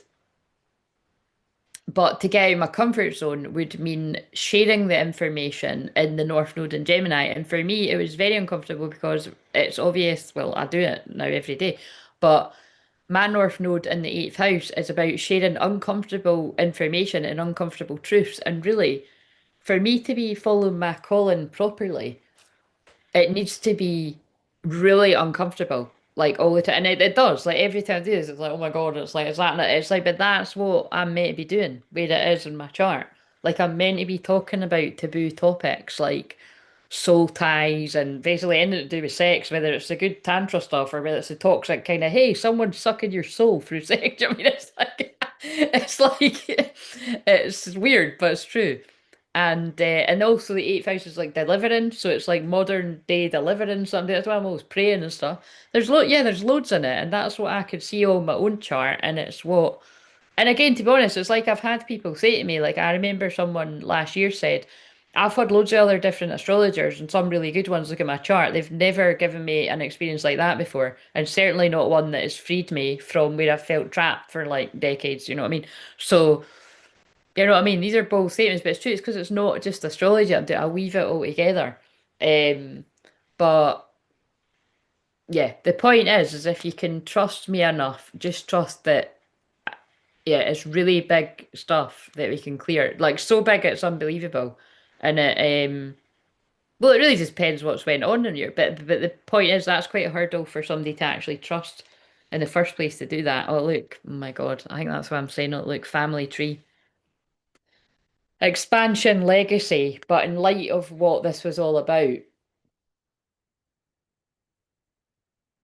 but to get out of my comfort zone would mean sharing the information in the North Node and Gemini. And for me, it was very uncomfortable because it's obvious, well, I do it now every day, but my North Node in the eighth house is about sharing uncomfortable information and uncomfortable truths. And really, for me to be following my calling properly, it needs to be really uncomfortable, like all the time. And it does, like every time I do this, it's like, oh my God, it's like, is that not? It's like, but that's what I'm meant to be doing, where it is in my chart. Like I'm meant to be talking about taboo topics like soul ties and basically anything to do with sex, whether it's the good tantra stuff or whether it's the toxic kind of, hey, someone's sucking your soul through sex. I mean, it's like, it's like, it's weird, but it's true. And also the eighth house is like deliverance, so it's like modern day deliverance. Something that's why I'm always praying and stuff. There's loads in it, and that's what I could see on my own chart, and it's what. And again, to be honest, it's like I've had people say to me, like I remember someone last year said, I've had loads of other different astrologers and some really good ones look at my chart. They've never given me an experience like that before, and certainly not one that has freed me from where I've felt trapped for like decades. You know what I mean? So. You know what I mean? These are bold statements, but it's true. It's because it's not just astrology. I weave it all together. Um, but yeah, the point is if you can trust me enough, just trust that. Yeah, it's really big stuff that we can clear. Like so big it's unbelievable, and well, it really just depends what's went on in your. But the point is that's quite a hurdle for somebody to actually trust in the first place to do that. Oh look, oh my God, I think that's what I'm saying. Oh look, family tree. Expansion legacy, but in light of what this was all about,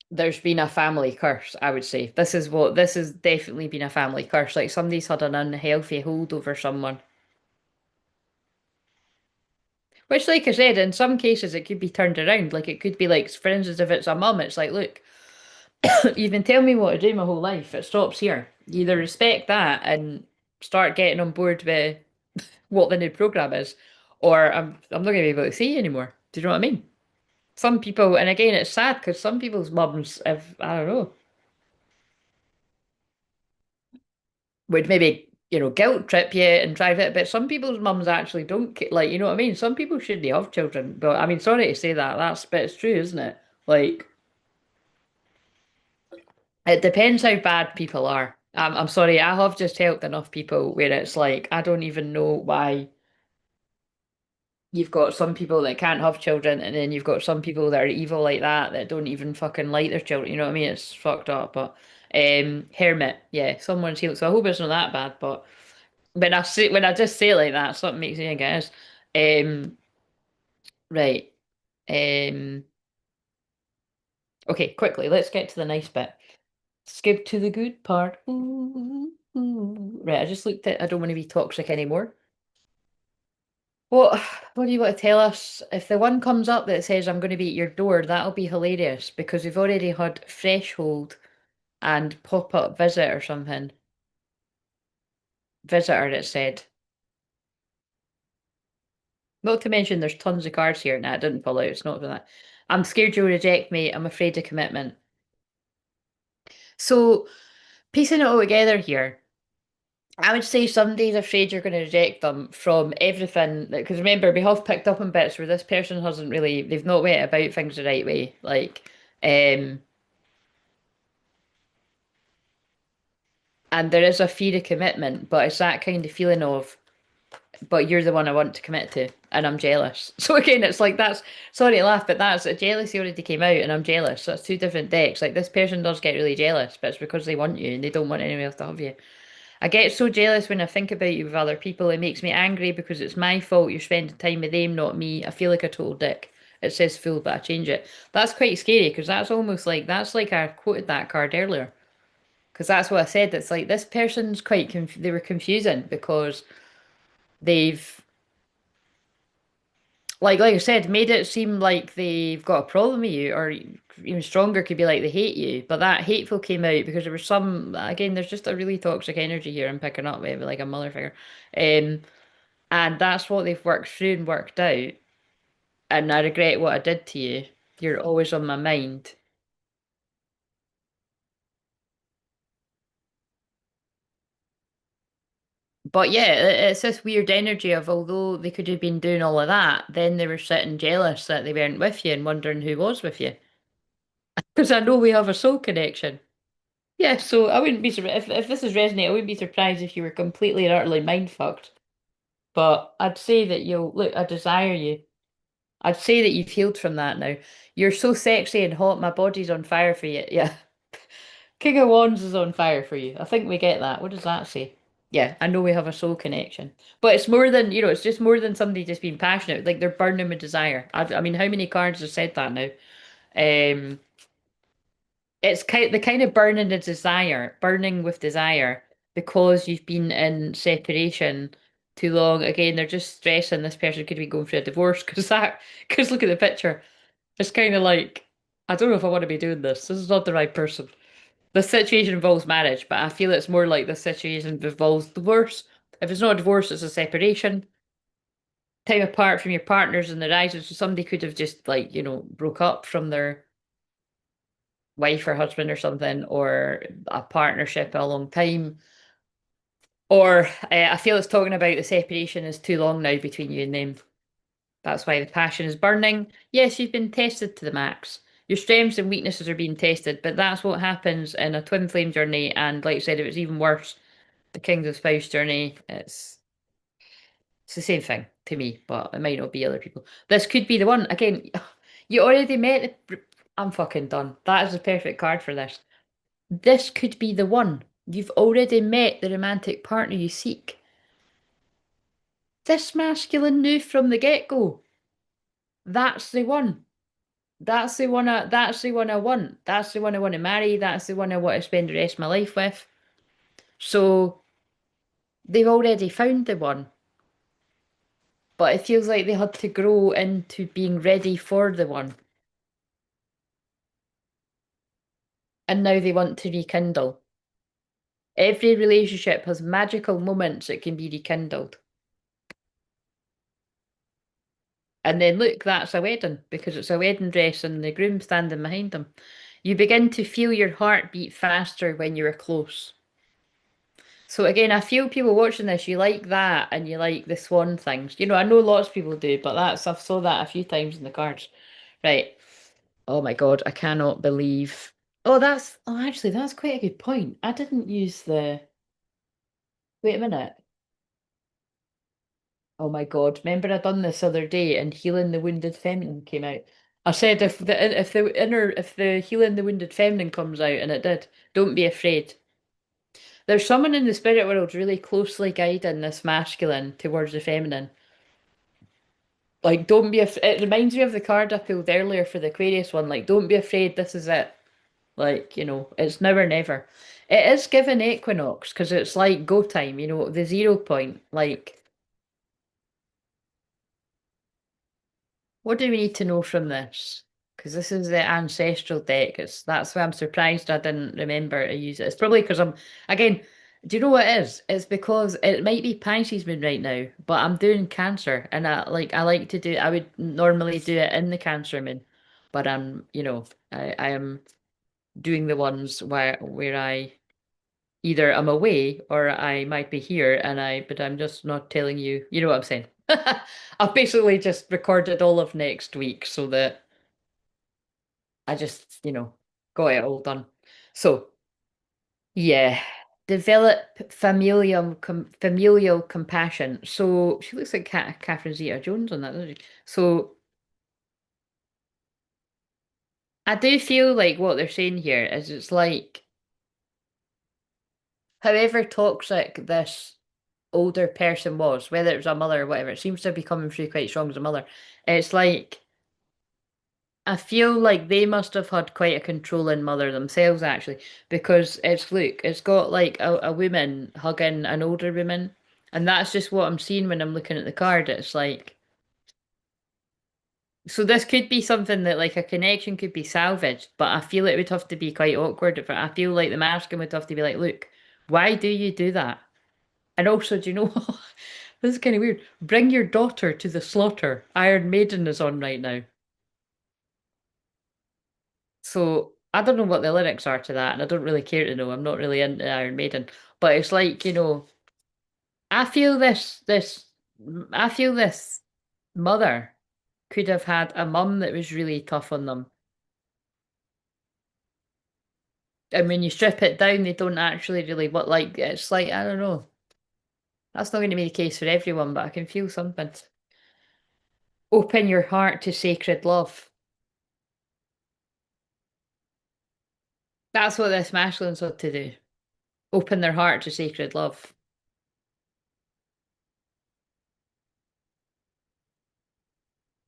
there's been a family curse, I would say. This has definitely been a family curse. Like somebody's had an unhealthy hold over someone. Which, like I said, in some cases it could be turned around. Like it could be like, for instance, if it's a mum, it's like, look, you've been telling me what to do my whole life. It stops here. You either respect that and start getting on board with what the new program is, or I'm not gonna be able to see you anymore. Do you know what I mean? Some people, and again, it's sad because some people's mums have, I don't know, would maybe, guilt trip you and drive it, but some people's mums actually don't, like, you know what I mean? Some people shouldn't have children, but I mean, sorry to say that, but it's true, isn't it? Like, it depends how bad people are. I'm sorry, I have just helped enough people where it's like, I don't even know why you've got some people that can't have children, and then you've got some people that are evil like that that don't even fucking like their children. You know what I mean? It's fucked up. But hermit, yeah, someone's healed. So I hope it's not that bad. But when I just say it like that, something makes me think it is. Right. Um. Okay, quickly, let's get to the nice bit. Skip to the good part. Ooh, ooh. Right, I just looked at. I don't want to be toxic anymore. What what do you want to tell us? If the one comes up that says I'm going to be at your door, that'll be hilarious because we've already had threshold and pop-up visit or something. Visitor, it said. Not to mention there's tons of cards here. Nah, it didn't pull out. It's not for that. I'm scared you'll reject me. I'm afraid of commitment. So, piecing it all together here, I would say somebody's afraid you're going to reject them from everything. Because remember, we have picked up on bits where this person hasn't really, they've not went about things the right way. Um, and there is a fear of commitment, but it's that kind of feeling of, but you're the one I want to commit to, and I'm jealous. So again, it's like that's sorry to laugh, but that's a jealousy already came out, and I'm jealous. So that's two different decks. Like this person does get really jealous, but it's because they want you and they don't want anyone else to have you. I get so jealous when I think about you with other people. It makes me angry because it's my fault you're spending time with them, not me. I feel like a total dick. It says fool, but I change it. That's quite scary because that's almost like that's like I quoted that card earlier. Because that's what I said. It's like this person's quite they were confusing because they've like I said, made it seem like they've got a problem with you, or even stronger could be like they hate you. But that hateful came out because there was some again, there's just a really toxic energy here I'm picking up with like a mother figure. Um, and that's what they've worked through and worked out. And I regret what I did to you. You're always on my mind. But yeah, it's this weird energy of although they could have been doing all of that, then they were sitting jealous that they weren't with you and wondering who was with you. Because I know we have a soul connection. Yeah, so I wouldn't be surprised if this is resonating. I wouldn't be surprised if you were completely and utterly mind fucked. But I'd say that you'll look. I desire you. I'd say that you've healed from that now. You're so sexy and hot. My body's on fire for you. Yeah, King of Wands is on fire for you. I think we get that. What does that say? Yeah, I know we have a soul connection, but it's more than it's just more than somebody just being passionate. Like they're burning with desire. I mean, how many cards have said that now? Um, It's the kind of burning of desire, burning with desire, because you've been in separation too long. Again, they're just stressing this person could be going through a divorce because look at the picture. It's kind of like, I don't know if I want to be doing this. This is not the right person. The situation involves marriage, but I feel it's more like the situation involves divorce. If it's not a divorce, it's a separation. Time apart from your partners and the rises. So somebody could have just like, broke up from their wife or husband or something, or a partnership a long time. Or I feel it's talking about the separation is too long now between you and them. That's why the passion is burning. Yes, you've been tested to the max. Your strengths and weaknesses are being tested, but that's what happens in a twin flame journey. And like I said, if it's even worse, the King's of Spouse journey, it's the same thing to me, but it might not be other people. This could be the one. Again, you already met the. I'm fucking done. That is the perfect card for this. This could be the one. You've already met the romantic partner you seek. This masculine knew from the get-go. That's the one. That's the one I want. That's the one I want to marry. That's the one I want to spend the rest of my life with. So they've already found the one. But it feels like they had to grow into being ready for the one. And now they want to rekindle. Every relationship has magical moments that can be rekindled. And then look, that's a wedding because it's a wedding dress and the groom standing behind them. You begin to feel your heart beat faster when you're close. So again, I feel people watching this, you like that and you like the swan things. I know lots of people do, but I've saw that a few times in the cards. Right. Oh my God, I cannot believe. Actually, that's quite a good point. I didn't use the, wait a minute. Oh my God, remember I done this other day and Healing the Wounded Feminine came out. I said if the Healing the Wounded Feminine comes out, and it did, don't be afraid. There's someone in the spirit world really closely guiding this masculine towards the feminine. Like, don't be it reminds me of the card I pulled earlier for the Aquarius one. Like, don't be afraid, this is it. Like, it's now or never. It is given equinox because it's like go time, the 0 point. Like, what do we need to know from this? Because this is the ancestral deck. That's why I'm surprised I didn't remember to use it. It's probably because again, do you know what it is? It's because it might be Pisces moon right now, but I'm doing Cancer, and I like to do. I would normally do it in the Cancer moon, but I am doing the ones where I either I'm away or I might be here, but I'm just not telling you. You know what I'm saying? I've basically just recorded all of next week so that I just, got it all done. So, yeah, develop familial compassion. So she looks like Catherine Zeta-Jones on that, doesn't she? So I do feel like what they're saying here is it's like, however toxic this older person was, whether it was a mother or whatever, it seems to be coming through quite strong as a mother. It's like I feel like they must have had quite a controlling mother themselves, actually, because it's got like a woman hugging an older woman, and that's just what I'm seeing when I'm looking at the card. It's like, so this could be something that like a connection could be salvaged, but I feel it would have to be quite awkward. If I feel like the masculine would have to be like, look, why do you do that? And also, do you know what? This is kind of weird. Bring your daughter to the slaughter. Iron Maiden is on right now. So I don't know what the lyrics are to that, and I don't really care to know. I'm not really into Iron Maiden. But it's like, I feel I feel this mother could have had a mum that was really tough on them. And when you strip it down, they don't actually really, but like, it's like, I don't know. That's not going to be the case for everyone, but I can feel something. Open your heart to sacred love. That's what this masculine's got to do. Open their heart to sacred love.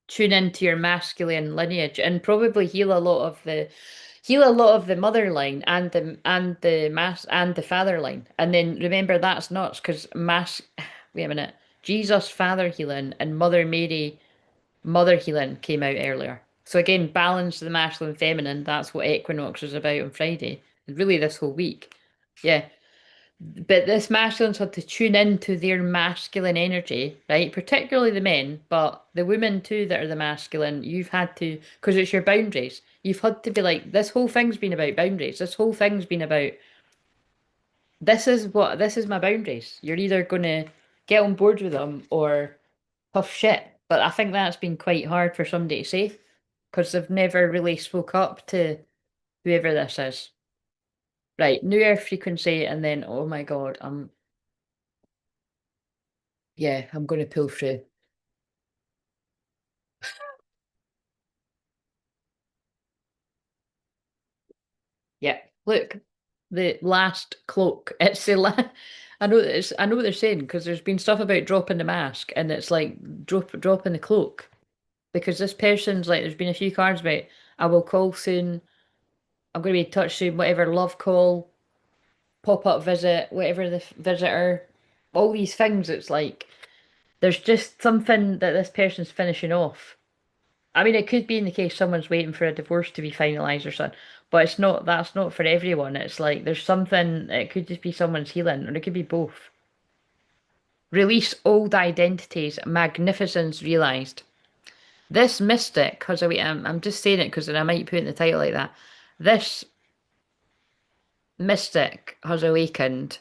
Tune into your masculine lineage and probably heal a lot of the mother line and the father line. And then remember that's nuts because wait a minute. Jesus, Father healing, and Mother Mary, Mother healing came out earlier. So again, balance the masculine, feminine. That's what equinox is about on Friday. And really, this whole week. Yeah. But this masculines had to tune into their masculine energy, right? Particularly the men, but the women too that are the masculine, you've had to, because it's your boundaries. You've had to be like, this whole thing's been about boundaries. This whole thing's been about, this is my boundaries. You're either going to get on board with them or tough shit. But I think that's been quite hard for somebody to say because they've never really spoke up to whoever this is. Right, new earth frequency, and then, oh my God, yeah, I'm going to pull through. Yeah, look, the last cloak. It's the last. I know it's. I know what they're saying because there's been stuff about dropping the mask, and it's like dropping the cloak because this person's like. There's been a few cards about. I will call soon. I'm going to be in touch soon. Whatever love call, pop up visit, whatever the visitor, all these things. It's like there's just something that this person's finishing off. I mean, it could be in the case someone's waiting for a divorce to be finalised or something, but it's not, that's not for everyone. It's like there's something, it could just be someone's healing, or it could be both. Release old identities, magnificence realised. This mystic, because I'm just saying it because I might put in the title like that. This mystic has awakened.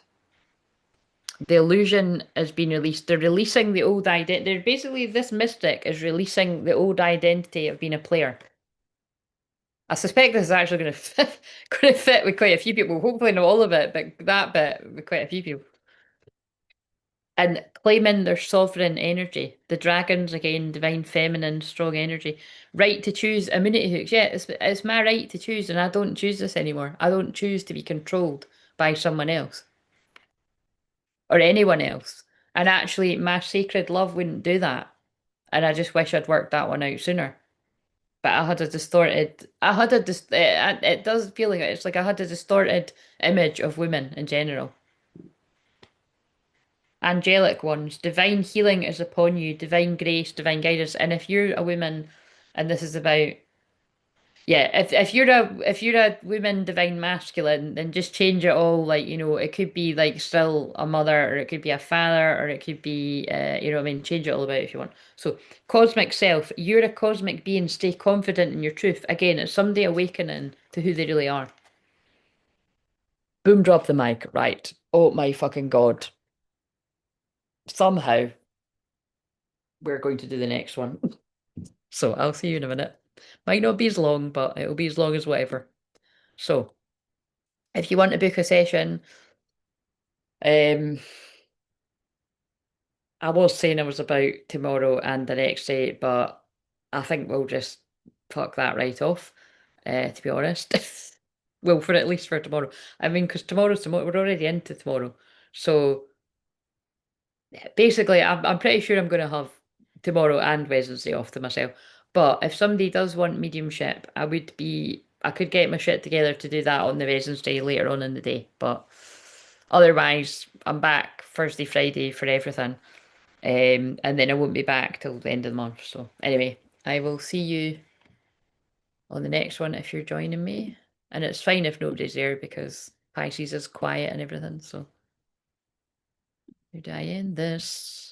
The illusion has been released. They're releasing the old identity. They're basically, this mystic is releasing the old identity of being a player. I suspect this is actually going to fit with quite a few people. Hopefully not all of it, but that bit with quite a few people. And claiming their sovereign energy. The dragons again, divine feminine, strong energy. Right to choose immunity hooks. Yeah, it's my right to choose, and I don't choose this anymore. I don't choose to be controlled by someone else or anyone else. And actually, my sacred love wouldn't do that. And I just wish I'd worked that one out sooner. But I had a distorted, I had a dis it does feel like it's like I had a distorted image of women in general. Angelic ones, divine healing is upon you, divine grace, divine guidance. And if you're a woman, and this is about, yeah, if you're a woman divine masculine, then just change it all. Like, it could be like still a mother, or it could be a father, or it could be, what I mean, change it all about if you want. So, cosmic self, you're a cosmic being. Stay confident in your truth. Again, it's somebody awakening to who they really are. Boom, drop the mic. Right. Oh my fucking God. Somehow we're going to do the next one. So I'll see you in a minute. Might not be as long, but it'll be as long as whatever. So if you want to book a session, um, I was saying I was about tomorrow and the next day, but I think we'll just fuck that right off, to be honest. Well, for at least for tomorrow. I mean, because tomorrow's tomorrow, we're already into tomorrow. So basically, I'm pretty sure I'm going to have tomorrow and Wednesday off to myself. But if somebody does want mediumship, I could get my shit together to do that on the Wednesday later on in the day. But otherwise, I'm back Thursday, Friday for everything. And then I won't be back till the end of the month. So anyway, I will see you on the next one if you're joining me. And it's fine if nobody's there because Pisces is quiet and everything. So, how do I end this?